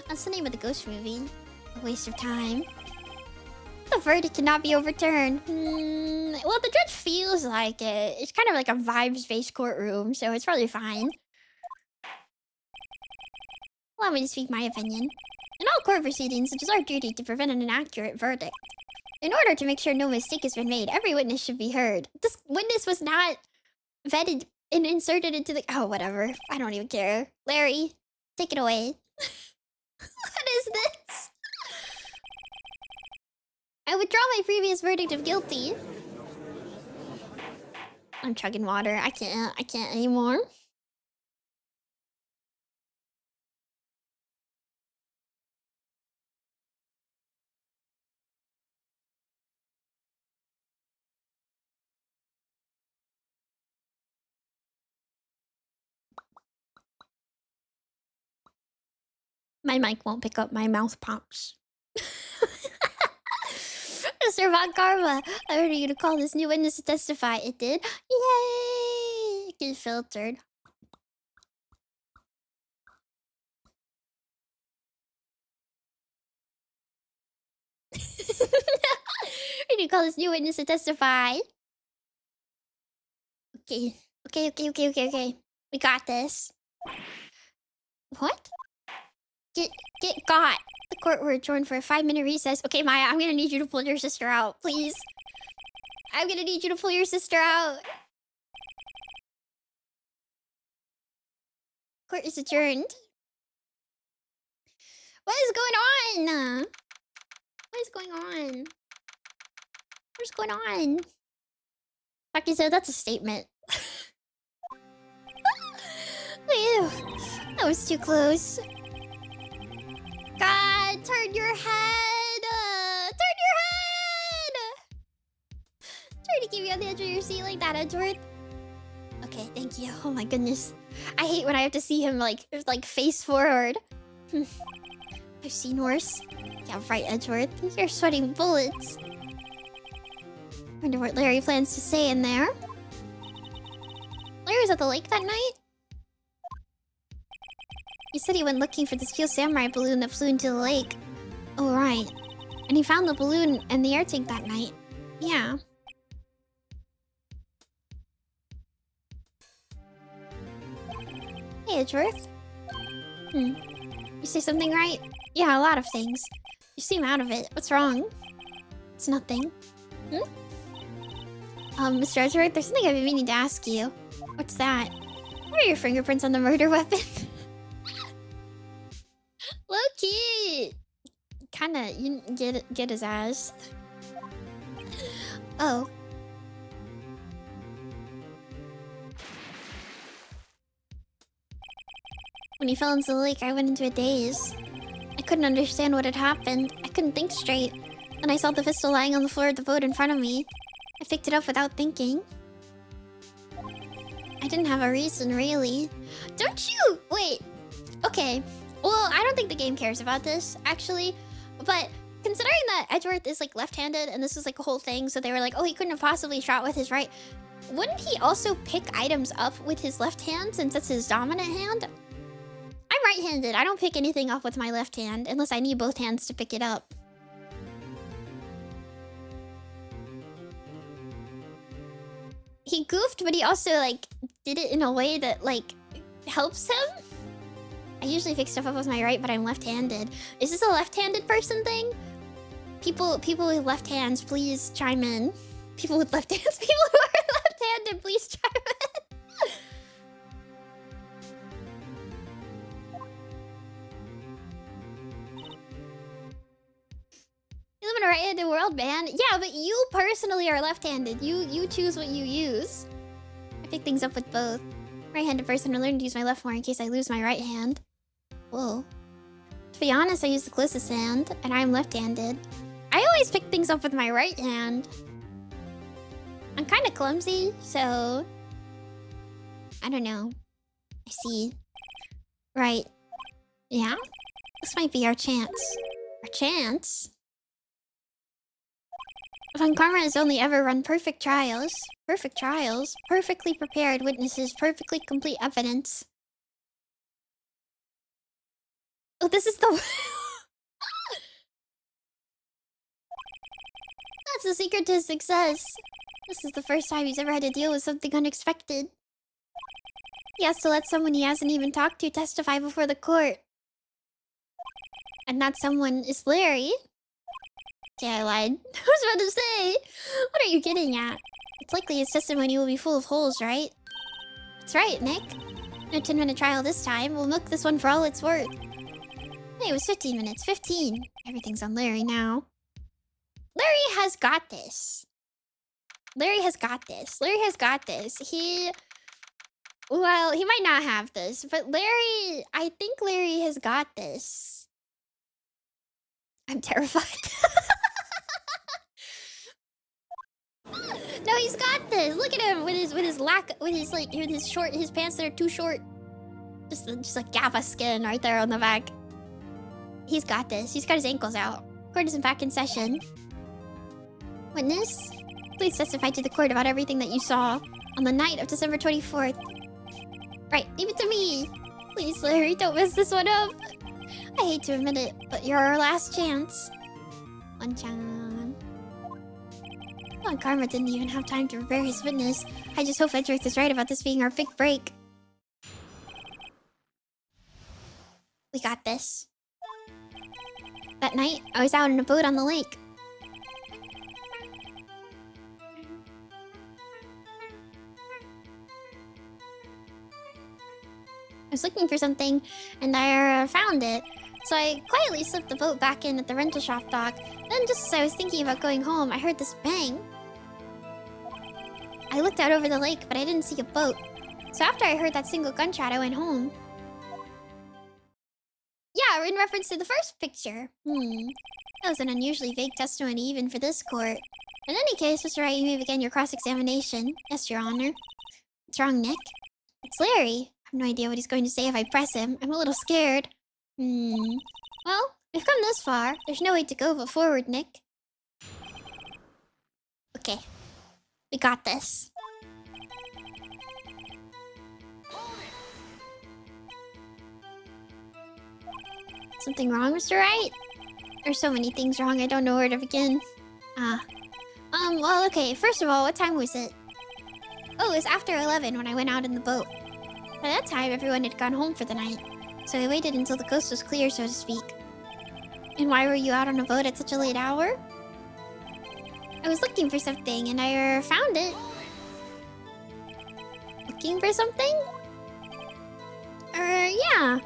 That's the name of the ghost movie. A waste of time. The verdict cannot be overturned. Well, the judge feels like it. It's kind of like a vibes-based courtroom, so it's probably fine. Allow me to speak my opinion. In all court proceedings, it is our duty to prevent an inaccurate verdict. In order to make sure no mistake has been made, every witness should be heard. This witness was not vetted and inserted into the... Oh, whatever. I don't even care. Larry, take it away. What is this? I withdraw my previous verdict of guilty. I'm chugging water. I can't anymore. My mic won't pick up my mouth pops. Mr. Von Karma, I order you to call this new witness to testify. It did? Yay! Get filtered. I need to call this new witness to testify. Okay. Okay. We got this. What? Get got. The court were adjourned for a 5-minute recess. Okay, Maya, I'm gonna need you to pull your sister out, please. I'm gonna need you to pull your sister out. Court is adjourned. What is going on? What is going on? What's going on? Taki said that's a statement. Ew, that was too close. God, turn your head! Turn your head! Trying to keep you on the edge of your seat like that, Edgeworth. Okay, thank you. Oh my goodness. I hate when I have to see him like face forward. I've seen worse. Yeah, right, Edgeworth. You're sweating bullets. Wonder what Larry plans to say in there. Larry was at the lake that night? He said he went looking for the steel samurai balloon that flew into the lake. Oh, right. And he found the balloon and the air tank that night. Yeah. Hey, Edgeworth. You say something right? Yeah, a lot of things. You seem out of it. What's wrong? It's nothing. Mr. Edgeworth, there's something I've been meaning to ask you. What's that? What are your fingerprints on the murder weapon? Low-key! Kinda, you get his ass. Oh. When he fell into the lake, I went into a daze. I couldn't understand what had happened. I couldn't think straight. And I saw the pistol lying on the floor of the boat in front of me. I picked it up without thinking. I didn't have a reason, really. Don't you... Wait. Okay. Well, I don't think the game cares about this, actually. But considering that Edgeworth is, like, left-handed, and this is, like, a whole thing, so they were like, oh, he couldn't have possibly shot with his right. Wouldn't he also pick items up with his left hand, since that's his dominant hand? I'm right-handed. I don't pick anything up with my left hand, unless I need both hands to pick it up. He goofed, but he also, like, did it in a way that, like, helps him. I usually pick stuff up with my right, but I'm left-handed. Is this a left-handed person thing? People with left hands, please chime in. People with left hands, people who are left-handed, please chime in. You live in a right-handed world, man. Yeah, but you personally are left-handed. You choose what you use. I pick things up with both. Right-handed person, I learn to use my left more in case I lose my right hand. Whoa. To be honest, I use the closest hand, and I'm left-handed. I always pick things up with my right hand. I'm kind of clumsy, so I don't know. I see. Right. Yeah? This might be our chance. Our chance? Von Karma has only ever run perfect trials. Perfect trials. Perfectly prepared witnesses. Perfectly complete evidence. Oh, this is the... That's the secret to his success. This is the first time he's ever had to deal with something unexpected. He has to let someone he hasn't even talked to testify before the court. And that someone is Larry. Okay, I lied. I was about to say, what are you getting at? It's likely his testimony will be full of holes, right? That's right, Nick. No 10-minute trial this time. We'll milk this one for all it's worth. Hey, it was 15 minutes. 15. Everything's on Larry now. Larry has got this. Larry has got this. Larry has got this. Well, he might not have this, but I think Larry has got this. I'm terrified. No, he's got this. Look at him with his his pants that are too short. Just like Gappa skin right there on the back. He's got this. He's got his ankles out. Court isn't back in session. Witness, please testify to the court about everything that you saw on the night of December 24th. Right, leave it to me. Please, Larry, don't mess this one up. I hate to admit it, but you're our last chance. One-chan. Well, Karma didn't even have time to prepare his witness. I just hope Edgeworth is right about this being our big break. We got this. That night, I was out in a boat on the lake. I was looking for something, and I found it. So I quietly slipped the boat back in at the rental shop dock. Then just as I was thinking about going home, I heard this bang. I looked out over the lake, but I didn't see a boat. So after I heard that single gunshot, I went home. Yeah, in reference to the first picture. That was an unusually vague testimony even for this court. In any case, Mr. Wright, you may begin your cross-examination. Yes, Your Honor. What's wrong, Nick? It's Larry. I have no idea what he's going to say if I press him. I'm a little scared. Well, we've come this far. There's no way to go but forward, Nick. Okay. We got this. Something wrong, Mr. Wright? There's so many things wrong, I don't know where to begin. Well, okay. First of all, what time was it? Oh, it was after 11 when I went out in the boat. By that time, everyone had gone home for the night. So I waited until the coast was clear, so to speak. And why were you out on a boat at such a late hour? I was looking for something, and I found it. Looking for something? Yeah.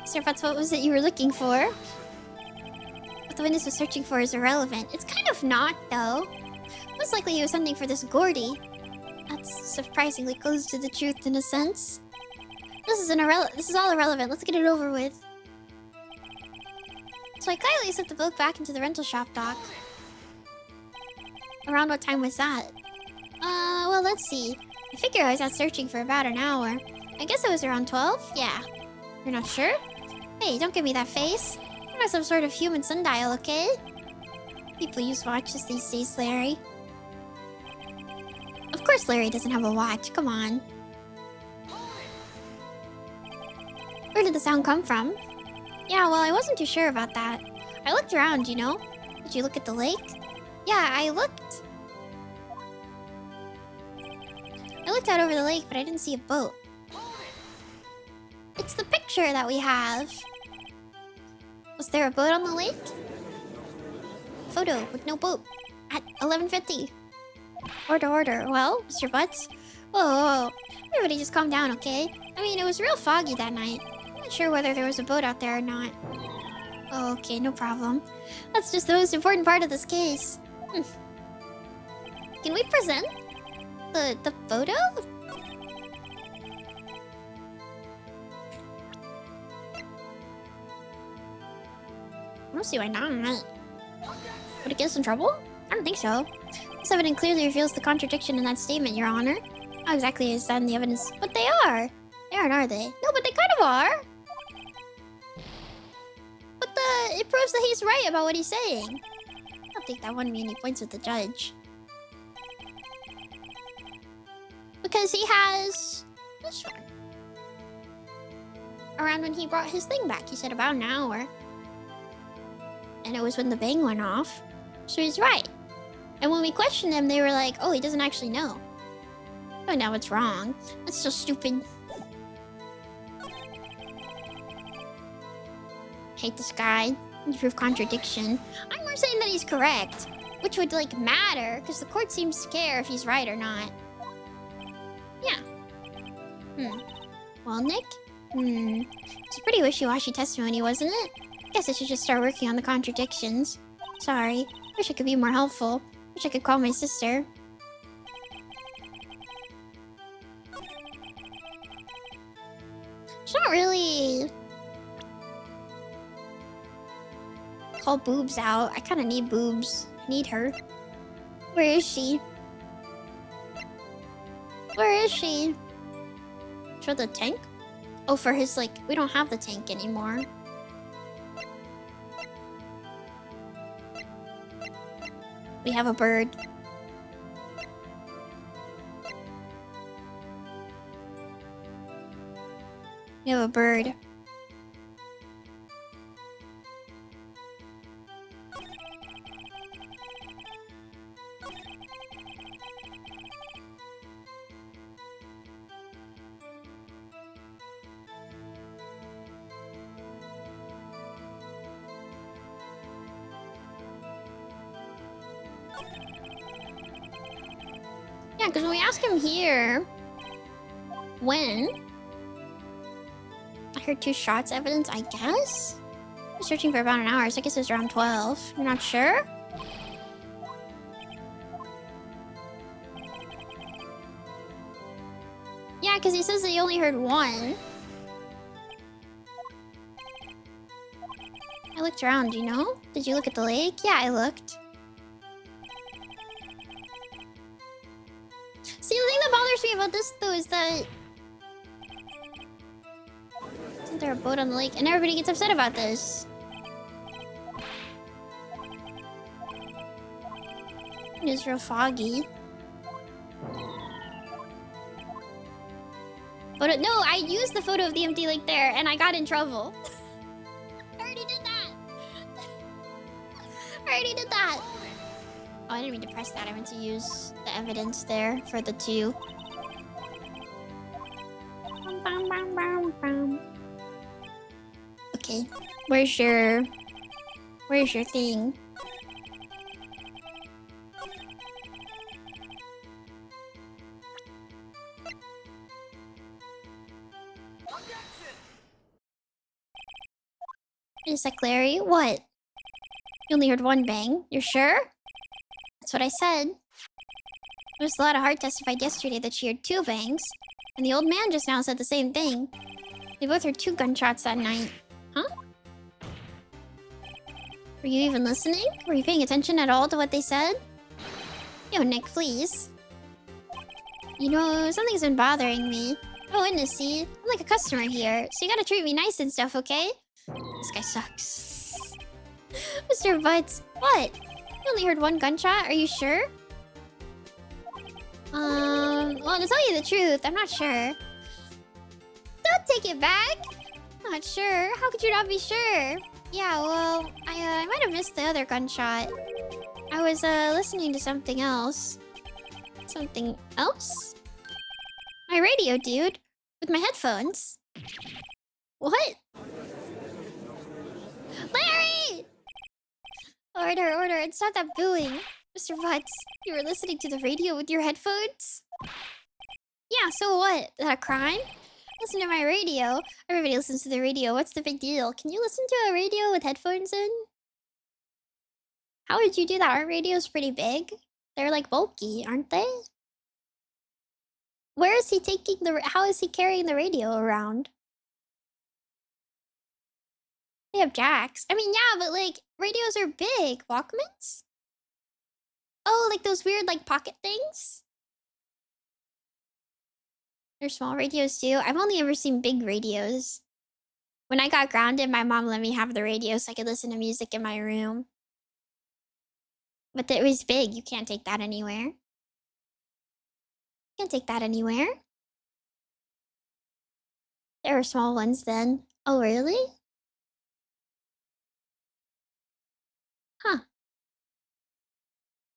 Sir, that's what was it you were looking for? What the witness was searching for is irrelevant. It's kind of not, though. Most likely he was hunting for this Gordy. That's surprisingly close to the truth in a sense. This is all irrelevant. Let's get it over with. So I quietly slipped the boat back into the rental shop dock. Around what time was that? Well, let's see. I figure I was out searching for about an hour. I guess it was around 12? Yeah. You're not sure? Hey, don't give me that face. I'm not some sort of human sundial, okay? People use watches these days, Larry. Of course Larry doesn't have a watch. Come on. Where did the sound come from? Yeah, well, I wasn't too sure about that. I looked around, you know? Did you look at the lake? Yeah, I looked. I looked out over the lake, but I didn't see a boat. It's the picture that we have. Was there a boat on the lake? Photo with no boat. At 11:50. Order. Well, Mr. Butts? Whoa. Everybody just calm down, okay? I mean, it was real foggy that night. I'm not sure whether there was a boat out there or not. Oh, okay, no problem. That's just the most important part of this case. Can we present the photo? I don't see why not. Would it get us in trouble? I don't think so. This evidence clearly reveals the contradiction in that statement, Your Honor. How exactly is that in the evidence? But they are. They aren't, are they? No, but they kind of are. But it proves that he's right about what he's saying. I'll take that 1 million points with the judge. Because he has this one. Around when he brought his thing back, he said about an hour. And it was when the bang went off. So he's right. And when we questioned him, they were like, oh, he doesn't actually know. Oh, now it's wrong. That's so stupid. Hate this guy. You prove contradiction. I'm more saying that he's correct. Which would, like, matter, because the court seems to care if he's right or not. Yeah. Well, Nick? It's a pretty wishy-washy testimony, wasn't it? Guess I should just start working on the contradictions. Sorry. Wish I could be more helpful. Wish I could call my sister. She's not really... call boobs out. I kind of need boobs. I need her. Where is she? Where is she? For the tank? Oh, for his, like... we don't have the tank anymore. We have a bird. We have a bird. Yeah, because when we ask him here... when? I heard 2 shots evidence, I guess? I was searching for about an hour, so I guess it was around 12. You're not sure? Yeah, because he says that he only heard 1. I looked around, you know? Did you look at the lake? Yeah, I looked. See, the thing that bothers me about this, though, is that... isn't there a boat on the lake? And everybody gets upset about this. It's real foggy. But no, I used the photo of the empty lake there, and I got in trouble. I already did that. I already did that. Oh, I didn't mean to press that. I meant to use the evidence there for the 2. Okay. Where's your thing? Wait a sec, Larry. What? You only heard 1 bang? You're sure? That's what I said. There's a lot of heart testified yesterday that she heard 2 bangs. And the old man just now said the same thing. They both heard 2 gunshots that night. Huh? Were you even listening? Were you paying attention at all to what they said? Yo, Nick, please. You know, something's been bothering me. Oh, witness, see? I'm like a customer here, so you gotta treat me nice and stuff, okay? This guy sucks. Mr. Butts, what? You only heard 1 gunshot? Are you sure? Well, to tell you the truth, I'm not sure. Don't take it back! Not sure? How could you not be sure? Yeah, well, I might have missed the other gunshot. I was, listening to something else. Something else? My radio, dude. With my headphones. What? Larry! Order, order, and stop that booing. Mr. Butts, you were listening to the radio with your headphones? Yeah, so what? Is that a crime? Listen to my radio. Everybody listens to the radio. What's the big deal? Can you listen to a radio with headphones in? How would you do that? Our radio's pretty big. They're like bulky, aren't they? Where is he taking the... how is he carrying the radio around? They have jacks. I mean, yeah, but like, radios are big. Walkmans? Oh, like those weird, like, pocket things? They're small radios too? I've only ever seen big radios. When I got grounded, my mom let me have the radio so I could listen to music in my room. But it was big. You can't take that anywhere. Can't take that anywhere. There were small ones then. Oh, really? Huh.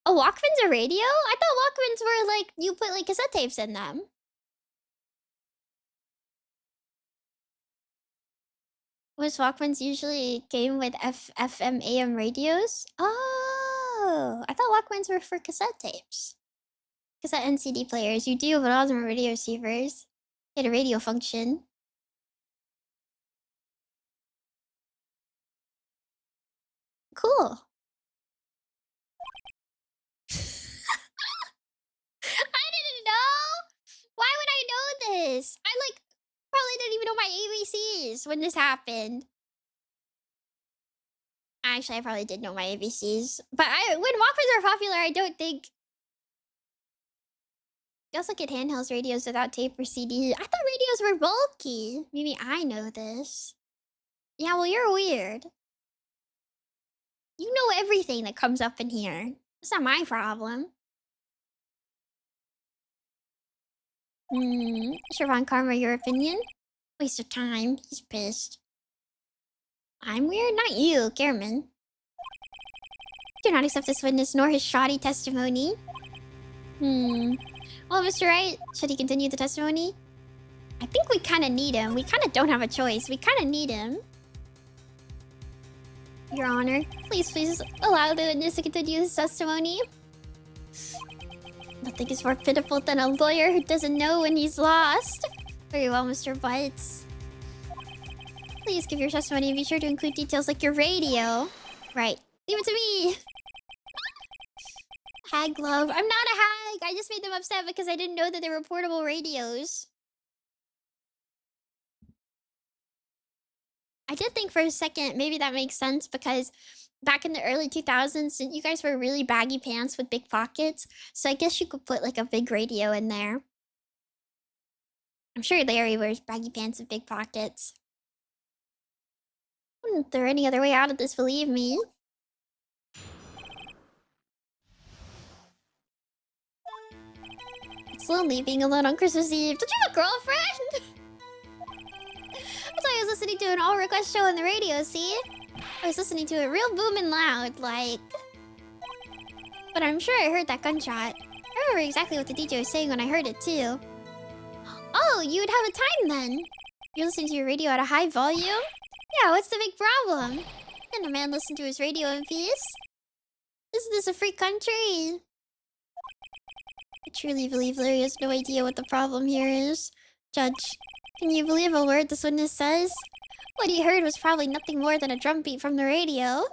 Oh, Walkman's a radio? I thought Walkmans were like, you put like cassette tapes in them. Was Walkmans usually came with FM, AM radios? Oh, I thought Walkmans were for cassette tapes. Cassette and CD players. You do, but all of them are radio receivers. They had a radio function. Cool. I didn't know! Why would I know this? I, like, probably didn't even know my ABCs when this happened. Actually, I probably did know my ABCs. But when Walkmans were popular, I don't think... You also get handheld radios without tape or CD. I thought radios were bulky. Maybe I know this. Yeah, well, you're weird. You know everything that comes up in here. It's not my problem. Siobhan Karma, your opinion? Waste of time. He's pissed. I'm weird? Not you, Cameron. Do not accept this witness nor his shoddy testimony. Well, Mr. Wright, should he continue the testimony? I think we kind of need him. We kind of don't have a choice. We kind of need him. Your Honor, please allow the witness to continue his testimony. Nothing is more pitiful than a lawyer who doesn't know when he's lost. Very well, Mr. Butts. Please give your testimony and be sure to include details like your radio. Right. Leave it to me. Hag love. I'm not a hag. I just made them upset because I didn't know that they were portable radios. I did think for a second, maybe that makes sense because back in the early 2000s, you guys wear really baggy pants with big pockets. So I guess you could put like a big radio in there. I'm sure Larry wears baggy pants with big pockets. Isn't there any other way out of this, believe me? It's lonely being alone on Christmas Eve. Don't you have a girlfriend? That's why I was listening to an all request show on the radio, see? I was listening to it real booming loud, like... But I'm sure I heard that gunshot. I remember exactly what the DJ was saying when I heard it, too. Oh, you would have a time then. You're listening to your radio at a high volume? Yeah, what's the big problem? Can a man listen to his radio in peace? Isn't this a free country? I truly believe Larry has no idea what the problem here is. Judge, can you believe a word this witness says? What he heard was probably nothing more than a drum beat from the radio.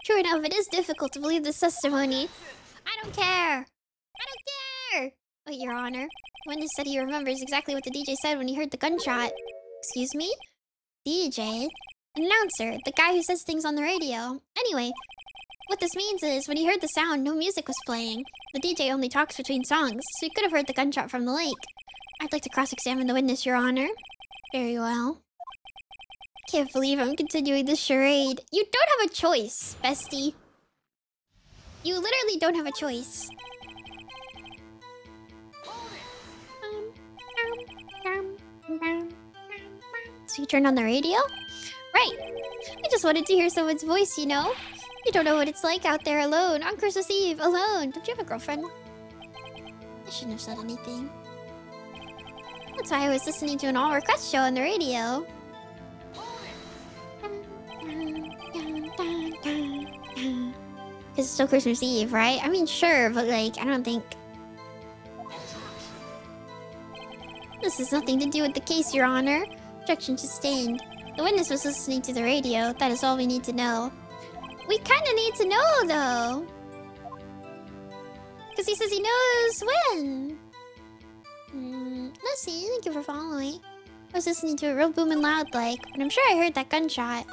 True enough, it is difficult to believe this testimony. I don't care! I don't care! Wait, Your Honor. The witness said he remembers exactly what the DJ said when he heard the gunshot. Excuse me? DJ? An announcer, the guy who says things on the radio. Anyway, what this means is, when he heard the sound, no music was playing. The DJ only talks between songs, so he could have heard the gunshot from the lake. I'd like to cross-examine the witness, Your Honor. Very well. Can't believe I'm continuing this charade. You don't have a choice, bestie. You literally don't have a choice. So you turned on the radio? Right. I just wanted to hear someone's voice, you know? You don't know what it's like out there alone, on Christmas Eve, alone. Don't you have a girlfriend? I shouldn't have said anything. That's why I was listening to an all-request show on the radio. Because it's still Christmas Eve, right? I mean, sure, but like, I don't think... This has nothing to do with the case, Your Honor. Objection sustained. The witness was listening to the radio. That is all we need to know. We kind of need to know, though. Because he says he knows when. Let's see. Thank you for following. I was listening to it real booming loud, like, but I'm sure I heard that gunshot.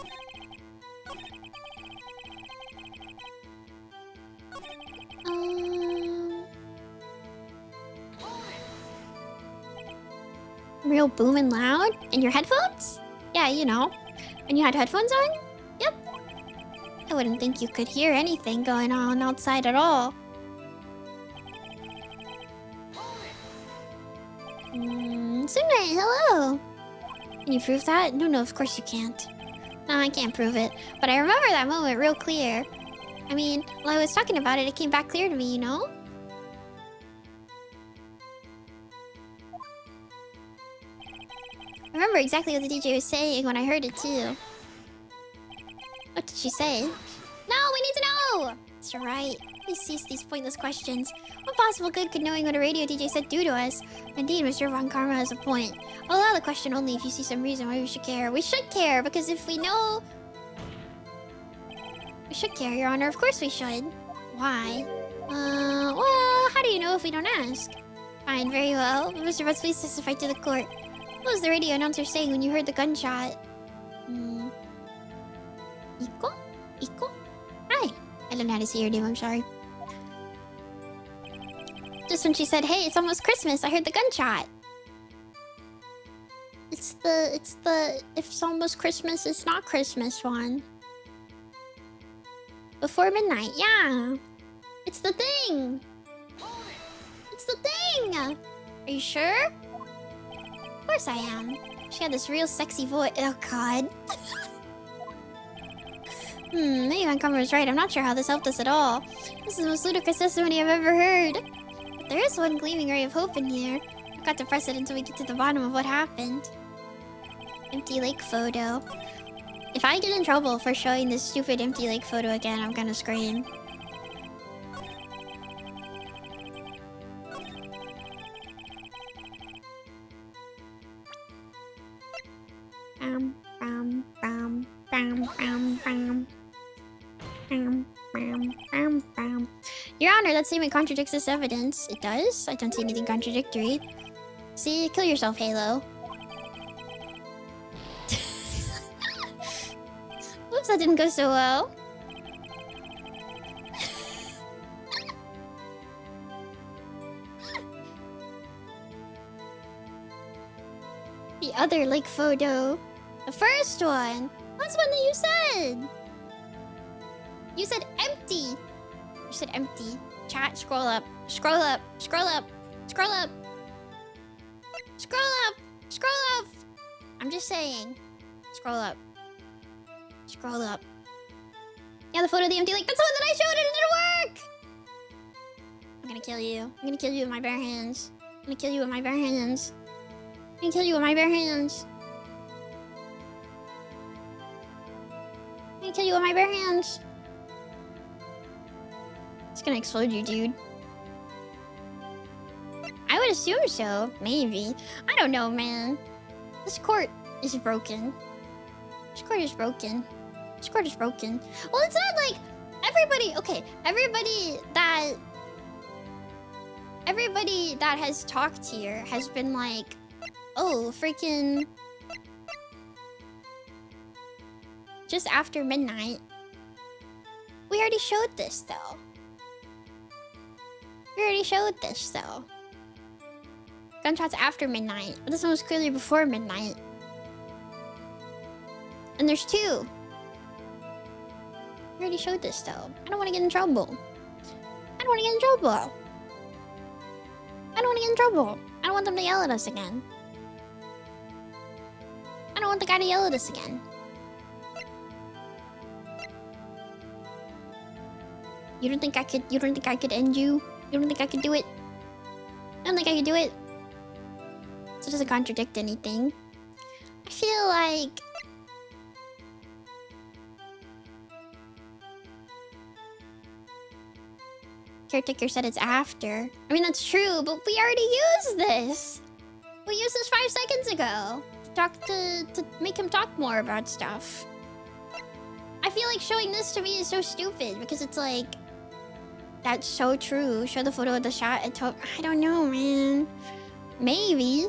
Real booming loud? In your headphones? Yeah, you know. When you had headphones on? Yep. I wouldn't think you could hear anything going on outside at all. Sune, hello! Can you prove that? No, of course you can't. No, I can't prove it. But I remember that moment real clear. I mean, while I was talking about it, it came back clear to me, you know? I remember exactly what the DJ was saying when I heard it, too. What did she say? No, we need to know! Mr. Wright, please cease these pointless questions. What possible good could knowing what a radio DJ said do to us? Indeed, Mr. Von Karma has a point. I'll allow the question only if you see some reason why we should care. We should care, because if we know... We should care, Your Honor. Of course we should. Why? Well, how do you know if we don't ask? Fine, very well. Mr. Butts, please testify to the court. What was the radio announcer saying when you heard the gunshot? Iko? Iko? Hi. I don't know how to say your name, I'm sorry. Just when she said, hey, it's almost Christmas, I heard the gunshot. It's the, if it's almost Christmas, it's not Christmas one. Before midnight, yeah. It's the thing. It's the thing. Are you sure? Of course I am. She had this real sexy voice. Oh, God. Maybe Van Karma was right. I'm not sure how this helped us at all. This is the most ludicrous testimony I've ever heard. But there is one gleaming ray of hope in here. I've got to press it until we get to the bottom of what happened. Empty lake photo. If I get in trouble for showing this stupid empty lake photo again, I'm gonna scream. Your Honor, that statement contradicts this evidence. It does? I don't see anything contradictory. See, kill yourself, Halo. Whoops, that didn't go so well. The other lake photo. The first one. That's one that you said. You said empty. You said empty. Chat, scroll up. Scroll up. Scroll up. Scroll up. Scroll up. Scroll up. I'm just saying. Scroll up. Scroll up. Yeah, the photo of the empty lake. That's the one that I showed and it didn't work! I'm gonna kill you. I'm gonna kill you with my bare hands. I'm gonna kill you with my bare hands. I'm gonna kill you with my bare hands. I'm gonna kill you with my bare hands. It's gonna explode you, dude. I would assume so. Maybe. I don't know, man. This court is broken. This court is broken. This court is broken. Well, it's not like everybody... Okay, everybody that has talked here has been like, oh, freaking... Just after midnight. We already showed this, though. We already showed this, though. Gunshots after midnight. But this one was clearly before midnight. And there's two. We already showed this, though. I don't want to get in trouble. I don't want to get in trouble. I don't want to get in trouble. I don't want them to yell at us again. I don't want the guy to yell at us again. You don't think I could end you? You don't think I could do it? I don't think I could do it. So it doesn't contradict anything. I feel like... Caretaker said it's after. I mean, that's true, but we already used this. We used this 5 seconds ago. To make him talk more about stuff. I feel like showing this to me is so stupid because it's like... That's so true. Show the photo of the shot. I don't know, man. Maybe.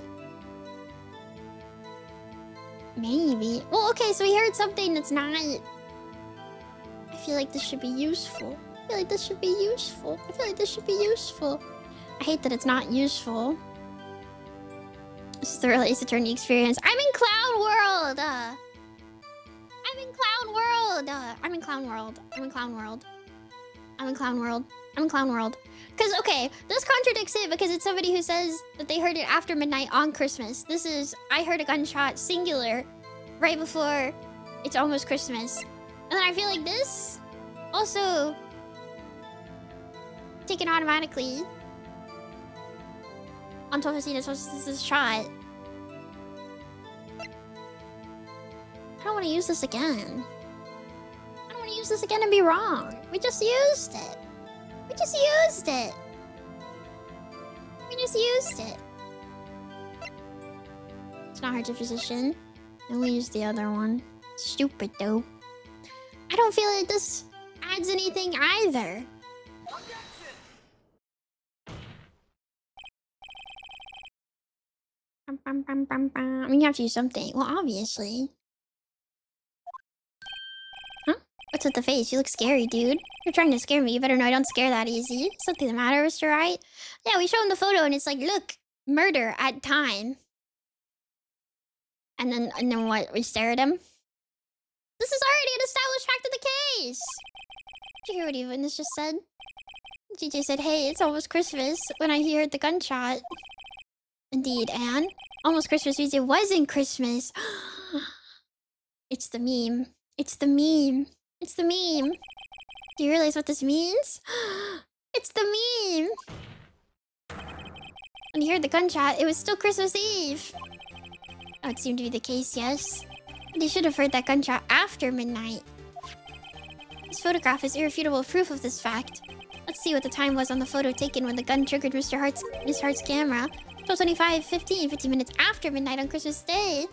Maybe. Well, okay, so we heard something that's not... I feel like this should be useful. I feel like this should be useful. I feel like this should be useful. I hate that it's not useful. This is the real Ace Attorney experience. I'm in Clown World! I'm in Clown World! I'm in Clown World. I'm in Clown World. I'm in Clown World. I'm in Clown World. Because, okay, this contradicts it because it's somebody who says that they heard it after midnight on Christmas. This is, I heard a gunshot, singular, right before it's almost Christmas. And then I feel like this also taken automatically on top of seeing this is a shot. I don't want to use this again. I don't want to use this again and be wrong. We just used it. We just used it. We just used it. It's not hard to position. And we used the other one. Stupid though. I don't feel like this adds anything either. I mean, you have to use something. Well, obviously. Huh? What's with the face? You look scary, dude. You're trying to scare me. You better know I don't scare that easy. Something the matter, Mr. Wright? Yeah, we show him the photo and it's like, look, murder at time. And then what? We stare at him? This is already an established fact of the case. Did you hear what Evanis just said? GJ said, hey, it's almost Christmas when I heard the gunshot. Indeed, Anne. Almost Christmas means it wasn't Christmas. It's the meme. It's the meme. It's the meme. Do you realize what this means? It's the meme. When you heard the gunshot, it was still Christmas Eve. That would seem to be the case, yes. But you should have heard that gunshot after midnight. This photograph is irrefutable proof of this fact. Let's see what the time was on the photo taken when the gun triggered Miss Hart's camera. 12:25:15, 15 minutes after midnight on Christmas Day.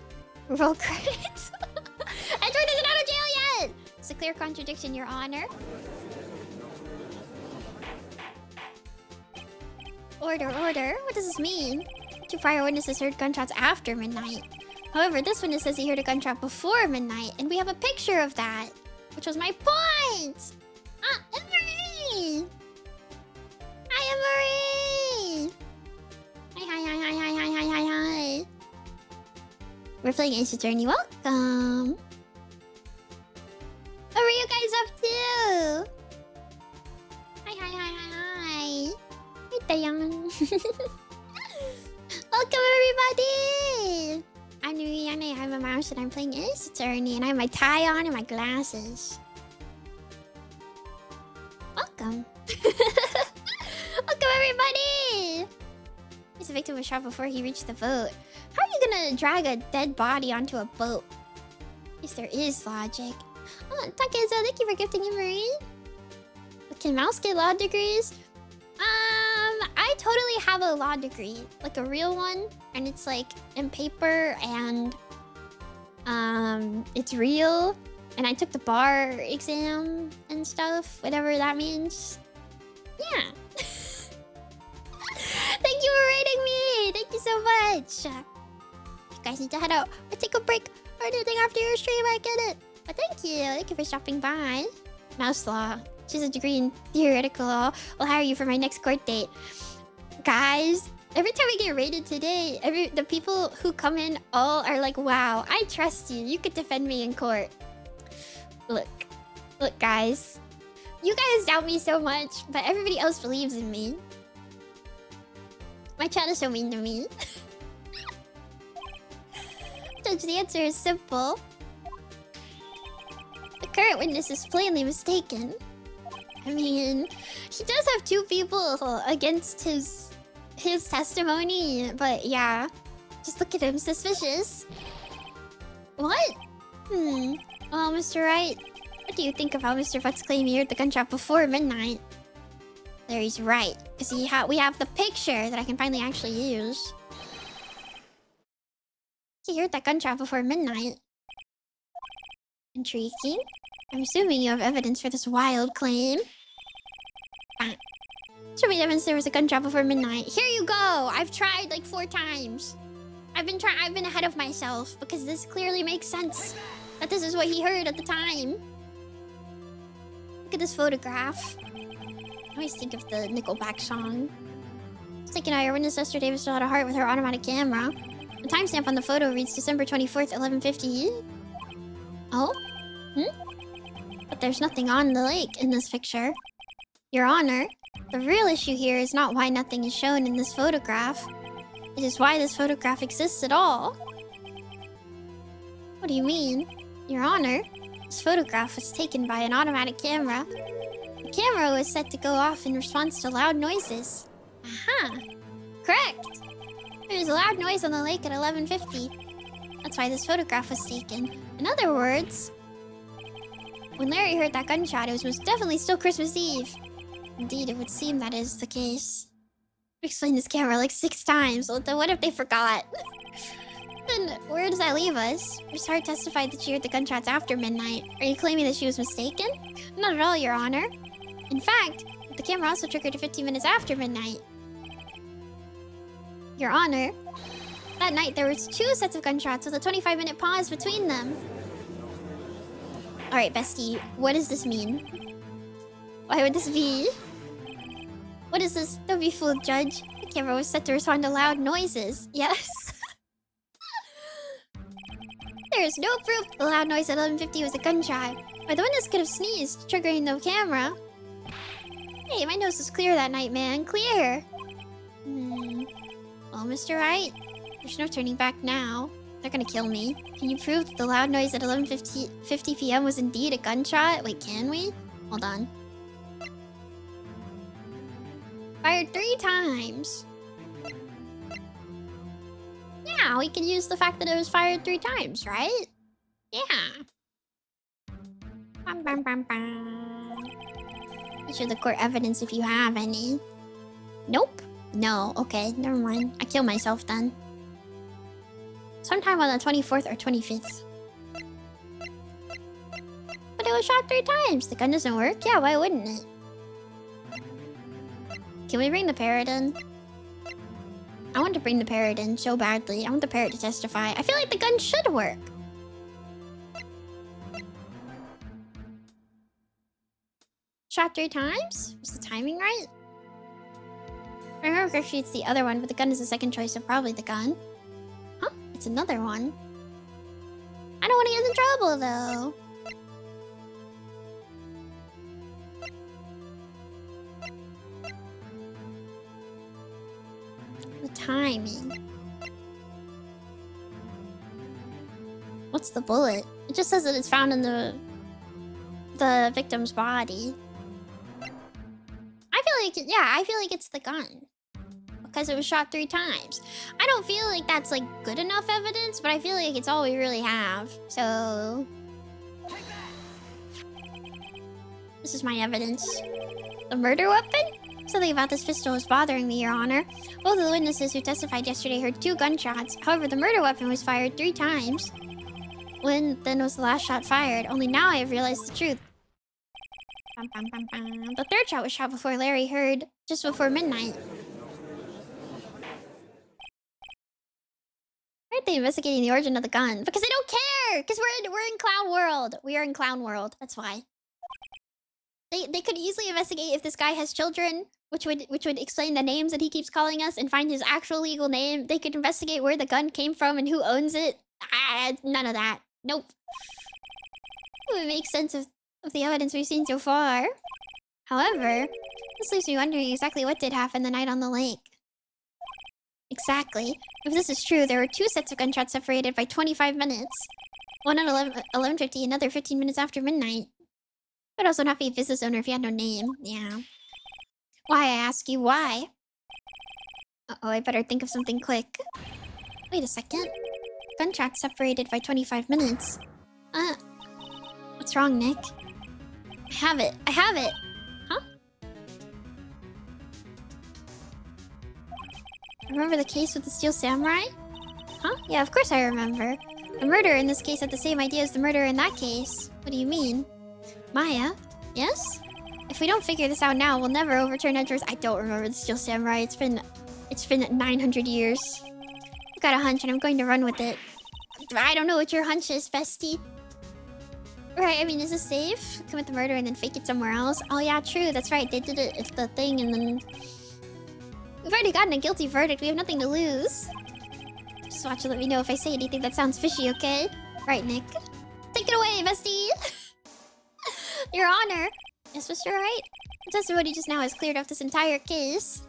Roll credits. Edward isn't out of jail yet! It's a clear contradiction, Your Honor. Order, order. What does this mean? Two prior witnesses heard gunshots after midnight. However, this witness says he heard a gunshot before midnight, and we have a picture of that, which was my point! Emery! Hi, Emery! Hi. We're playing Ace Attorney. Welcome! What are you guys up to? Hi. Hey, Dayan. Welcome, everybody! I'm Nemimi Yane, I'm a mouse, and I'm playing Ace Attorney, and I have my tie on and my glasses. Welcome. Welcome, everybody! He's a victim of a shot before he reached the boat. How are you gonna drag a dead body onto a boat? At least there is logic. Oh, Takeza, thank you for gifting him, Marie. Can mouse get law degrees? I totally have a law degree, like a real one, and it's like in paper and it's real, and I took the bar exam and stuff, whatever that means. Yeah. Thank you for rating me. Thank you so much. You guys need to head out or take a break or anything after your stream. I get it. But thank you. Thank you for stopping by. Mouse law. She's a degree in theoretical law. I'll hire you for my next court date. Guys, every time I get rated today, the people who come in all are like, wow, I trust you. You could defend me in court. Look, guys. You guys doubt me so much, but everybody else believes in me. My chat is so mean to me. Judge, the answer is simple. The current witness is plainly mistaken. I mean, he does have two people against his testimony, but yeah. Just look at him, suspicious. What? Well, Mr. Wright, what do you think about Mr. Butt's claim he heard the gunshot before midnight? There, he's right. Because we have the picture that I can finally actually use. He heard that gunshot before midnight. Intriguing. I'm assuming you have evidence for this wild claim. Show me evidence there was a gunshot before midnight. Here you go! I've tried like 4 times. I've been ahead of myself because this clearly makes sense. That this is what he heard at the time. Look at this photograph. I always think of the Nickelback song. I was taking out your witness yesterday, was still had a heart with her automatic camera. The timestamp on the photo reads December 24th, 1150. Oh? But there's nothing on the lake in this picture. Your Honor, the real issue here is not why nothing is shown in this photograph. It is why this photograph exists at all. What do you mean? Your Honor, this photograph was taken by an automatic camera. The camera was set to go off in response to loud noises. Aha! Correct! There was a loud noise on the lake at 11:50. That's why this photograph was taken. In other words, when Larry heard that gunshot, it was most definitely still Christmas Eve. Indeed, it would seem that is the case. I've explained this camera like 6 times. What if they forgot? Then where does that leave us? Miss Hart testified that she heard the gunshots after midnight. Are you claiming that she was mistaken? Not at all, Your Honor. In fact, the camera also triggered 15 minutes after midnight. Your Honor, that night there was 2 sets of gunshots with a 25-minute pause between them. Alright, bestie, what does this mean? Why would this be? What is this? Don't be fooled, Judge. The camera was set to respond to loud noises. Yes. There is no proof the loud noise at 11:50 was a gunshot. Or the witness could have sneezed, triggering the camera. Hey, my nose was clear that night, man. Clear. Well, Mr. Wright, there's no turning back now. They're gonna kill me. Can you prove that the loud noise at 11:50 p.m. was indeed a gunshot? Wait, can we? Hold on. Fired 3 times. Yeah, we could use the fact that it was fired 3 times, right? Yeah. Bum, bum, bum, bum. Show the court evidence if you have any. Nope. No, okay, never mind. I kill myself then. Sometime on the 24th or 25th. But it was shot 3 times. The gun doesn't work? Yeah, why wouldn't it? Can we bring the parrot in? I want to bring the parrot in so badly. I want the parrot to testify. I feel like the gun should work. Shot 3 times? Was the timing right? I remember actually it's the other one, but the gun is the second choice, so probably the gun. Huh? It's another one. I don't want to get in trouble, though. The timing. What's the bullet? It just says that it's found in the victim's body. I feel like it's the gun. Because it was shot 3 times. I don't feel like that's like good enough evidence, but I feel like it's all we really have. So this is my evidence. The murder weapon? Something about this pistol is bothering me, Your Honor. Both of the witnesses who testified yesterday heard 2 gunshots. However, the murder weapon was fired 3 times. When then was the last shot fired? Only now I have realized the truth. Bum, bum, bum, bum. The 3rd shot was shot before Larry heard, just before midnight. Why aren't they investigating the origin of the gun? Because they don't care! Because we're in clown world. We are in clown world. That's why. They could easily investigate if this guy has children, which would explain the names that he keeps calling us and find his actual legal name. They could investigate where the gun came from and who owns it. None of that. Nope. It would make sense of the evidence we've seen so far. However, this leaves me wondering exactly what did happen the night on the lake. Exactly. If this is true, there were 2 sets of gunshots separated by 25 minutes. One at 11:50, another 15 minutes after midnight. I'd also not be a business owner if he had no name. Yeah. Why, I ask you, why? Uh-oh, I better think of something quick. Wait a second. Gunshots separated by 25 minutes. What's wrong, Nick? I have it. I have it! Huh? Remember the case with the Steel Samurai? Huh? Yeah, of course I remember. The murderer in this case had the same idea as the murderer in that case. What do you mean? Maya? Yes? If we don't figure this out now, we'll never overturn Edgeworth's— I don't remember the Steel Samurai. It's been 900 years. I've got a hunch and I'm going to run with it. I don't know what your hunch is, bestie. Right, I mean, is this safe? Commit the murder and then fake it somewhere else? Oh yeah, true, that's right. They did it, it's the thing, and then... We've already gotten a guilty verdict. We have nothing to lose. Just watch and let me know if I say anything that sounds fishy, okay? Right, Nick? Take it away, bestie! Your Honor! Yes, Mr. Wright? The testimony just now has cleared up this entire case.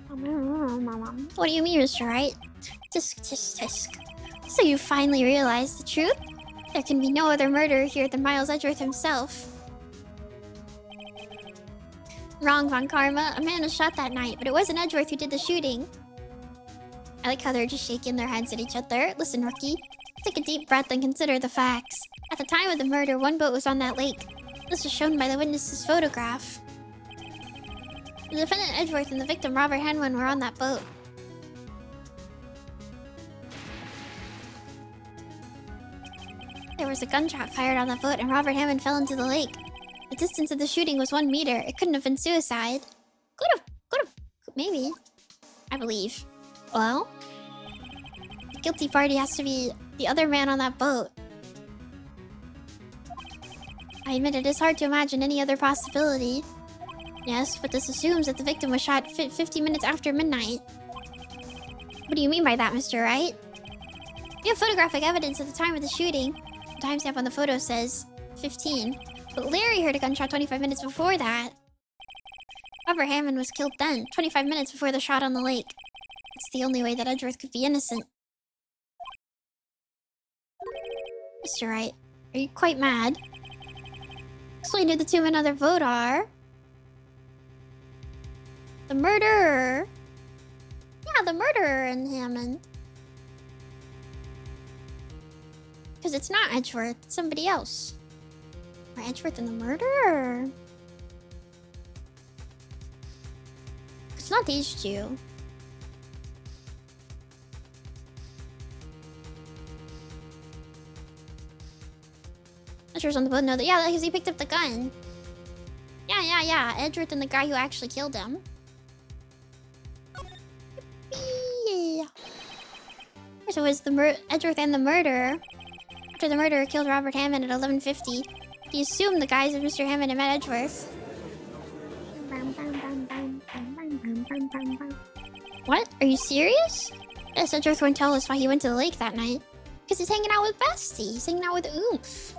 What do you mean, Mr. Wright? Tisk, tisk, tisk. So you finally realized the truth? There can be no other murderer here than Miles Edgeworth himself. Wrong, Von Karma. A man was shot that night, but it wasn't Edgeworth who did the shooting. I like how they're just shaking their heads at each other. Listen, rookie. Take a deep breath and consider the facts. At the time of the murder, one boat was on that lake. This was shown by the witness's photograph. The defendant Edgeworth and the victim Robert Hanwin were on that boat. There was a gunshot fired on the boat and Robert Hammond fell into the lake. The distance of the shooting was 1 meter. It couldn't have been suicide. Could've, maybe. I believe. Well, the guilty party has to be the other man on that boat. I admit it is hard to imagine any other possibility. Yes, but this assumes that the victim was shot 50 minutes after midnight. What do you mean by that, Mr. Wright? We have photographic evidence at the time of the shooting. The timestamp on the photo says 15. But Larry heard a gunshot 25 minutes before that. Robert Hammond was killed then, 25 minutes before the shot on the lake. It's the only way that Edgeworth could be innocent. Mr. Wright, are you quite mad? Explain who the two men on their boat are. The murderer. Yeah, the murderer and Hammond. Because it's not Edgeworth, it's somebody else. Or Edgeworth and the murderer? It's not these two. Edgeworth's on the boat, no, yeah, because he picked up the gun. Yeah. Edgeworth and the guy who actually killed him. Yeah. So it was the Edgeworth and the murderer. After the murderer killed Robert Hammond at 11:50, he assumed the guys of Mr. Hammond had met Edgeworth. What? Are you serious? Yes, Edgeworth won't tell us why he went to the lake that night. Because he's hanging out with Bestie. He's hanging out with Oomph.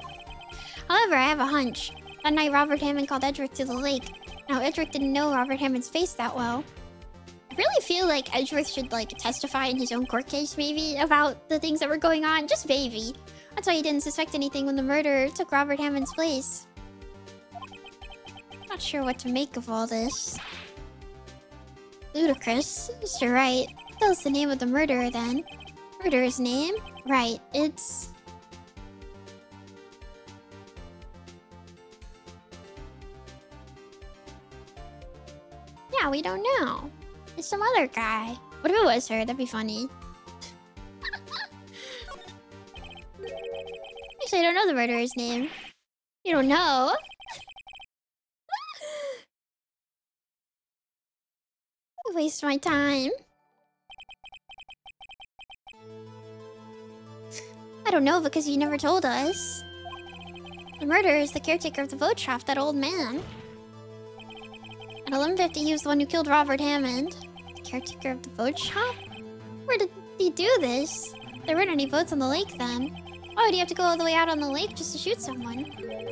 However, I have a hunch. That night, Robert Hammond called Edgeworth to the lake. Now, Edgeworth didn't know Robert Hammond's face that well. I really feel like Edgeworth should, testify in his own court case, maybe, about the things that were going on. Just maybe. That's why he didn't suspect anything when the murderer took Robert Hammond's place. Not sure what to make of all this. Ludicrous. Mr. Wright. Tell us the name of the murderer, then. Murderer's name? Right, it's... Yeah, we don't know. It's some other guy. What if it was her? That'd be funny. Actually, I don't know the murderer's name. You don't know? You waste my time. I don't know because you never told us. The murderer is the caretaker of the boat shop, that old man. At 11:50, he was the one who killed Robert Hammond. The caretaker of the boat shop? Where did he do this? There weren't any boats on the lake then. Why would he have to go all the way out on the lake just to shoot someone?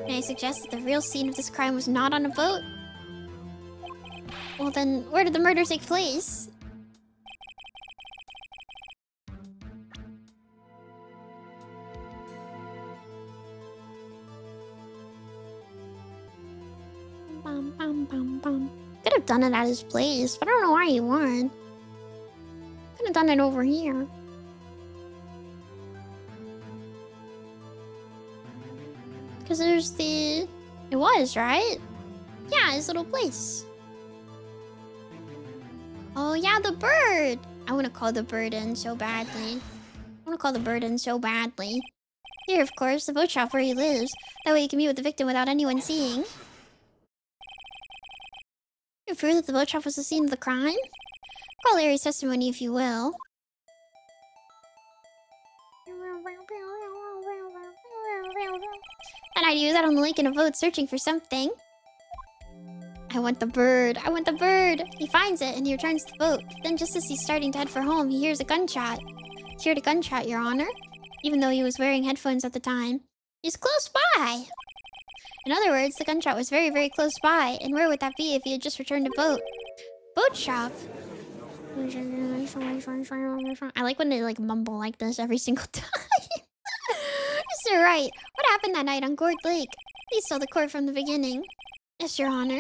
May I suggest that the real scene of this crime was not on a boat? Well then, where did the murder take place? Could have done it at his place, but I don't know why he won. Could have done it over here. Because there's the... It was, right? Yeah, his little place. Oh yeah, the bird! I want to call the bird in so badly. Here, of course, the boat shop where he lives. That way he can meet with the victim without anyone seeing. You prove that the boat shop was the scene of the crime? Call Larry's testimony if you will. That night he was out on the lake in a boat searching for something. I want the bird. I want the bird. He finds it and he returns the boat. Then just as he's starting to head for home, he hears a gunshot. He heard a gunshot, Your Honor. Even though he was wearing headphones at the time. He's close by. In other words, the gunshot was very, very close by. And where would that be if he had just returned a boat? Boat shop. I like when they like mumble like this every single time. Mr. Wright, what happened that night on Gourd Lake? Please tell the court from the beginning. Yes, Your Honor.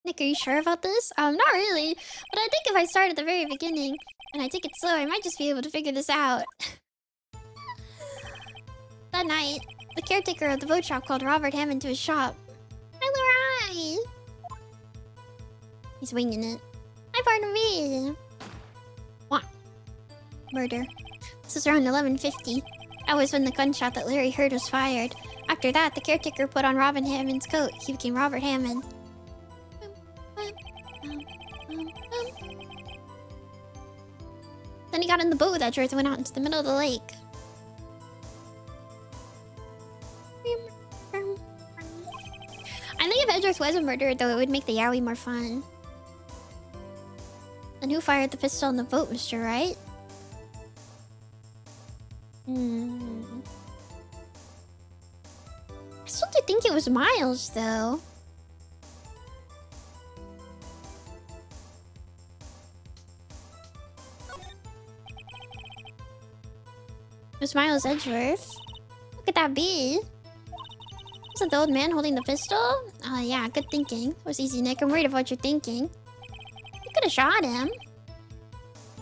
Nick, are you sure about this? Not really. But I think if I start at the very beginning and I take it slow, I might just be able to figure this out. That night, the caretaker of the boat shop called Robert Hammond to his shop. Hi, Laura. He's winging it. Hi, pardon me. What? Murder. This was around 11:50. That was when the gunshot that Larry heard was fired. After that, the caretaker put on Robin Hammond's coat. He became Robert Hammond. Then he got in the boat with Edgeworth and went out into the middle of the lake. I think if Edgeworth was a murderer, though, it would make the Yowie more fun. And who fired the pistol on the boat, Mr. Wright? I still do think it was Miles, though. It was Miles Edgeworth. What could that be? Is it the old man holding the pistol? Oh, yeah, good thinking. It was easy, Nick. I'm worried about what you're thinking. You could have shot him.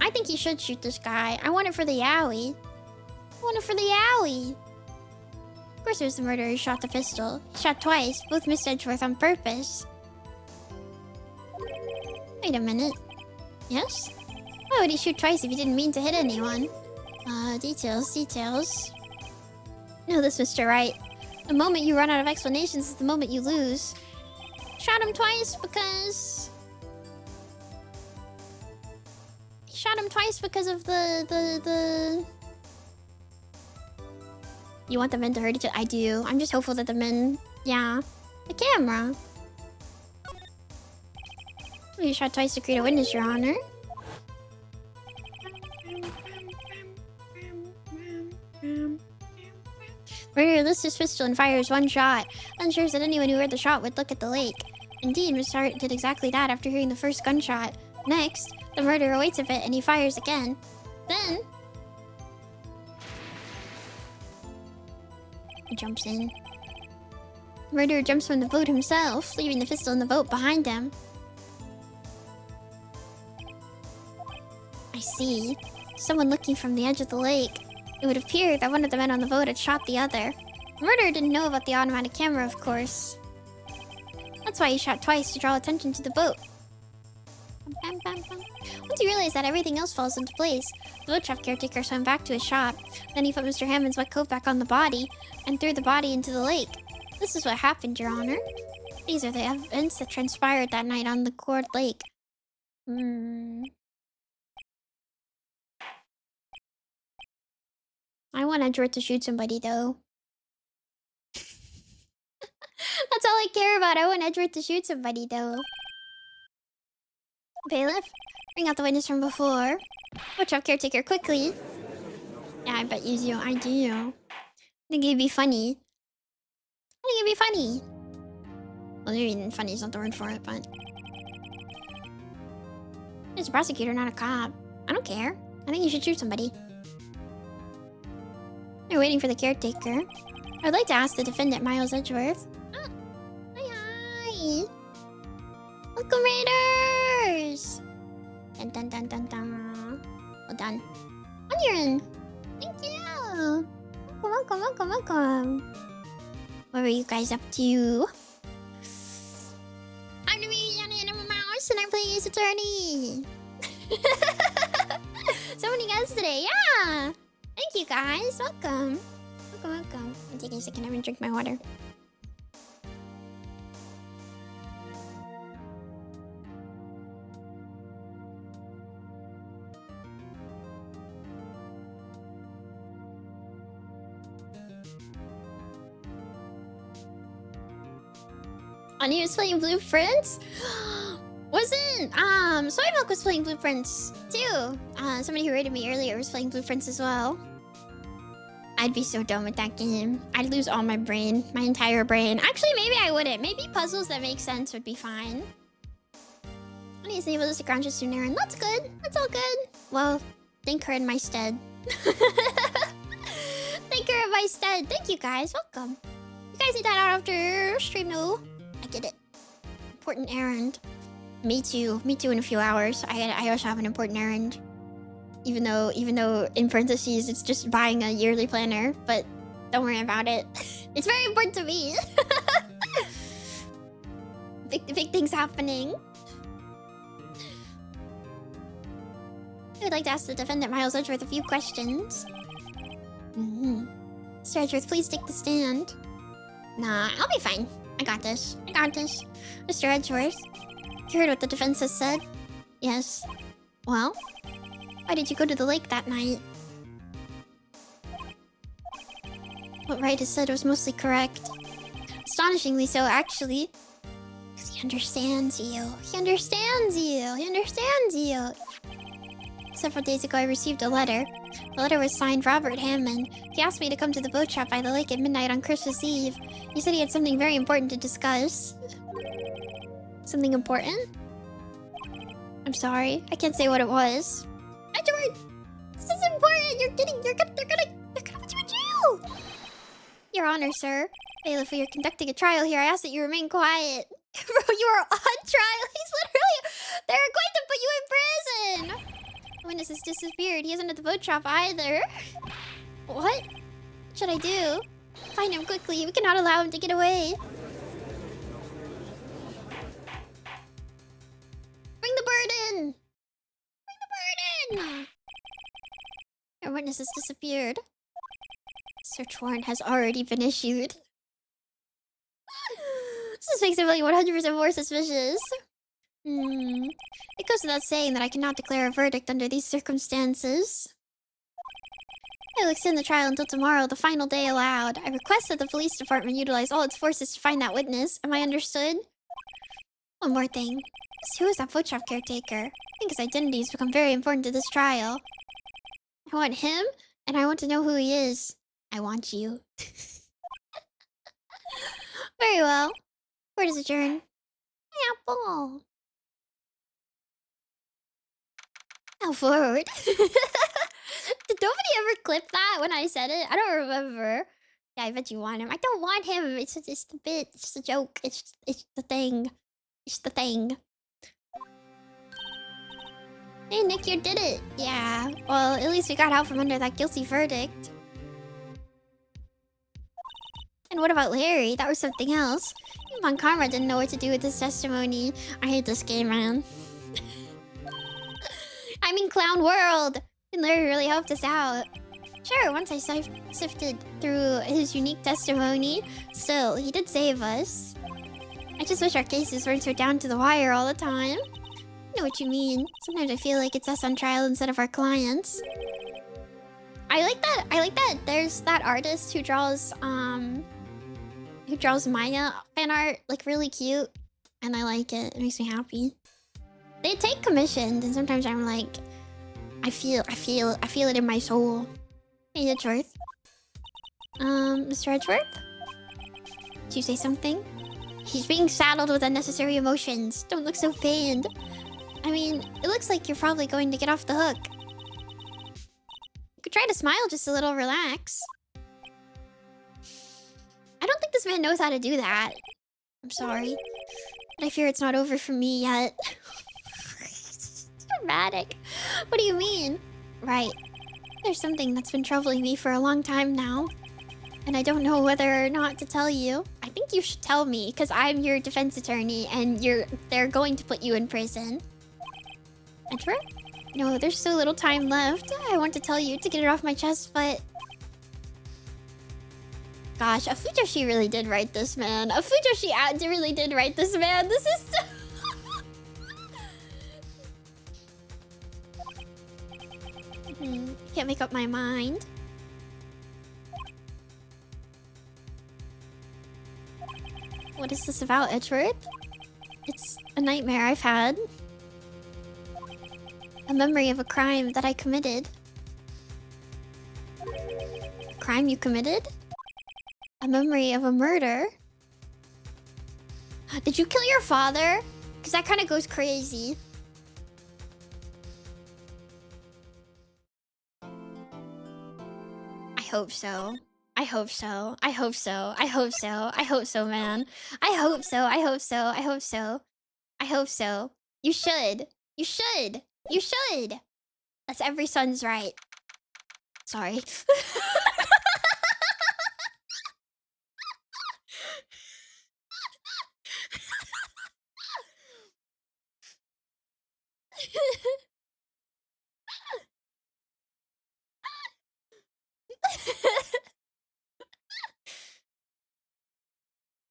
I think he should shoot this guy. I want it for the Yowie. I want it for the Yowie. Of course it was the murderer who shot the pistol. He shot twice. Both missed Edgeworth on purpose. Wait a minute. Yes? Why would he shoot twice if he didn't mean to hit anyone? Details. Know this, Mr. Wright. The moment you run out of explanations is the moment you lose. Shot him twice because... He shot him twice because of the... You want the men to hurt each other? I do. I'm just hopeful that the men... Yeah. The camera. You shot twice to create a witness, Your Honor. Murderer lifts his pistol and fires one shot. Unsure that anyone who heard the shot would look at the lake. Indeed, Mr. Hart did exactly that after hearing the first gunshot. Next, the murderer waits a bit and he fires again. Then... he jumps in. The murderer jumps from the boat himself, leaving the pistol in the boat behind him. I see. Someone looking from the edge of the lake. It would appear that one of the men on the boat had shot the other. The murderer didn't know about the automatic camera, of course. That's why he shot twice, to draw attention to the boat. Once he realized that, everything else falls into place. The boat shop caretaker swam back to his shop. Then he put Mr. Hammond's wet coat back on the body and threw the body into the lake. This is what happened, Your Honor. These are the events that transpired that night on the Gourd Lake. I want Edgeworth to shoot somebody, though. That's all I care about. I want Edgeworth to shoot somebody, though. Bailiff, bring out the witness from before. Watch out, caretaker, quickly. Yeah, I bet you do. I do. I think it'd be funny. Well, maybe funny is not the word for it, but... He's a prosecutor, not a cop. I don't care. I think you should shoot somebody. They're waiting for the caretaker. I'd like to ask the defendant, Miles Edgeworth. Ah, hi. Welcome, Raiders! Dun dun dun dun dun. Well done. Onion! Thank you! Welcome. What were you guys up to? I'm Nemimi Yane and I'm a mouse and I play Ace Attorney! So many guys today, yeah! Thank you guys, welcome. I'll take a second, I'm gonna drink my water. When he was playing Blueprints? Wasn't Soy Milk was playing Blueprints too. Somebody who rated me earlier was playing Blueprints as well. I'd be so done with that game. I'd lose all my brain, my entire brain. Actually, maybe I wouldn't. Maybe puzzles that make sense would be fine. I need to able to ground just Aaron. That's good. That's all good. Well, thank her in my stead. Thank her in my stead. Thank you guys. Welcome. You guys need that out after stream, no? I get it. Important errand. Me too. Me too in a few hours. I also have an important errand. Even though in parentheses it's just buying a yearly planner, but don't worry about it. It's very important to me. big things happening. I would like to ask the defendant Miles Edgeworth a few questions. Mr. Edgeworth, please take the stand. Nah, I'll be fine. I got this. I got this. Mr. Edgeworth, you heard what the defense has said? Yes. Well, why did you go to the lake that night? What Wright has said was mostly correct. Astonishingly so, actually. Because he understands you. He understands you. He understands you. Several days ago, I received a letter. The letter was signed Robert Hammond. He asked me to come to the boat shop by the lake at midnight on Christmas Eve. He said he had something very important to discuss. Something important? I'm sorry. I can't say what it was. Edward! This is important! They're gonna put you in jail! Your Honor, sir. Bailiff, we are conducting a trial here. I ask that you remain quiet. Bro, you are on trial. He's literally... They're going to put you in prison! The witness has disappeared. He isn't at the boat shop either. What should I do? Find him quickly. We cannot allow him to get away. Bring the bird in! Bring the bird in! Your witness has disappeared. Search warrant has already been issued. This makes it like 100% more suspicious. It goes without saying that I cannot declare a verdict under these circumstances. I will extend the trial until tomorrow, the final day allowed. I request that the police department utilize all its forces to find that witness. Am I understood? One more thing. Who is that boat shop caretaker? I think his identity has become very important to this trial. I want him, and I want to know who he is. I want you. Very well. Court is adjourned. Apple. Now forward. Did nobody ever clip that when I said it? I don't remember. Yeah, I bet you want him. I don't want him. It's just a bit. It's just a joke. It's the thing. It's the thing. Hey, Nick, you did it. Yeah. Well, at least we got out from under that guilty verdict. And what about Larry? That was something else. Even Conrad didn't know what to do with his testimony. I hate this game, man. I'm in Clown World! And Larry really helped us out. Sure, once I sifted through his unique testimony, still, he did save us. I just wish our cases weren't so down to the wire all the time. I know what you mean. Sometimes I feel like it's us on trial instead of our clients. I like that there's that artist who draws Maya fan art, like really cute. And I like it. It makes me happy. They take commissions, and sometimes I'm like, I feel it in my soul. Hey, Edgeworth. Mr. Edgeworth? Did you say something? He's being saddled with unnecessary emotions. Don't look so pained. I mean, it looks like you're probably going to get off the hook. You could try to smile just a little, relax. I don't think this man knows how to do that. I'm sorry. But I fear it's not over for me yet. It's dramatic. What do you mean? Right. There's something that's been troubling me for a long time now. And I don't know whether or not to tell you. I think you should tell me, because I'm your defense attorney and they're going to put you in prison. Edward? No, there's so little time left. I want to tell you to get it off my chest, but... Gosh, Afujoshi really did write this, man. Afujoshi really did write this, man. This is so... Can't make up my mind. What is this about, Edgeworth? It's a nightmare I've had. A memory of a crime that I committed. A crime you committed? A memory of a murder? Did you kill your father? Because that kind of goes crazy. I hope so. I hope so. I hope so. I hope so. I hope so, man. I hope so. I hope so. I hope so. I hope so. You should. You should. You should. That's every son's right. Sorry.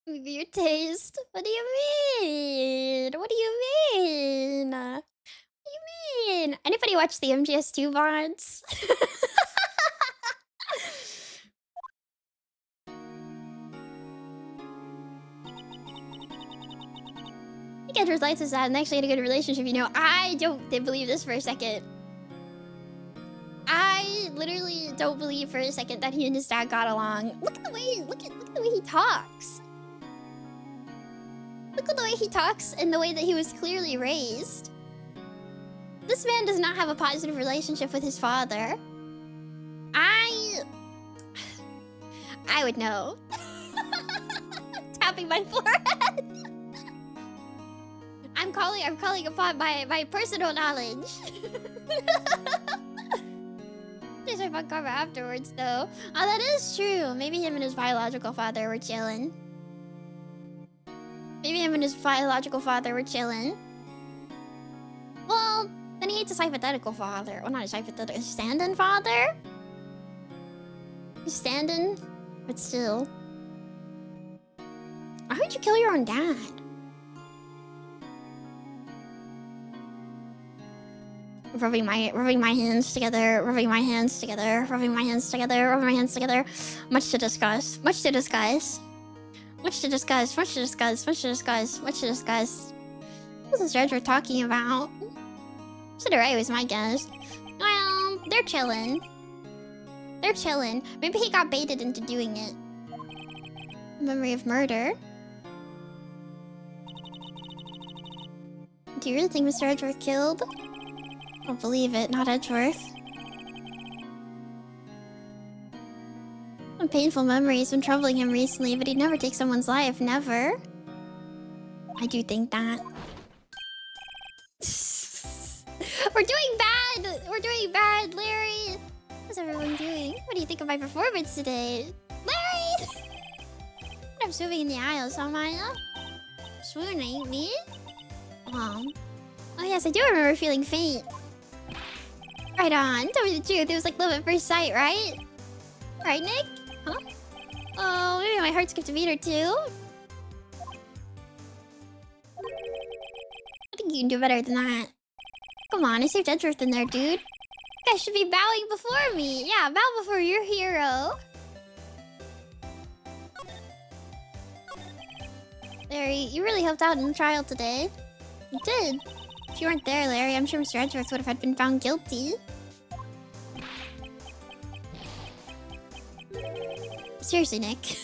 Maybe your taste. What do you mean? What do you mean? What do you mean? Anybody watch the MGS2 VODs? I think Edward's lights is sad and actually had a good relationship, you know. I don't believe this for a second. I literally don't believe for a second that he and his dad got along. Look at the way look at the way he talks. Look at the way he talks and the way that he was clearly raised. This man does not have a positive relationship with his father. I would know. Tapping my forehead. I'm calling upon my personal knowledge. There's my fun karma afterwards, though. Oh, that is true. Maybe him and his biological father were chilling. Maybe him and his biological father were chilling. Well, then he hates his hypothetical father. Well, not his hypothetical, his stand-in father? His stand-in? But still. Why would you kill your own dad? Rubbing my hands together, rubbing my hands together, rubbing my hands together, rubbing my hands together. Much to discuss. Much to discuss. Much to discuss. Much to discuss. Much to discuss. Much to discuss. What is Dredger talking about? Said Wright was my guess. Well, they're chilling. They're chilling. Maybe he got baited into doing it. Memory of murder. Do you really think Mr. Edgeworth killed? I don't believe it. Not Edgeworth. A painful memory has been troubling him recently, but he'd never take someone's life. Never. I do think that. We're doing bad! We're doing bad, Larry! How's everyone doing? What do you think of my performance today? Larry! I'm swimming in the aisles, huh, Maya? Swooning, me? Oh yes, I do remember feeling faint. Right on. Tell me the truth. It was like love at first sight, right? Right, Nick? Huh? Oh, maybe my heart skipped a beat or two. I think you can do better than that. Come on, I saved Edgeworth in there, dude. You guys should be bowing before me. Yeah, bow before your hero. Larry, you really helped out in the trial today. You did. If you weren't there, Larry, I'm sure Mr. Edgeworth would have been found guilty. Seriously, Nick.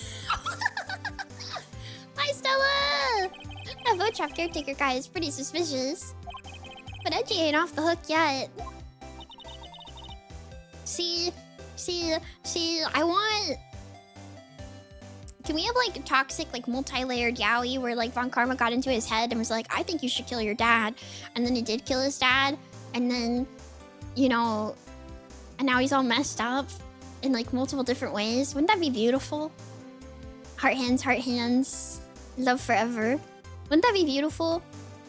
Hi, Stella! That vote trap caretaker guy is pretty suspicious. But Edgy ain't off the hook yet. See, I want... Can we have, like, toxic, like, multi-layered yaoi where, like, Von Karma got into his head and was like, I think you should kill your dad. And then he did kill his dad. And then, you know... And now he's all messed up in, like, multiple different ways. Wouldn't that be beautiful? Heart hands, love forever. Wouldn't that be beautiful?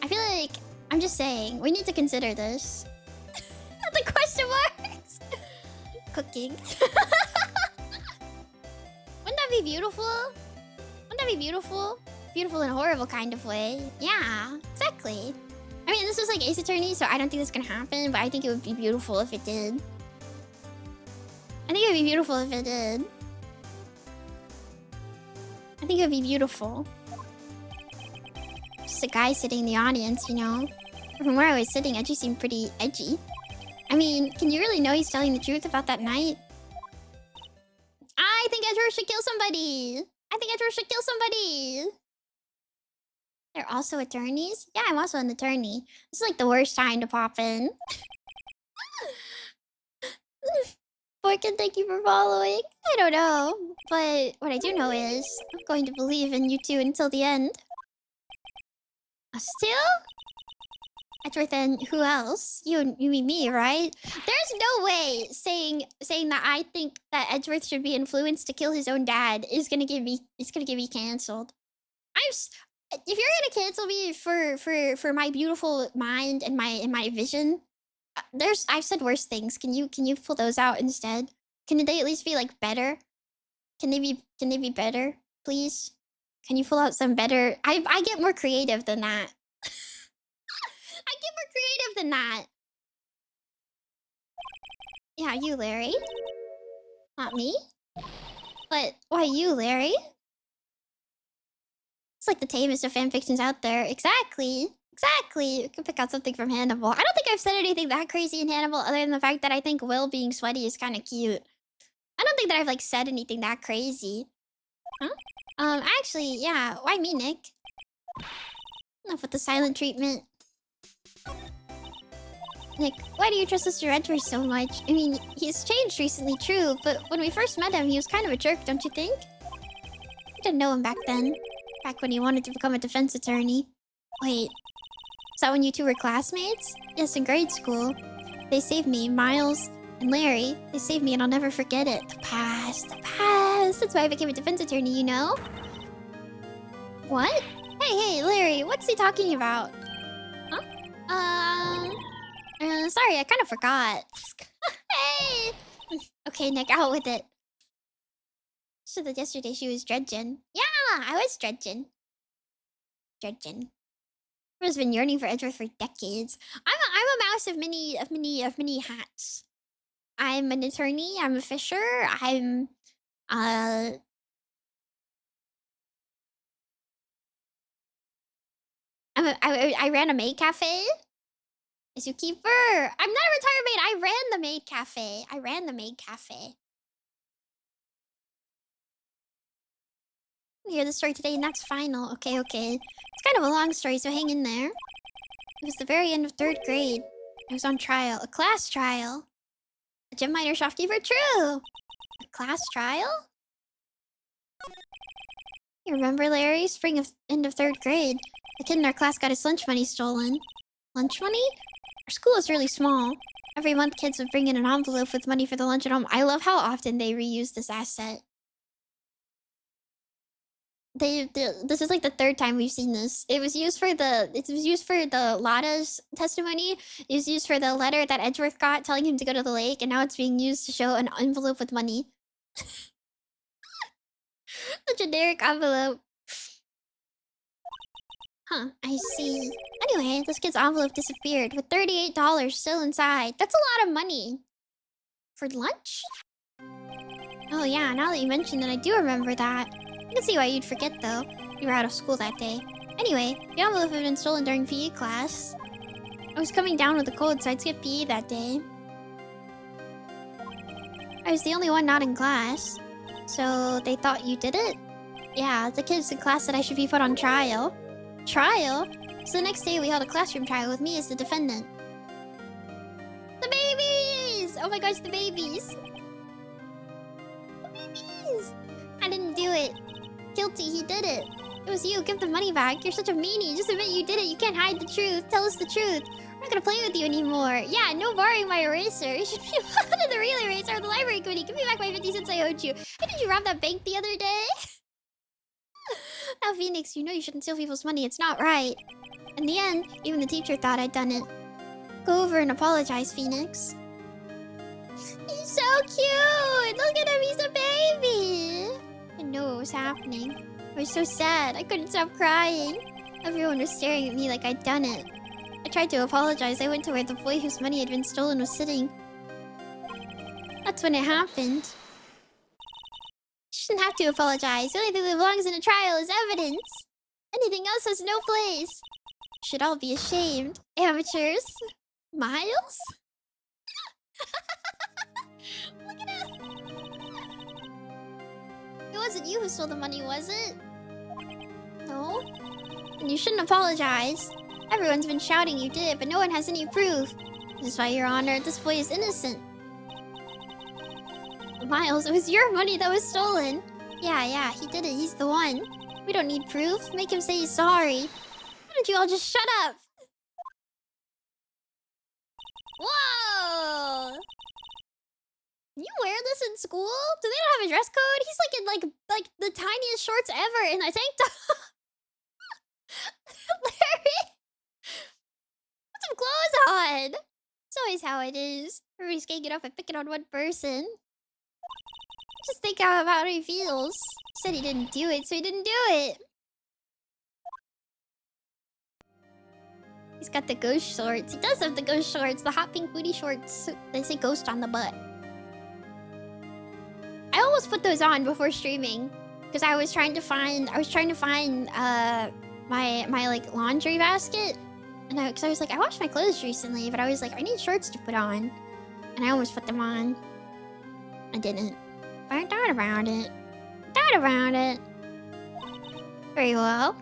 I feel like... I'm just saying, we need to consider this. The question marks! Cooking. Wouldn't that be beautiful? Wouldn't that be beautiful? Beautiful in a horrible kind of way. Yeah, exactly. I mean, this was like Ace Attorney, so I don't think that's gonna happen, but I think it would be beautiful if it did. I think it would be beautiful if it did. I think it would be beautiful. just a guy sitting in the audience, you know? From where I was sitting, Edgy seemed pretty edgy. I mean, can you really know he's telling the truth about that night? I think Edward should kill somebody. I think Edward should kill somebody. They're also attorneys? Yeah, I'm also an attorney. This is like the worst time to pop in. Forkin, thank you for following. I don't know. But what I do know is I'm going to believe in you two until the end. Us two? Edward and who else? You and me, right? There's no way saying that I think that Edgeworth should be influenced to kill his own dad is gonna get me cancelled. If you're gonna cancel me for my beautiful mind and my vision, I've said worse things. Can you pull those out instead? Can they at least be like better? Can they be better, please? Can you pull out some better? I get more creative than that. I get more creative than that. Yeah, you, Larry. Not me. But why you, Larry? It's like the tamest of fanfictions out there. Exactly. Exactly. You can pick out something from Hannibal. I don't think I've said anything that crazy in Hannibal other than the fact that I think Will being sweaty is kind of cute. I don't think that I've like said anything that crazy. Huh? Actually, yeah. Why me, Nick? Enough with the silent treatment. Nick, why do you trust Mr. Edward so much? I mean, he's changed recently, true, but when we first met him, he was kind of a jerk, don't you think? I didn't know him back then. Back when he wanted to become a defense attorney. Wait, is that when you two were classmates? Yes, in grade school. They saved me, Miles and Larry. They saved me and I'll never forget it. The past, the past. That's why I became a defense attorney, you know? What? Hey, Larry, what's he talking about? Huh? Sorry, I kind of forgot. Hey! Okay, Nick, out with it. So that yesterday she was dredging. Yeah, I was dredging. I've been yearning for Edgeworth for decades. I'm a mouse of many hats. I'm an attorney. I'm a fisher. I ran a maid cafe. A zookeeper. I'm not a retired maid. I ran the maid cafe. Hear the story today, and that's final. Okay. It's kind of a long story, so hang in there. It was the very end of 3rd grade. I was on trial. A class trial. A gem miner shopkeeper? True! A class trial? You remember, Larry? End of 3rd grade. A kid in our class got his lunch money stolen. Lunch money? Our school is really small. Every month, kids would bring in an envelope with money for the lunch at home. I love how often they reuse this asset. This is like the 3rd time we've seen this. It was used for the Lada's testimony. It was used for the letter that Edgeworth got telling him to go to the lake, and now it's being used to show an envelope with money. A generic envelope. Huh, I see. Anyway, this kid's envelope disappeared with $38 still inside. That's a lot of money. For lunch? Oh yeah, now that you mention it, I do remember that. I can see why you'd forget, though. You were out of school that day. Anyway, the envelope had been stolen during PE class. I was coming down with a cold, so I skipped PE that day. I was the only one not in class. So, they thought you did it? Yeah, the kids in class said I should be put on trial. Trial? So the next day we held a classroom trial with me as the defendant. The babies! Oh my gosh, the babies! The babies! I didn't do it. Guilty, he did it. It was you, give the money back. You're such a meanie. Just admit you did it. You can't hide the truth. Tell us the truth. We're not gonna play with you anymore. Yeah, no borrowing my eraser. You should be allowed in the real eraser or the library committee. Give me back my 50 cents I owed you. Hey, did you rob that bank the other day? Now, Phoenix, you know you shouldn't steal people's money. It's not right. In the end, even the teacher thought I'd done it. Go over and apologize, Phoenix. He's so cute! Look at him, he's a baby! I didn't know what was happening. I was so sad. I couldn't stop crying. Everyone was staring at me like I'd done it. I tried to apologize. I went to where the boy whose money had been stolen was sitting. That's when it happened. You shouldn't have to apologize. The only thing that belongs in a trial is evidence. Anything else has no place. Should all be ashamed. Amateurs. Miles? Look at it! It wasn't you who stole the money, was it? No? And you shouldn't apologize. Everyone's been shouting you did, but no one has any proof. This is why, Your Honor, this boy is innocent. Miles, it was your money that was stolen. Yeah, he did it. He's the one. We don't need proof. Make him say he's sorry. Why don't you all just shut up? Whoa! You wear this in school? Do they not have a dress code? He's like in like the tiniest shorts ever in a tank top. Larry! Put some clothes on! It's always how it is. Everybody's getting it off and picking on one person. Just think about how he feels. He said he didn't do it, so he didn't do it. He's got the ghost shorts. He does have the ghost shorts. The hot pink booty shorts. They say ghost on the butt. I almost put those on before streaming. Because I was trying to find my like laundry basket. And I was like, I washed my clothes recently, but I was like, I need shorts to put on. And I almost put them on. I didn't. But I thought about it. Very well.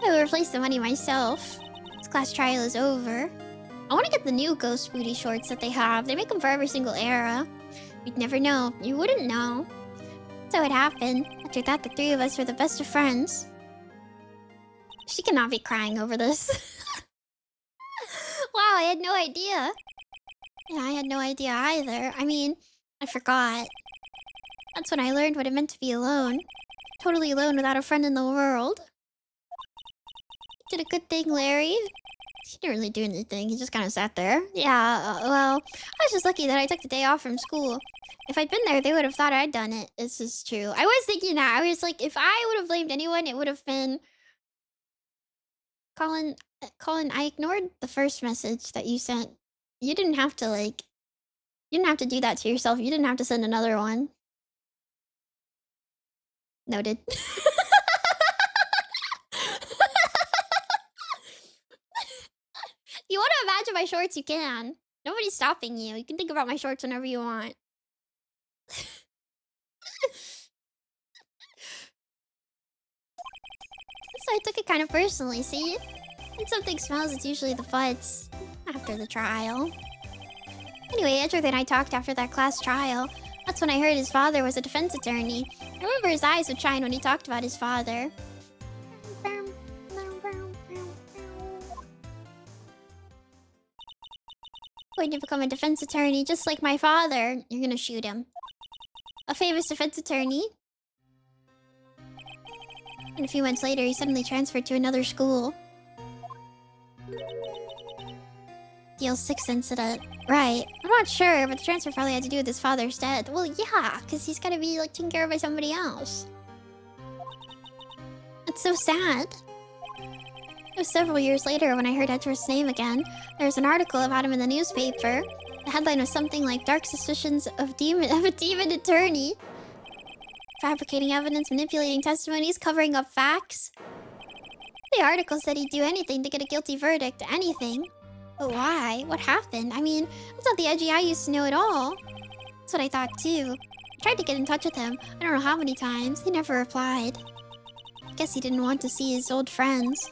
I will replace the money myself. This class trial is over. I want to get the new ghost booty shorts that they have. They make them for every single era. You'd never know. You wouldn't know. So it happened. After that, the three of us were the best of friends. She cannot be crying over this. Wow, I had no idea. Yeah, I had no idea either. I mean, I forgot. That's when I learned what it meant to be alone. Totally alone without a friend in the world. You did a good thing, Larry. He didn't really do anything. He just kind of sat there. Yeah, well, I was just lucky that I took the day off from school. If I'd been there, they would have thought I'd done it. This is true. I was thinking that. I was like, if I would have blamed anyone, it would have been... Colin, I ignored the first message that you sent. You didn't have to, like... You didn't have to do that to yourself. You didn't have to send another one. Noted. You want to imagine my shorts, you can. Nobody's stopping you. You can think about my shorts whenever you want. So I took it kind of personally, see? When something smells, it's usually the butts. After the trial. Anyway, Edgeworth and I talked after that class trial. That's when I heard his father was a defense attorney. I remember his eyes would shine when he talked about his father. Going to become a defense attorney just like my father. You're gonna shoot him. A famous defense attorney. And a few months later, he suddenly transferred to another school. Deal 6 incident. Right. I'm not sure, but the transfer probably had to do with his father's death. Well, yeah, because he's gotta be, like, taken care of by somebody else. It's so sad. It was several years later when I heard Edgeworth's name again. There was an article about him in the newspaper. The headline was something like Dark Suspicions of a Demon Attorney. Fabricating evidence, manipulating testimonies, covering up facts. The article said he'd do anything to get a guilty verdict. Anything. But why? What happened? I mean, that's not the Edgy I used to know at all. That's what I thought too. I tried to get in touch with him. I don't know how many times. He never replied. I guess he didn't want to see his old friends.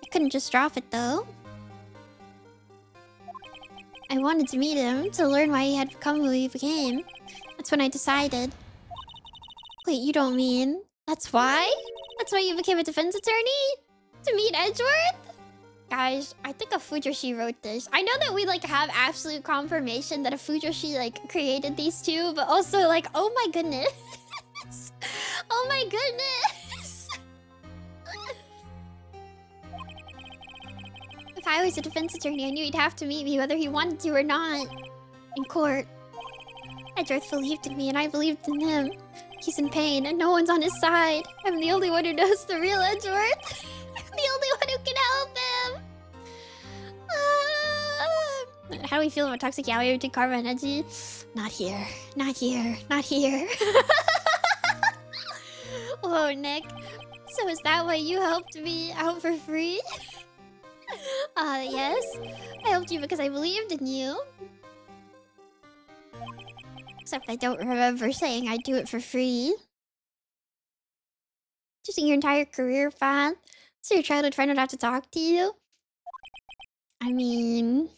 I couldn't just drop it though. I wanted to meet him, to learn why he had become who he became. That's when I decided. Wait, you don't mean... That's why? That's why you became a defense attorney? To meet Edgeworth? Guys, I think a Fujoshi wrote this. I know that we, like, have absolute confirmation that a Fujoshi, like, created these two, but also, like, oh my goodness. Oh my goodness. If I was a defense attorney, I knew he'd have to meet me whether he wanted to or not. In court. Edgeworth believed in me and I believed in him. He's in pain and no one's on his side. I'm the only one who knows the real Edgeworth. I'm the only one who can help him. How do we feel about toxic yaoi between Karma and Edgy? Not here. Not here. Not here. Whoa, Nick. So is that why you helped me out for free? Yes. I helped you because I believed in you. Except I don't remember saying I'd do it for free. Choosing your entire career path so your childhood friend would have to talk to you? I mean...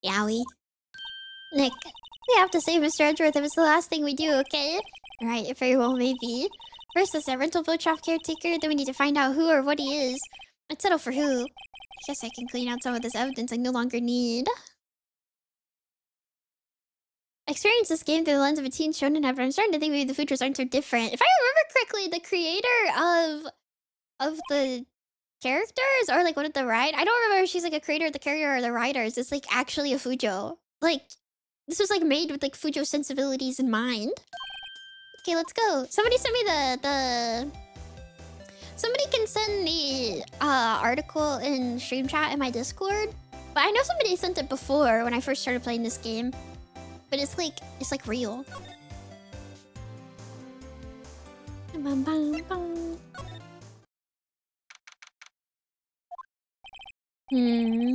Yowie. Nick, we have to save Mr. Edgeworth if it's the last thing we do, okay? Right, it very well may be. First, as a rental boat shop caretaker, then we need to find out who or what he is. I'd settle for who. I guess I can clean out some of this evidence I no longer need. I experienced this game through the lens of a teen shonen, but I'm starting to think maybe the futures aren't so different. If I remember correctly, the creator of the characters, or like one of the write, I don't remember if she's like a creator of the character or the writers. It's like actually a Fujo. Like, this was like made with like Fujo sensibilities in mind. Okay, let's go. Somebody send me the... Somebody can send the article in stream chat in my Discord. But I know somebody sent it before when I first started playing this game. But it's like real. Bum, bum, bum.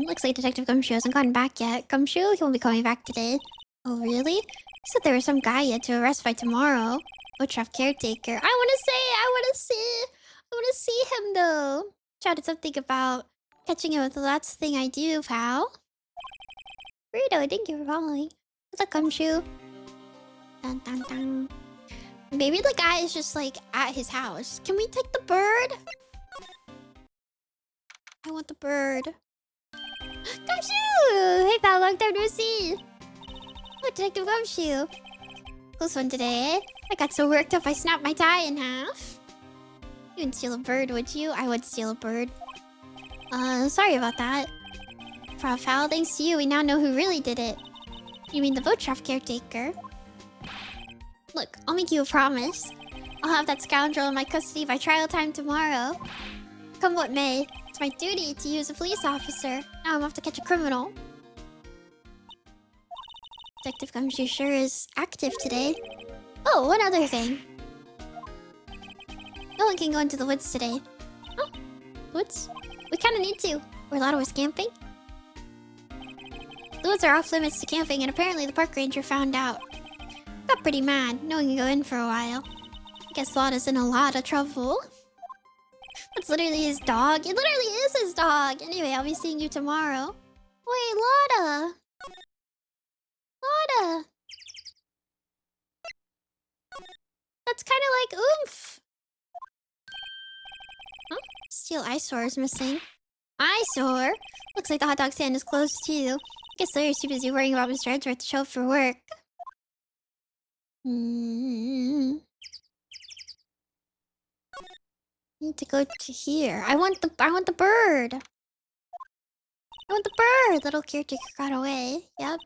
Looks like Detective Gumshoe hasn't gotten back yet. Gumshoe? He won't be coming back today. Oh, really? He said there was some guy yet to arrest by tomorrow. Boatshop caretaker. I wanna see him though. Chatted something about catching him with the last thing I do, pal. Burrito, thank you for following. What's up, Gumshoe? Dun dun dun. Maybe the guy is just like at his house. Can we take the bird? I want the bird. Gumshoe! Hey pal, long time no see. Oh, Detective Gumshoe. Close one today, eh? I got so worked up I snapped my tie in half. You wouldn't steal a bird, would you? I would steal a bird. Sorry about that. Prof. Hal, thanks to you, we now know who really did it. You mean the boat shop caretaker? Look, I'll make you a promise. I'll have that scoundrel in my custody by trial time tomorrow. Come what may, it's my duty to use a police officer. Now I'm off to catch a criminal. Detective Gumshoe sure is active today. Oh, one other thing. No one can go into the woods today. Oh, woods? We kinda need to. We're allowed to go camping. The woods are off limits to camping, and apparently the park ranger found out. Got pretty mad. No one can go in for a while. I guess Lotta's in a lot of trouble. That's literally his dog. It literally is his dog. Anyway, I'll be seeing you tomorrow. Wait, Lotta. Lotta. That's kind of like oomph. Huh? Steel eyesore is missing. Eyesore? Looks like the hot dog stand is closed too. Guess Larry's too busy worrying about Mr. Edgeworth to show up for work. Need to go to here. I want the bird. I want the bird. Little caretaker got away. Yep.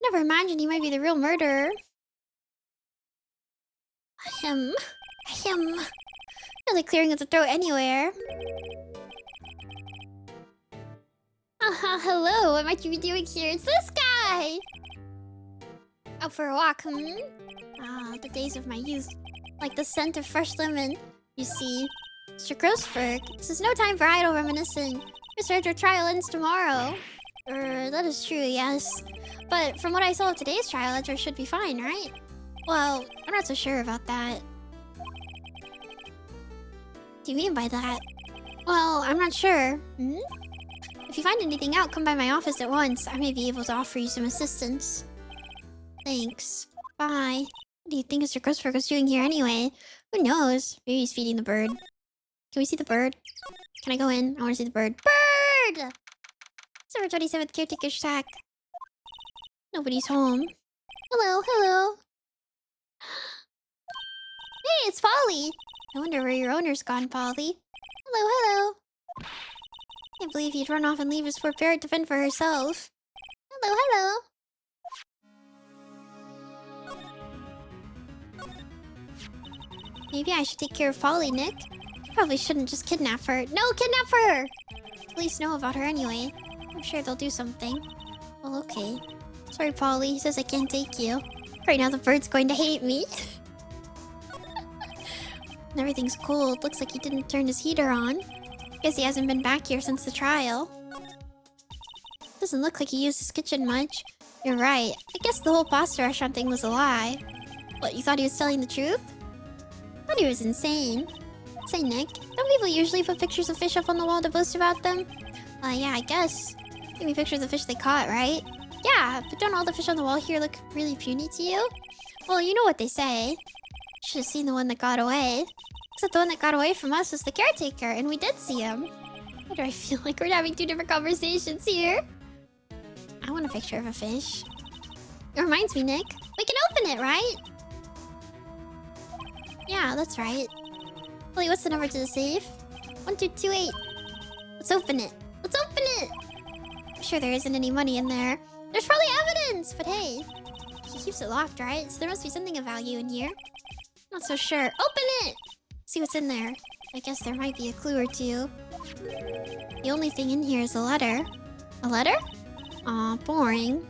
Never imagined he might be the real murderer. Him. Really clearing of the throat anywhere. Hello. What might you be doing here? It's this guy. Out for a walk, Ah, the days of my youth. Like the scent of fresh lemon. You see. Mr. Grossberg, this is no time for idle reminiscing. Mr. Edgeworth trial ends tomorrow. That is true, yes. But from what I saw of today's trial, Edgeworth should be fine, right? Well, I'm not so sure about that. What do you mean by that? Well, I'm not sure. If you find anything out, come by my office at once. I may be able to offer you some assistance. Thanks. Bye. What do you think Mr. Grossberg was doing here anyway? Who knows? Maybe he's feeding the bird. Can we see the bird? Can I go in? I want to see the bird. Bird! It's number 27th caretaker's shack. Nobody's home. Hello. Hey, it's Polly. I wonder where your owner's gone, Polly. Hello. Can't believe he'd run off and leave his poor parrot to fend for herself. Hello. Maybe I should take care of Polly, Nick. Probably shouldn't just kidnap her. No, kidnap her! Police know about her anyway. I'm sure they'll do something. Well, okay. Sorry, Polly. He says I can't take you. Right now the bird's going to hate me. And everything's cold. Looks like he didn't turn his heater on. Guess he hasn't been back here since the trial. Doesn't look like he used his kitchen much. You're right. I guess the whole pasta restaurant thing was a lie. What, you thought he was telling the truth? I thought he was insane. Say, Nick, don't people usually put pictures of fish up on the wall to boast about them? Yeah, I guess. Give me pictures of fish they caught, right? Yeah, but don't all the fish on the wall here look really puny to you? Well, you know what they say. Should have seen the one that got away. Except the one that got away from us was the caretaker, and we did see him. Why do I feel like we're having two different conversations here? I want a picture of a fish. It reminds me, Nick. We can open it, right? Yeah, that's right. Wait, what's the number to the safe? 1228. Let's open it. Let's open it! I'm sure there isn't any money in there. There's probably evidence! But hey, he keeps it locked, right? So there must be something of value in here. Not so sure. Open it! See what's in there. I guess there might be a clue or two. The only thing in here is a letter. A letter? Aw, boring.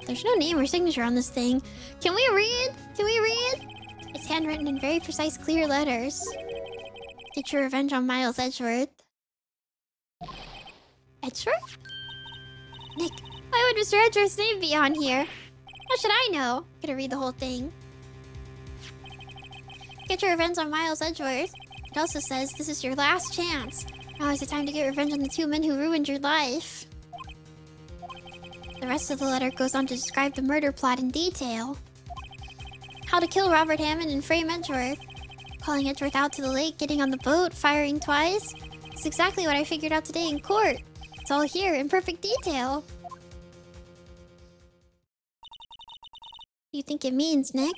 There's no name or signature on this thing. Can we read? Can we read? It's handwritten in very precise, clear letters. Get your revenge on Miles Edgeworth. Edgeworth? Nick, why would Mr. Edgeworth's name be on here? How should I know? Gonna read the whole thing. Get your revenge on Miles Edgeworth. It also says this is your last chance. Now is the time to get revenge on the two men who ruined your life. The rest of the letter goes on to describe the murder plot in detail. How to kill Robert Hammond and frame Edgeworth. Calling Edgeworth out to the lake, getting on the boat, firing twice. It's exactly what I figured out today in court. It's all here in perfect detail. What do you think it means, Nick?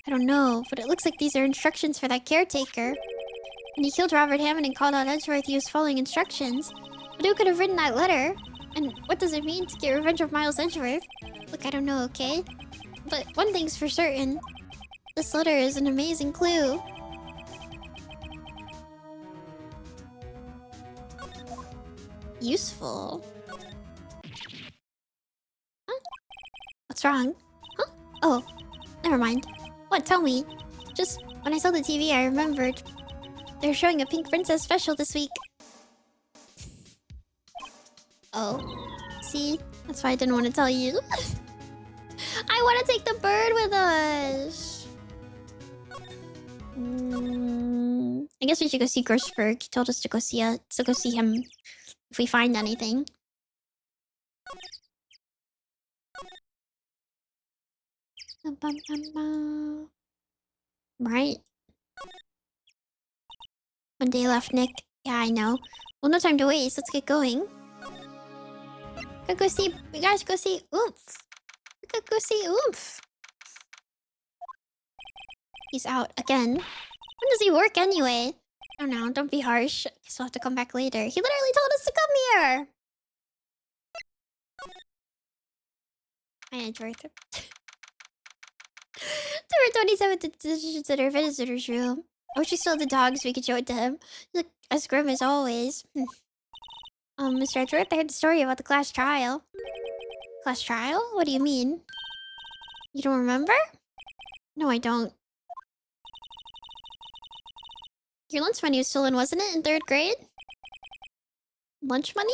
I don't know, but it looks like these are instructions for that caretaker. When he killed Robert Hammond and called out Edgeworth, he was following instructions. But who could have written that letter? And what does it mean to get revenge of Miles Edgeworth? Look, I don't know, okay? But one thing's for certain. This letter is an amazing clue. Useful. Huh? What's wrong? Huh? Oh, never mind. What? Tell me. Just when I saw the TV, I remembered. They're showing a Pink Princess special this week. Oh. See? That's why I didn't want to tell you. I want to take the bird with us. I guess we should go see Grossberg. He told us to go see him if we find anything. Right. One day left, Nick. Yeah, I know. Well, no time to waste. Let's get going. We gotta go see Oomph. We gotta go see Oomph. He's out again. When does he work anyway? I don't know. Don't be harsh. Guess we'll have to come back later. He literally told us to come here. Hi, Edgeworth. Number 27 to consider visitor's room. I wish we still had the dog so we could show it to him. He's like as grim as always. Mr. Edgeworth, I heard the story about the class trial. Class trial? What do you mean? You don't remember? No, I don't. Your lunch money was stolen, wasn't it, in 3rd grade? Lunch money?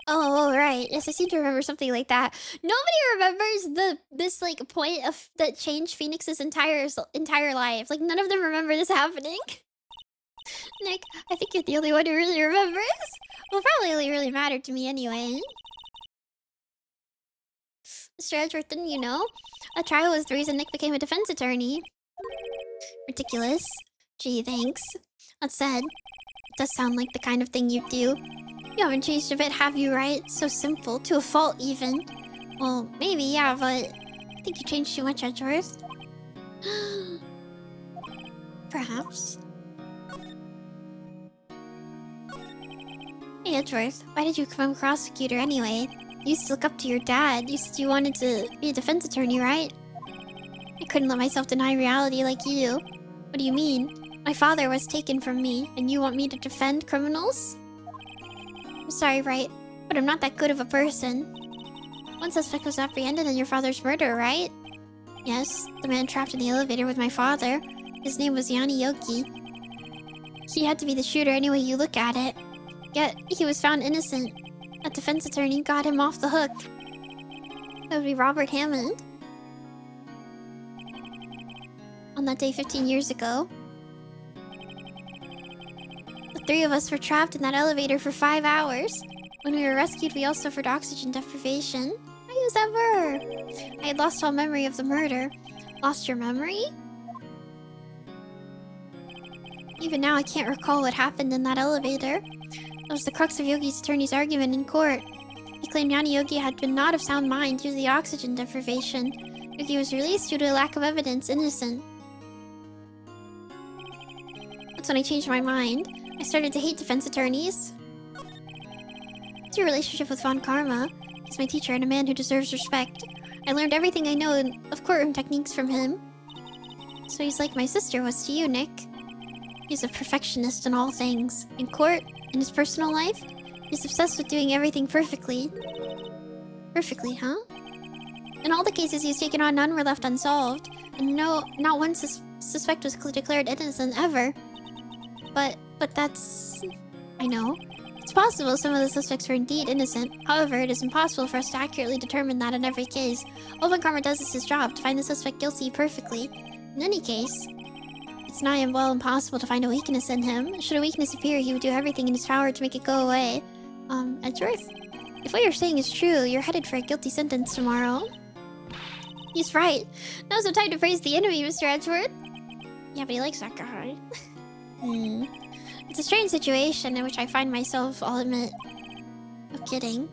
Oh, right. Yes, I seem to remember something like that. Nobody remembers this like point of that changed Phoenix's entire life. Like none of them remember this happening. Nick, I think you're the only one who really remembers. Well, probably only really mattered to me anyway. Mr. Edgeworth, didn't you know? A trial was the reason Nick became a defense attorney. Ridiculous. Gee, thanks. That said, it does sound like the kind of thing you'd do. You haven't changed a bit, have you, right? So simple, to a fault even. Well, maybe, yeah, but I think you changed too much, Edgeworth. Perhaps. Hey, Edgeworth, why did you become prosecutor anyway? You used to look up to your dad. You said you wanted to be a defense attorney, right? I couldn't let myself deny reality like you. What do you mean? My father was taken from me, and you want me to defend criminals? I'm sorry, Wright, but I'm not that good of a person. One suspect was apprehended in your father's murder, right? Yes, the man trapped in the elevator with my father. His name was Yanni Yoki. He had to be the shooter any way you look at it. Yet, he was found innocent. A defense attorney got him off the hook. That would be Robert Hammond. On that day 15 years ago, the three of us were trapped in that elevator for 5 hours. When we were rescued, we all suffered oxygen deprivation. How was ever? I had lost all memory of the murder. Lost your memory? Even now, I can't recall what happened in that elevator. That was the crux of Yogi's attorney's argument in court. He claimed Yanni Yogi had been not of sound mind due to the oxygen deprivation. Yogi was released due to a lack of evidence, innocent. That's when I changed my mind. I started to hate defense attorneys. What's your relationship with Von Karma? He's my teacher and a man who deserves respect. I learned everything I know of courtroom techniques from him. So he's like my sister was to you, Nick. He's a perfectionist in all things. In court, in his personal life, he's obsessed with doing everything perfectly. Perfectly, huh? In all the cases he's taken on, none were left unsolved. And not one suspect was declared innocent ever. But that's... I know. It's possible some of the suspects were indeed innocent. However, it is impossible for us to accurately determine that in every case. All Von Karma does is his job, to find the suspect guilty perfectly. In any case, it's nigh and well impossible to find a weakness in him. Should a weakness appear, he would do everything in his power to make it go away. Edgeworth? If what you're saying is true, you're headed for a guilty sentence tomorrow. He's right. Now's the time to praise the enemy, Mr. Edgeworth. Yeah, but he likes that guy. It's a strange situation in which I find myself, I'll admit. No kidding.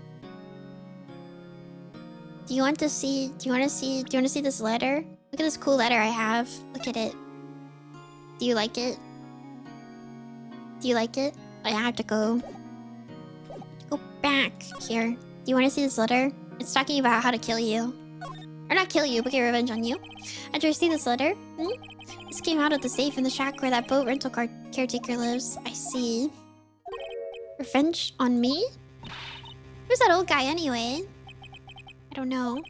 Do you want to see this letter? Look at this cool letter I have. Look at it. Do you like it? Do you like it? I have to go back here. Do you want to see this letter? It's talking about how to kill you. Or not kill you, but get revenge on you. Did you see this letter? This came out of the safe in the shack where that boat rental car caretaker lives. I see. Revenge on me? Who's that old guy anyway? I don't know.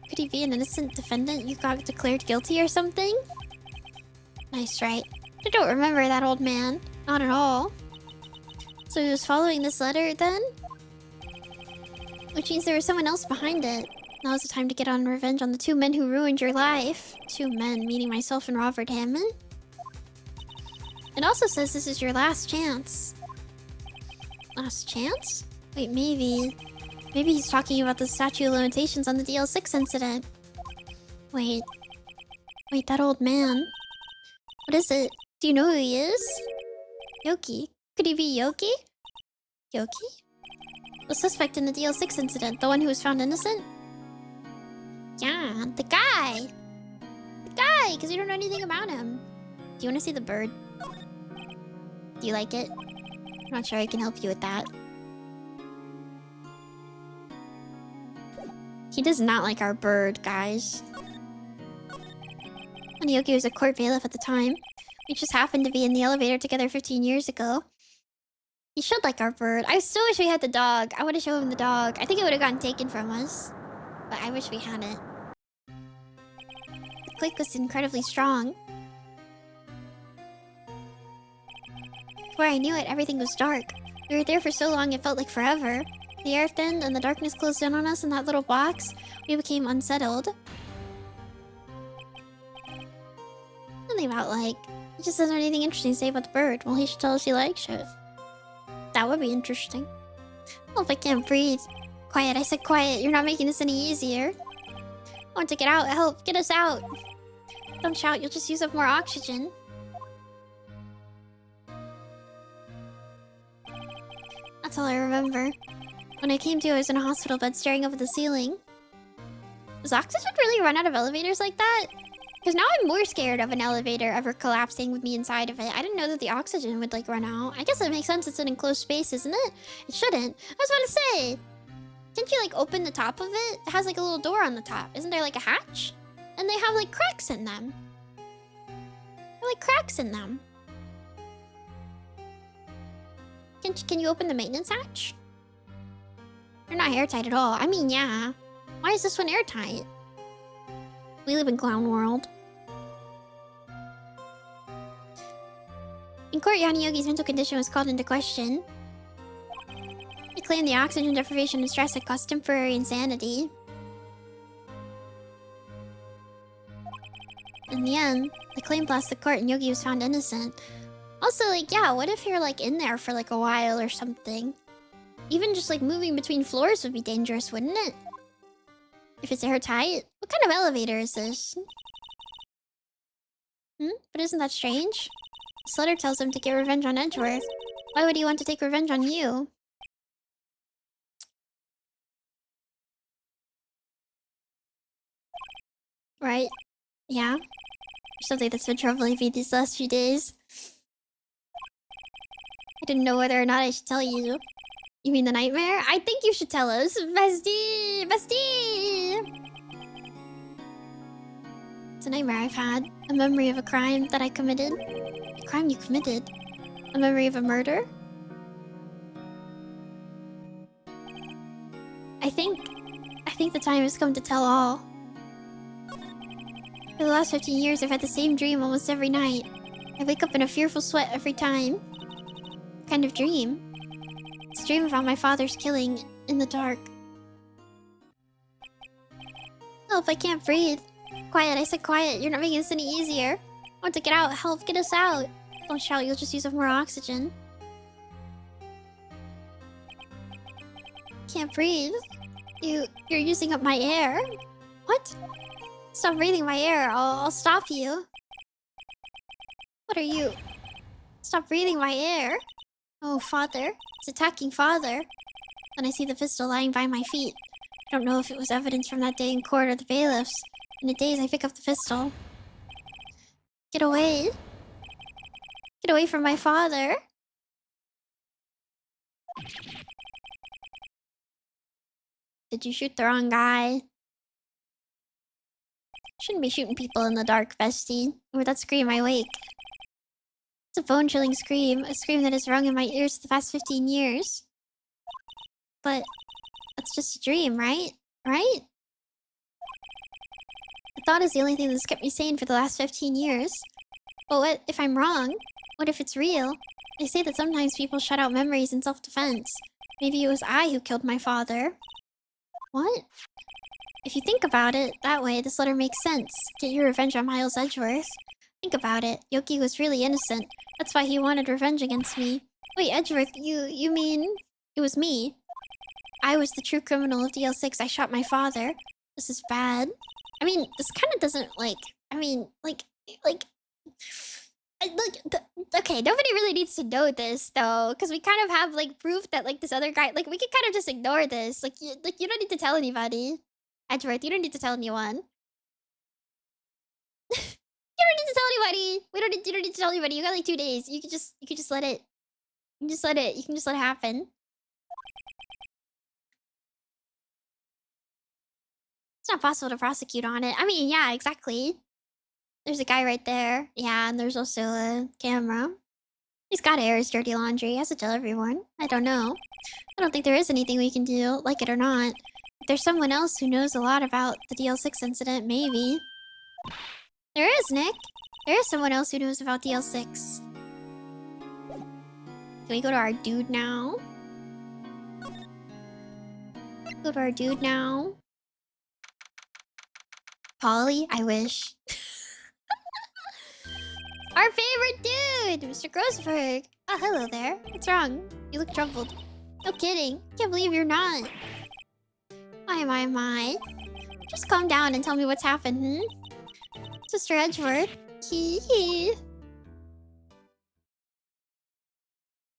Could he be an innocent defendant you got declared guilty or something? Nice, right? I don't remember that old man. Not at all. So he was following this letter then? Which means there was someone else behind it. Now is the time to get on revenge on the two men who ruined your life. Two men, meaning myself and Robert Hammond. It also says this is your last chance. Last chance? Wait, maybe he's talking about the statute of limitations on the DL6 incident. Wait, that old man. What is it? Do you know who he is? Yoki. Could he be Yoki? Yoki? The suspect in the DL6 incident, the one who was found innocent? Yeah, the guy! The guy, because you don't know anything about him. Do you want to see the bird? Do you like it? I'm not sure I can help you with that. He does not like our bird, guys. And Yoki was a court bailiff at the time. We just happened to be in the elevator together 15 years ago. He should like our bird. I still wish we had the dog. I want to show him the dog. I think it would have gotten taken from us. But I wish we had it. The click was incredibly strong. Before I knew it, everything was dark. We were there for so long it felt like forever. The air thinned and the darkness closed in on us in that little box. We became unsettled. Something about, like, he just doesn't have anything interesting to say about the bird. Well, he should tell us he likes it. That would be interesting. Oh, if I can't breathe. Quiet, I said quiet. You're not making this any easier. I want to get out. Help, get us out. Don't shout, you'll just use up more oxygen. That's all I remember. When I came to, I was in a hospital bed staring up at the ceiling. Does oxygen really run out of elevators like that? Because now I'm more scared of an elevator ever collapsing with me inside of it. I didn't know that the oxygen would, like, run out. I guess it makes sense. It's an enclosed space, isn't it? It shouldn't. I was about to say, can't you, like, open the top of it? It has, like, a little door on the top. Isn't there, like, a hatch? And they have, like, cracks in them. There are, like, cracks in them. Can you open the maintenance hatch? They're not airtight at all. I mean, yeah. Why is this one airtight? We live in clown world. In court, Yane Yogi's mental condition was called into question. He claimed the oxygen deprivation and stress had caused temporary insanity. In the end, the claim lost the court and Yogi was found innocent. Also, like, yeah, what if you're, like, in there for, like, a while or something? Even just, like, moving between floors would be dangerous, wouldn't it? If it's airtight? What kind of elevator is this? But isn't that strange? This letter tells him to get revenge on Edgeworth. Why would he want to take revenge on you? Right? Yeah? Something that's been troubling me these last few days. I didn't know whether or not I should tell you. You mean the nightmare? I think you should tell us. Bestie! Bestie! It's a nightmare I've had. A memory of a crime that I committed. A crime you committed? A memory of a murder? I think the time has come to tell all. For the last 15 years, I've had the same dream almost every night. I wake up in a fearful sweat every time. What kind of dream? It's a dream about my father's killing in the dark. Help, I can't breathe. Quiet, I said quiet. You're not making this any easier. I want to get out. Help, get us out. Don't shout, you'll just use up more oxygen. Can't breathe. You're using up my air. What? Stop breathing my air. I'll stop you. What are you? Stop breathing my air. Oh, father. It's attacking father. Then I see the pistol lying by my feet. I don't know if it was evidence from that day in court or the bailiffs. In a daze, I pick up the pistol. Get away. Get away from my father. Did you shoot the wrong guy? Shouldn't be shooting people in the dark, bestie. With that scream, I wake. It's a bone-chilling scream. A scream that has rung in my ears for the past 15 years. But that's just a dream, right? Right? The thought is the only thing that's kept me sane for the last 15 years. But what if I'm wrong? What if it's real? They say that sometimes people shut out memories in self-defense. Maybe it was I who killed my father. What? If you think about it that way, this letter makes sense. Get your revenge on Miles Edgeworth. Think about it. Yogi was really innocent. That's why he wanted revenge against me. Wait, Edgeworth, you mean... It was me. I was the true criminal of DL6. I shot my father. This is bad. I mean, this kind of doesn't, like... I mean, like... Okay, nobody really needs to know this, though. Because we kind of have, like, proof that, like, this other guy... Like, we can kind of just ignore this. Like, you don't need to tell anybody. Edgeworth, you don't need to tell anyone. You don't need to tell anybody. You don't need to tell anybody. You got like 2 days. You can just let it. You can just let it. You can just let it happen. It's not possible to prosecute on it. I mean, yeah, exactly. There's a guy right there. Yeah, and there's also a camera. He's gotta air his dirty laundry. He has to tell everyone. I don't know. I don't think there is anything we can do, like it or not. If there's someone else who knows a lot about the DL6 incident, maybe. There is, Nick. There is someone else who knows about DL6. Can we go to our dude now? Go to our dude now. Polly? I wish. Our favorite dude! Mr. Grossberg! Oh, hello there. What's wrong? You look troubled. No kidding. Can't believe you're not. My. Just calm down and tell me what's happened, Sister Edgeworth. Hee.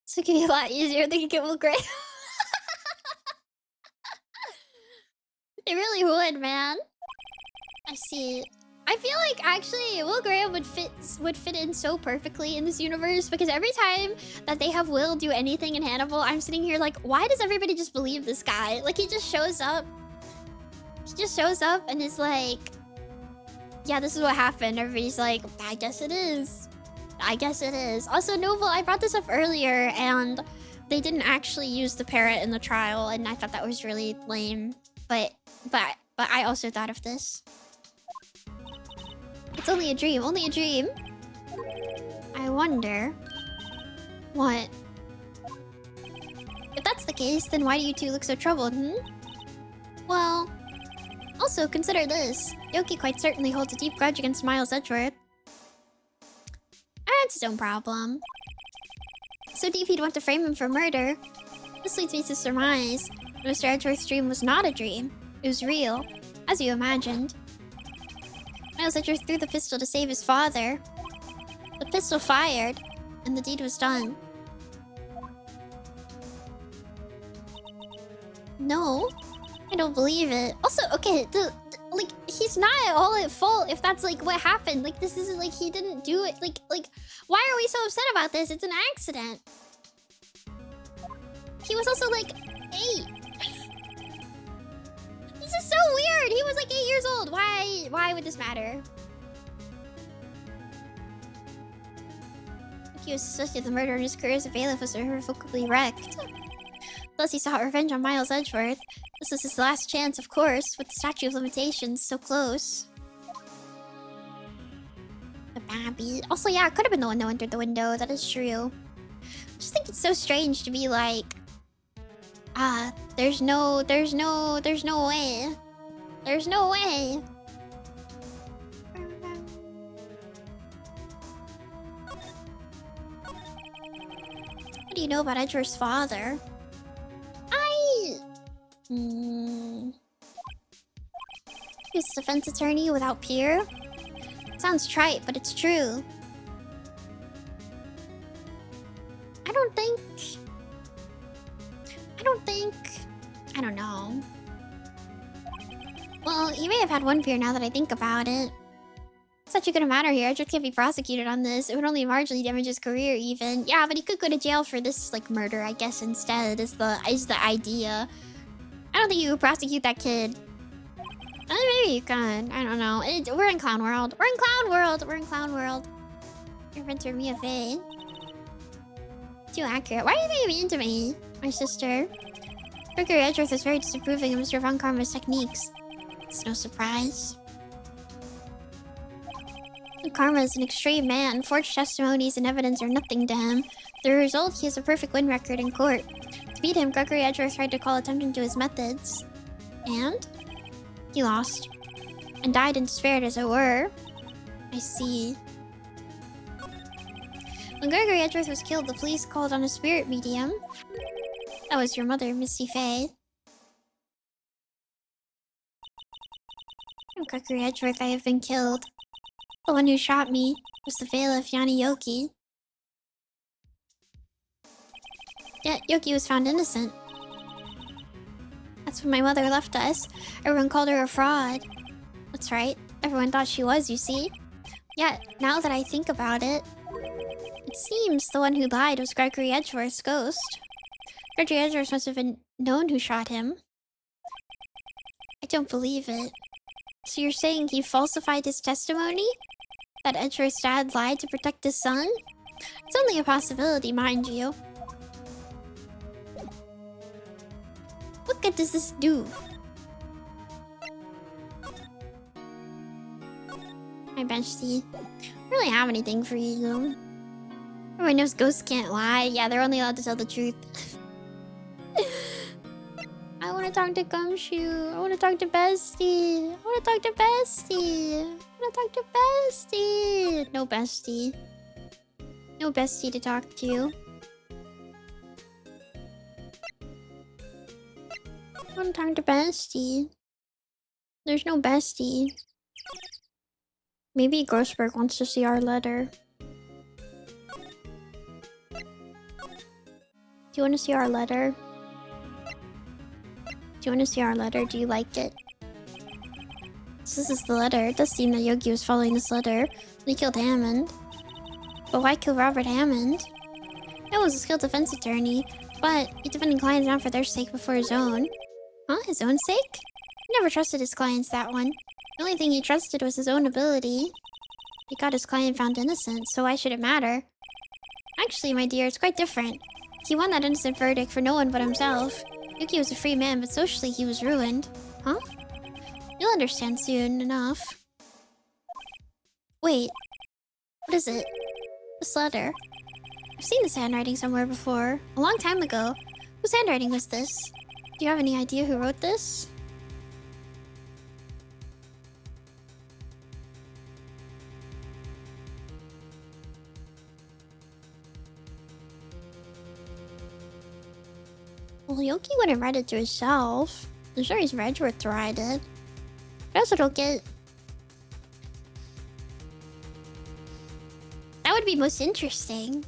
This would be a lot easier than it will Gray. It really would, man. I see. I feel like actually Will Graham would fit in so perfectly in this universe, because every time that they have Will do anything in Hannibal, I'm sitting here like, why does everybody just believe this guy? Like, he just shows up. He just shows up and is like, yeah, this is what happened. Everybody's like, I guess it is. I guess it is. Also, Noble, I brought this up earlier, and they didn't actually use the parrot in the trial, and I thought that was really lame. But but I also thought of this. It's only a dream, only a dream. I wonder... What? If that's the case, then why do you two look so troubled, Well... Also, consider this. Yoki quite certainly holds a deep grudge against Miles Edgeworth. That's his own problem. So deep he'd want to frame him for murder. This leads me to surmise that Mr. Edgeworth's dream was not a dream. It was real, as you imagined. Miles Edgeworth threw the pistol to save his father. The pistol fired, and the deed was done. No, I don't believe it. Also, okay, like, he's not all at fault if that's, like, what happened. Like, this isn't, like, he didn't do it. Like, why are we so upset about this? It's an accident. He was also, like, 8. This is so weird. He was, like, 8 years old. Why would this matter? He was suspected of the murder and his career as a bailiff was irrevocably wrecked. Plus, he sought revenge on Miles Edgeworth. This was his last chance, of course, with the statute of limitations so close. The babby. Also, yeah, it could have been the one that entered the window. That is true. I just think it's so strange to be like, there's no way. There's no way. What do you know about Edgeworth's father? He was a defense attorney without peer? Sounds trite, but it's true. I don't know. Well, he may have had one peer now that I think about it. It's such a good matter here. Edgeworth can't be prosecuted on this. It would only marginally damage his career even. Yeah, but he could go to jail for this, like, murder, I guess, instead, is the idea. I don't think you would prosecute that kid. Maybe you can. I don't know. We're in Clown World. We're in Clown World. Your mentor, Mia Fey. Too accurate. Why are you being mean to me, my sister? Gregory Edgeworth is very disapproving of Mr. Von Karma's techniques. It's no surprise. Karma is an extreme man. Forged testimonies and evidence are nothing to him. The result, he has a perfect win record in court. To beat him, Gregory Edgeworth tried to call attention to his methods. And? He lost. And died in despair, as it were. I see. When Gregory Edgeworth was killed, the police called on a spirit medium. That was your mother, Misty Faye. From Gregory Edgeworth, I have been killed. The one who shot me was the bailiff Yane Yoki. Yet Yoki was found innocent. That's when my mother left us. Everyone called her a fraud. That's right. Everyone thought she was, you see. Yet, now that I think about it, it seems the one who lied was Gregory Edgeworth's ghost. Gregory Edgeworth must have been known who shot him. I don't believe it. So you're saying he falsified his testimony? That Edgeworth's dad lied to protect his son? It's only a possibility, mind you. What good does this do? My bestie. I don't really have anything for you. Everyone knows ghosts can't lie. Yeah, they're only allowed to tell the truth. I want to talk to Gumshoe. I want to talk to Bestie. I want to talk to Bestie. I want to talk to Bestie. No Bestie. No Bestie to talk to. I want to talk to Bestie. There's no Bestie. Maybe Grossberg wants to see our letter. Do you want to see our letter? Do you want to see our letter? Do you like it? So this is the letter. It does seem that Yogi was following this letter when he killed Hammond. But why kill Robert Hammond? That was a skilled defense attorney, but he defended clients not for their sake but for his own. Huh? His own sake? He never trusted his clients, that one. The only thing he trusted was his own ability. He got his client found innocent, so why should it matter? Actually, my dear, it's quite different. He won that innocent verdict for no one but himself. Yuki was a free man, but socially he was ruined. Huh? You'll understand soon enough. Wait, what is it? This letter. I've seen this handwriting somewhere before. A long time ago. Whose handwriting was this? Do you have any idea who wrote this? Well, Yoki wouldn't write it to himself. I'm sure he's Redworth to write it. What else would it get? That would be most interesting.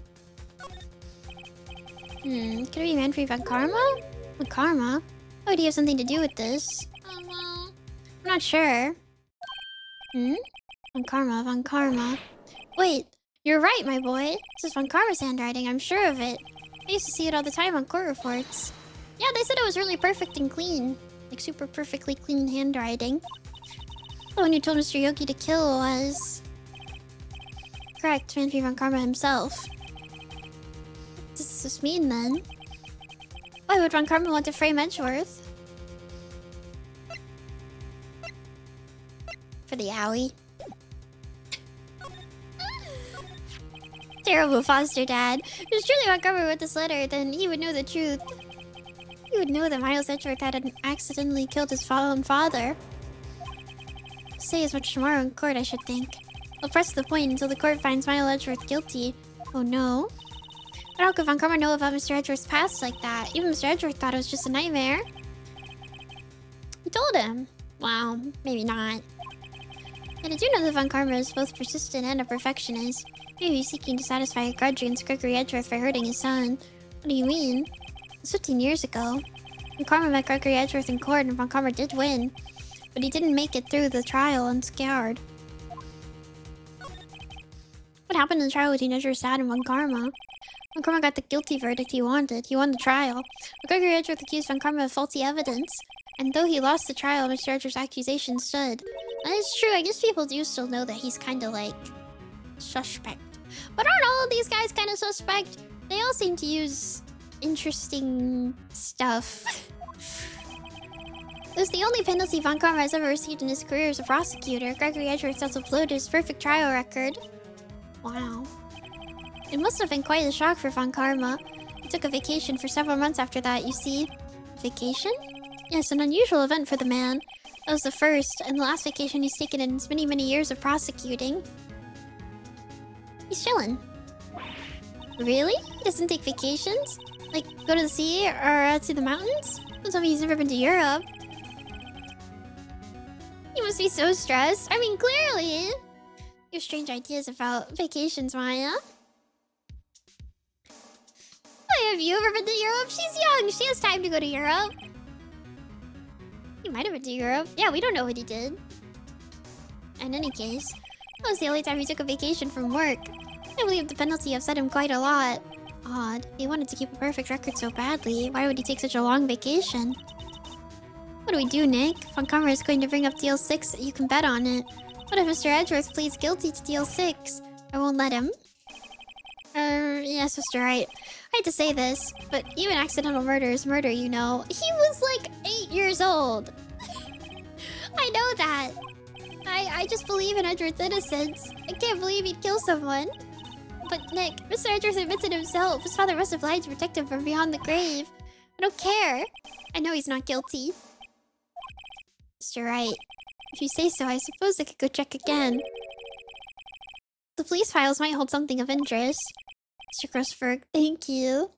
Could it be Manfred von Karma? Von Karma? How would he have something to do with this? I'm not sure. Von Karma, Von Karma. Wait, you're right, my boy. This is Von Karma's handwriting, I'm sure of it. I used to see it all the time on court reports. Yeah, they said it was really perfect and clean. Like super perfectly clean handwriting. The one who told Mr. Yogi to kill was... correct, Manfred von Karma himself. What does this mean then? Why would Von Karma want to frame Edgeworth? For the owie. Terrible foster dad. If it was truly Von Karma wrote this letter, then he would know the truth. He would know that Miles Edgeworth had accidentally killed his own father. Say as much tomorrow in court, I should think. I'll press the point until the court finds Miles Edgeworth guilty. Oh no. But how could Von Karma know about Mr. Edgeworth's past like that? Even Mr. Edgeworth thought it was just a nightmare. He told him. Well, maybe not. And I do know that Von Karma is both persistent and a perfectionist. Maybe he's seeking to satisfy a grudge against Gregory Edgeworth for hurting his son. What do you mean? It was 15 years ago. Von Karma met Gregory Edgeworth in court and Von Karma did win. But he didn't make it through the trial unscarred. What happened in the trial between Edgeworth's dad and Von Karma? Von Karma got the guilty verdict he wanted. He won the trial. But Gregory Edgeworth accused Von Karma of faulty evidence. And though he lost the trial, Mr. Edgeworth's accusation stood. That is true. I guess people do still know that he's kind of like... suspect. But aren't all of these guys kind of suspect? They all seem to use interesting stuff. It was the only penalty Von Karma has ever received in his career as a prosecutor. Gregory Edgeworth also uploaded his perfect trial record. Wow. It must have been quite a shock for Von Karma. He took a vacation for several months after that, you see. Vacation? Yes, an unusual event for the man. That was the first and the last vacation he's taken in his many, many years of prosecuting. He's chilling. Really? He doesn't take vacations? Like, go to the sea or to the mountains? Don't tell me he's never been to Europe. He must be so stressed. I mean, clearly. You have strange ideas about vacations, Maya. Why, have you ever been to Europe? She's young. She has time to go to Europe. He might have been to Europe. Yeah, we don't know what he did. In any case, that was the only time he took a vacation from work. I believe the penalty upset him quite a lot. Odd. He wanted to keep a perfect record so badly. Why would he take such a long vacation? What do we do, Nick? Von Karma is going to bring up Deal 6. You can bet on it. What if Mr. Edgeworth pleads guilty to Deal 6? I won't let him. Yes, Mr. Wright. I hate to say this, but even accidental murder is murder, you know. He was like 8 years old. I know that. I just believe in Edgeworth's innocence. I can't believe he'd kill someone. But Nick, Mr. Edgeworth admits it himself. His father must have lied to protect him from beyond the grave. I don't care. I know he's not guilty. Mr. Wright, if you say so, I suppose I could go check again. The police files might hold something of interest. Mr. Grossberg, thank you.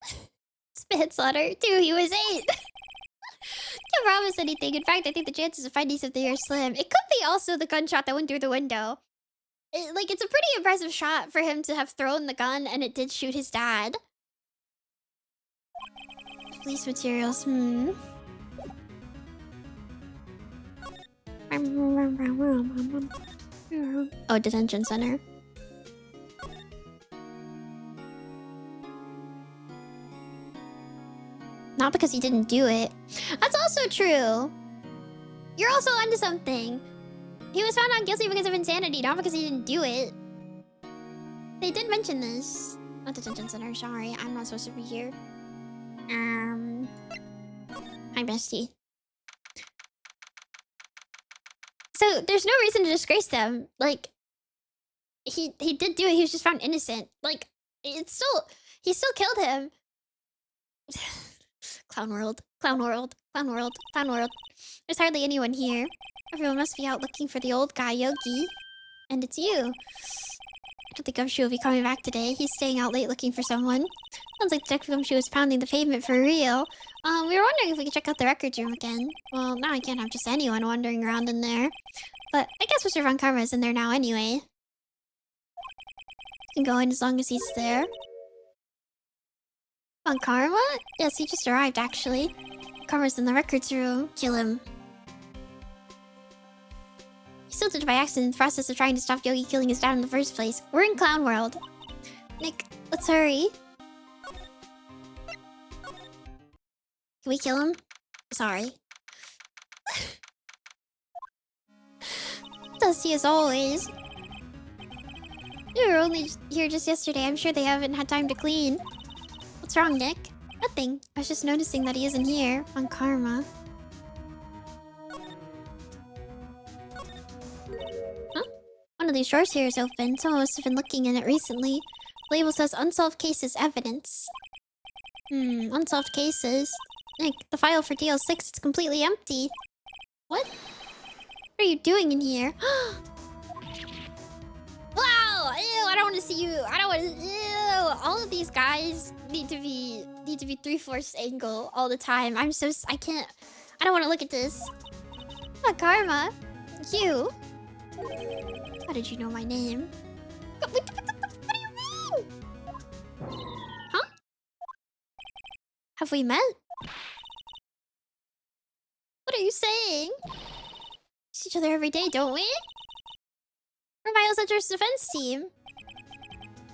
It's manslaughter, too. He was 8. Can't promise anything. In fact, I think the chances of finding something are slim. It could be also the gunshot that went through the window. It's a pretty impressive shot for him to have thrown the gun and it did shoot his dad. Police materials, Oh, detention center. Not because he didn't do it. That's also true. You're also onto something. He was found not guilty because of insanity, not because he didn't do it. They did mention this. Not detention center, sorry. I'm not supposed to be here. Hi, bestie. So there's no reason to disgrace them. Like, he did do it. He was just found innocent. Like, it's still, he still killed him. Clown world, clown world, clown world, clown world. There's hardly anyone here. Everyone must be out looking for the old guy, Yogi. And it's you. I don't think Gumshoe will be coming back today. He's staying out late looking for someone. Sounds like Detective Gumshoe is pounding the pavement for real. We were wondering if we could check out the records room again. Well, now I can't have just anyone wandering around in there. But I guess Mr. Von Karma is in there now anyway. Can go in as long as he's there. Von Karma? Yes, he just arrived actually. Karma's in the records room. Kill him. He still did it by accident in the process of trying to stop Yogi killing his dad in the first place. We're in Clown World. Nick, let's hurry. Can we kill him? Sorry. Dusty as always. You were only here just yesterday. I'm sure they haven't had time to clean. What's wrong, Nick? Nothing. I was just noticing that he isn't here. On Karma. Huh? One of these drawers here is open. Someone must have been looking in it recently. The label says unsolved cases evidence. Unsolved cases. Nick, the file for DL6 is completely empty. What? What are you doing in here? Wow! Ew, I don't want to see you. I don't want to. Ew! All of these guys need to be 3/4 angle all the time. I can't. I don't want to look at this. Oh, Karma. You? How did you know my name? What do you mean? Huh? Have we met? What are you saying? We see each other every day, don't we? We're Miles Edger's defense team.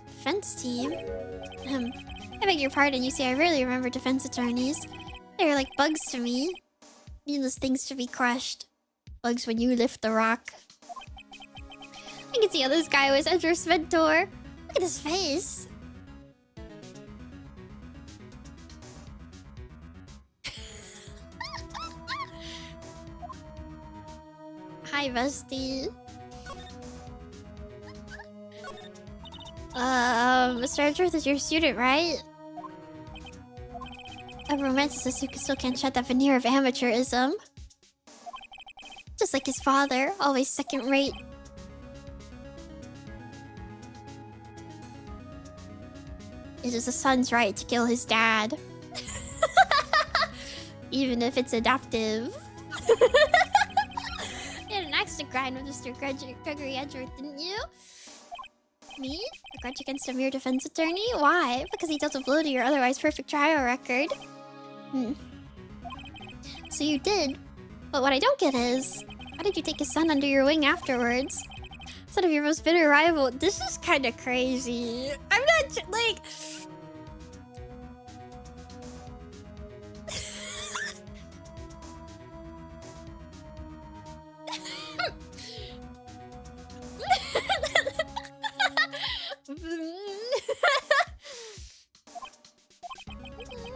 Defense team? I beg your pardon, you see, I rarely remember defense attorneys. They're like bugs to me. Needless things to be crushed. Bugs when you lift the rock. I can see how this guy was Edger's mentor. Look at his face. Hi, bestie. Mr. Edgeworth is your student, right? A romanticist who still can't shed that veneer of amateurism. Just like his father, always second-rate. It is a son's right to kill his dad. Even if it's adoptive. You had an axe to grind with Mr. Gregory Edgeworth, didn't you? Me? A grudge against a mere defense attorney? Why? Because he dealt a blow to your otherwise perfect trial record. So you did. But what I don't get is, how did you take his son under your wing afterwards? Son of your most bitter rival. This is kind of crazy. I'm not like.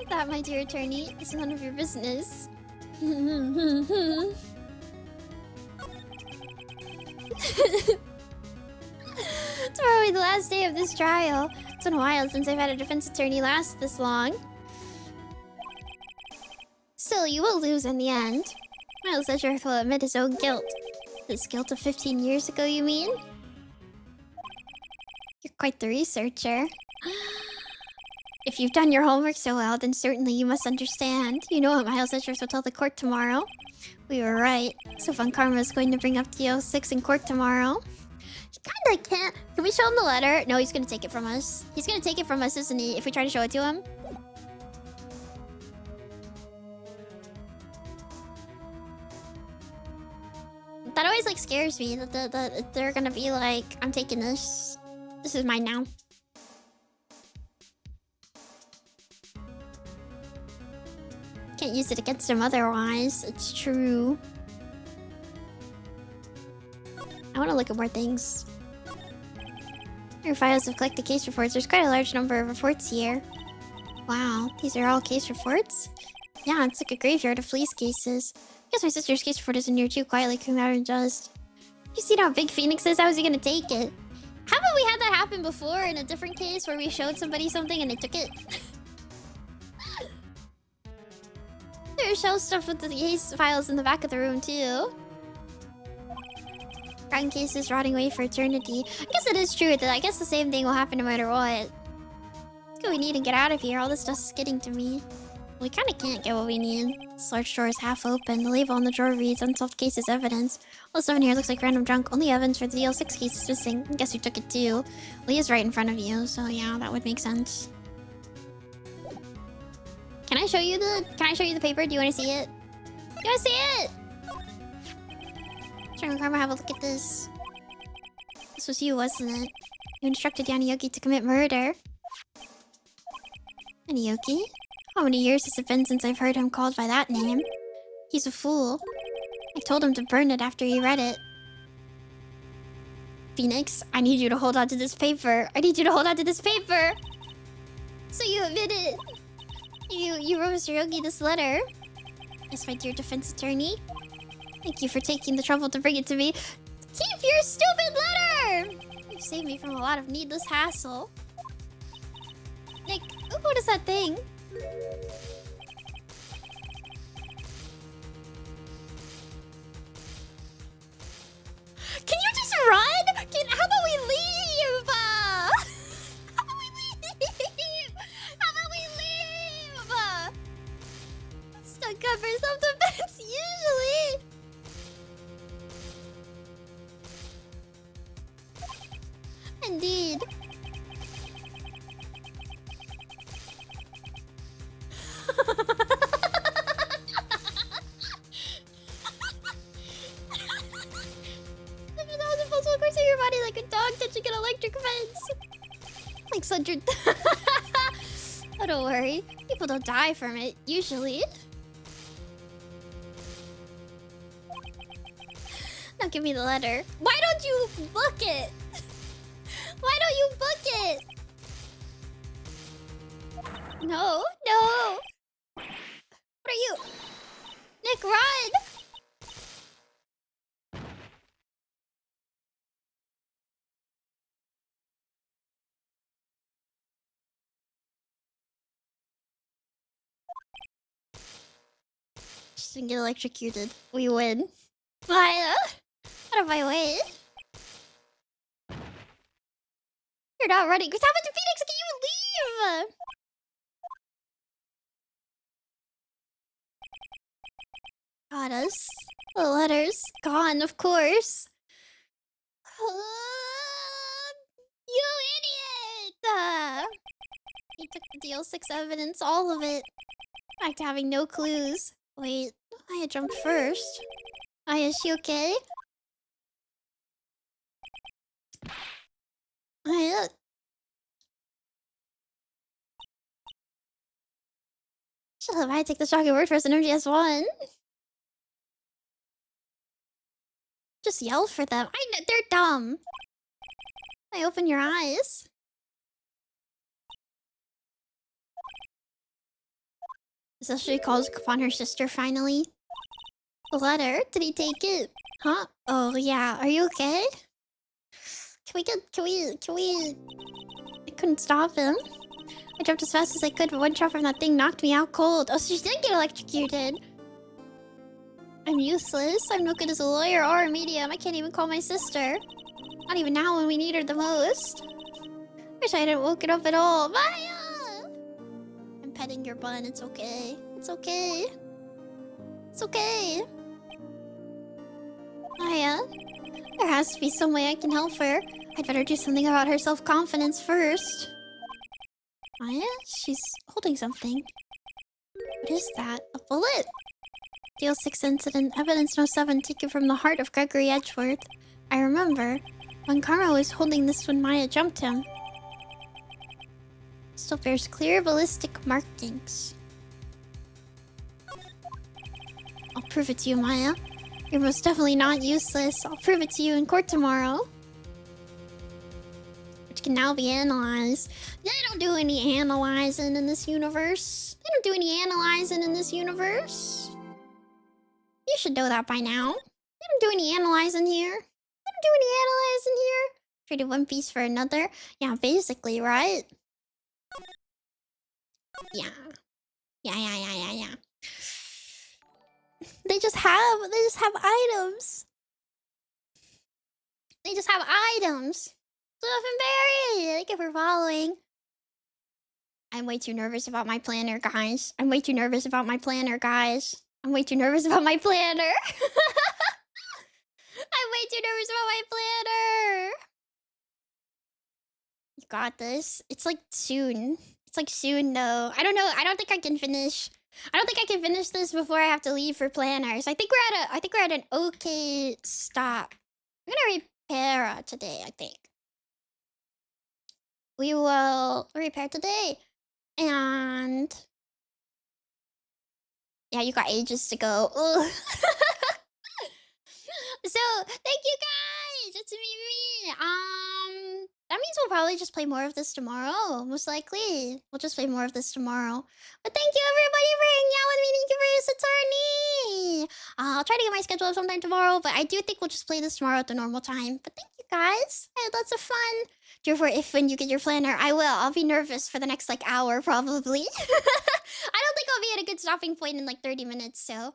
That, my dear attorney, is none of your business. It's probably the last day of this trial. It's been a while since I've had a defense attorney last this long. Still, you will lose in the end. Miles Edgeworth will admit his own guilt. His guilt of 15 years ago, you mean? You're quite the researcher. If you've done your homework so well, then certainly you must understand. You know what Miles Edgeworth will tell the court tomorrow. We were right. So Von Karma is going to bring up DL6 in court tomorrow. He kinda can't. Can we show him the letter? No, he's gonna take it from us. He's gonna take it from us, isn't he? If we try to show it to him. That always like scares me. That they're gonna be like, I'm taking this. This is mine now. Can't use it against him otherwise. It's true. I want to look at more things. Your files have collected case reports. There's quite a large number of reports here. Wow, these are all case reports? Yeah, it's like a graveyard of police cases. I guess my sister's case report isn't here too. Quietly came out and just. You seen how big Phoenix is? How is he gonna take it? How about we had that happen before in a different case where we showed somebody something and they took it? There show stuff with the case files in the back of the room too. Rotten cases rotting away for eternity. I guess it is true that I guess the same thing will happen no matter what. Let's go, we need to get out of here. All this stuff's getting to me. We kind of can't get what we need. This large drawer is half open. The label on the drawer reads unsolved cases evidence. All the stuff in here looks like random junk. Only evidence for the DL6 case is missing. I guess you took it too. Leah's right in front of you, so yeah, that would make sense. Can I show you the paper? Do you want to see it? You want to see it? Sure, Karma, have a look at this. This was you, wasn't it? You instructed Yanayoki to commit murder. Yanayoki? How many years has it been since I've heard him called by that name? He's a fool. I told him to burn it after he read it. Phoenix, I need you to hold on to this paper. I need you to hold on to this paper! So you admit it. You wrote Mr. Yogi this letter. Yes, my dear defense attorney. Thank you for taking the trouble to bring it to me. Keep your stupid letter! You saved me from a lot of needless hassle. Nick, what is that thing? Can you just run? How about we leave? How about we leave? How about we leave? Stuck up for self-defense usually. Indeed. Your body like a dog touching an electric fence. Like Sundred. Oh, don't worry. People don't die from it, usually. Now give me the letter. Why don't you book it? Why don't you book it? No, no. What are you? Nick, run! Just didn't get electrocuted. We win. Maya, out of my way. You're not running. What's happened to Phoenix? Can you leave? Got us. The letters gone, of course. You idiot! He took the DL6 evidence, all of it. Back to having no clues. Wait, Aya jumped first. Aya, is she okay? Aya. Should have I take the shocking word first in MGS1. Just yell for them. I know they're dumb. I open your eyes. Is that she calls upon her sister finally? The letter? Did he take it? Huh? Oh yeah. Are you okay? Can we... I couldn't stop him. I jumped as fast as I could, but one shot from that thing knocked me out cold. Oh, so she did get electrocuted. I'm useless. I'm no good as a lawyer or a medium. I can't even call my sister. Not even now when we need her the most. Wish I hadn't woken up at all. Maya! I'm petting your bun. It's okay. It's okay. It's okay. Maya, there has to be some way I can help her. I'd better do something about her self-confidence first. Maya? She's holding something. What is that? A bullet? DL6 incident, evidence no 7 taken from the heart of Gregory Edgeworth. I remember. When Karma was holding this when Maya jumped him. Still bears clear ballistic markings. I'll prove it to you, Maya. You're most definitely not useless. I'll prove it to you in court tomorrow. Which can now be analyzed. They don't do any analyzing in this universe. They don't do any analyzing in this universe. You should know that by now. They don't do any analyzing here. They do any analyze in here? Traded one piece for another. Yeah, basically, right? Yeah. Yeah. They just have items. They just have items. Stuff and Berry! Thank you for following. I'm way too nervous about my planner, guys. I'm way too nervous about my planner, guys. I'm way too nervous about my planner. I'm way too nervous about my planner. You got this. It's like soon. It's like soon though. I don't know. I don't think I can finish. I don't think I can finish this before I have to leave for planners. I think we're at an okay stop. I'm gonna repair today, I think. We will repair today. And yeah, you got ages to go. Ugh. So thank you guys. It's me. That means we'll probably just play more of this tomorrow. Most likely, we'll just play more of this tomorrow. But thank you everybody for hanging out with me. Thank you for this attorney. I'll try to get my schedule up sometime tomorrow, but I do think we'll just play this tomorrow at the normal time. But thank you guys. I had lots of fun. Therefore, if when you get your planner, I will. I'll be nervous for the next like hour probably. I don't think I'll be at a good stopping point in like 30 minutes. So.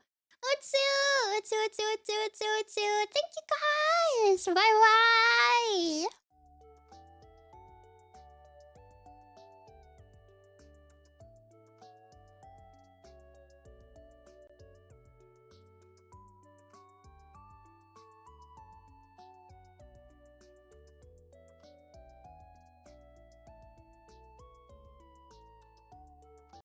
Thank you guys. Bye bye.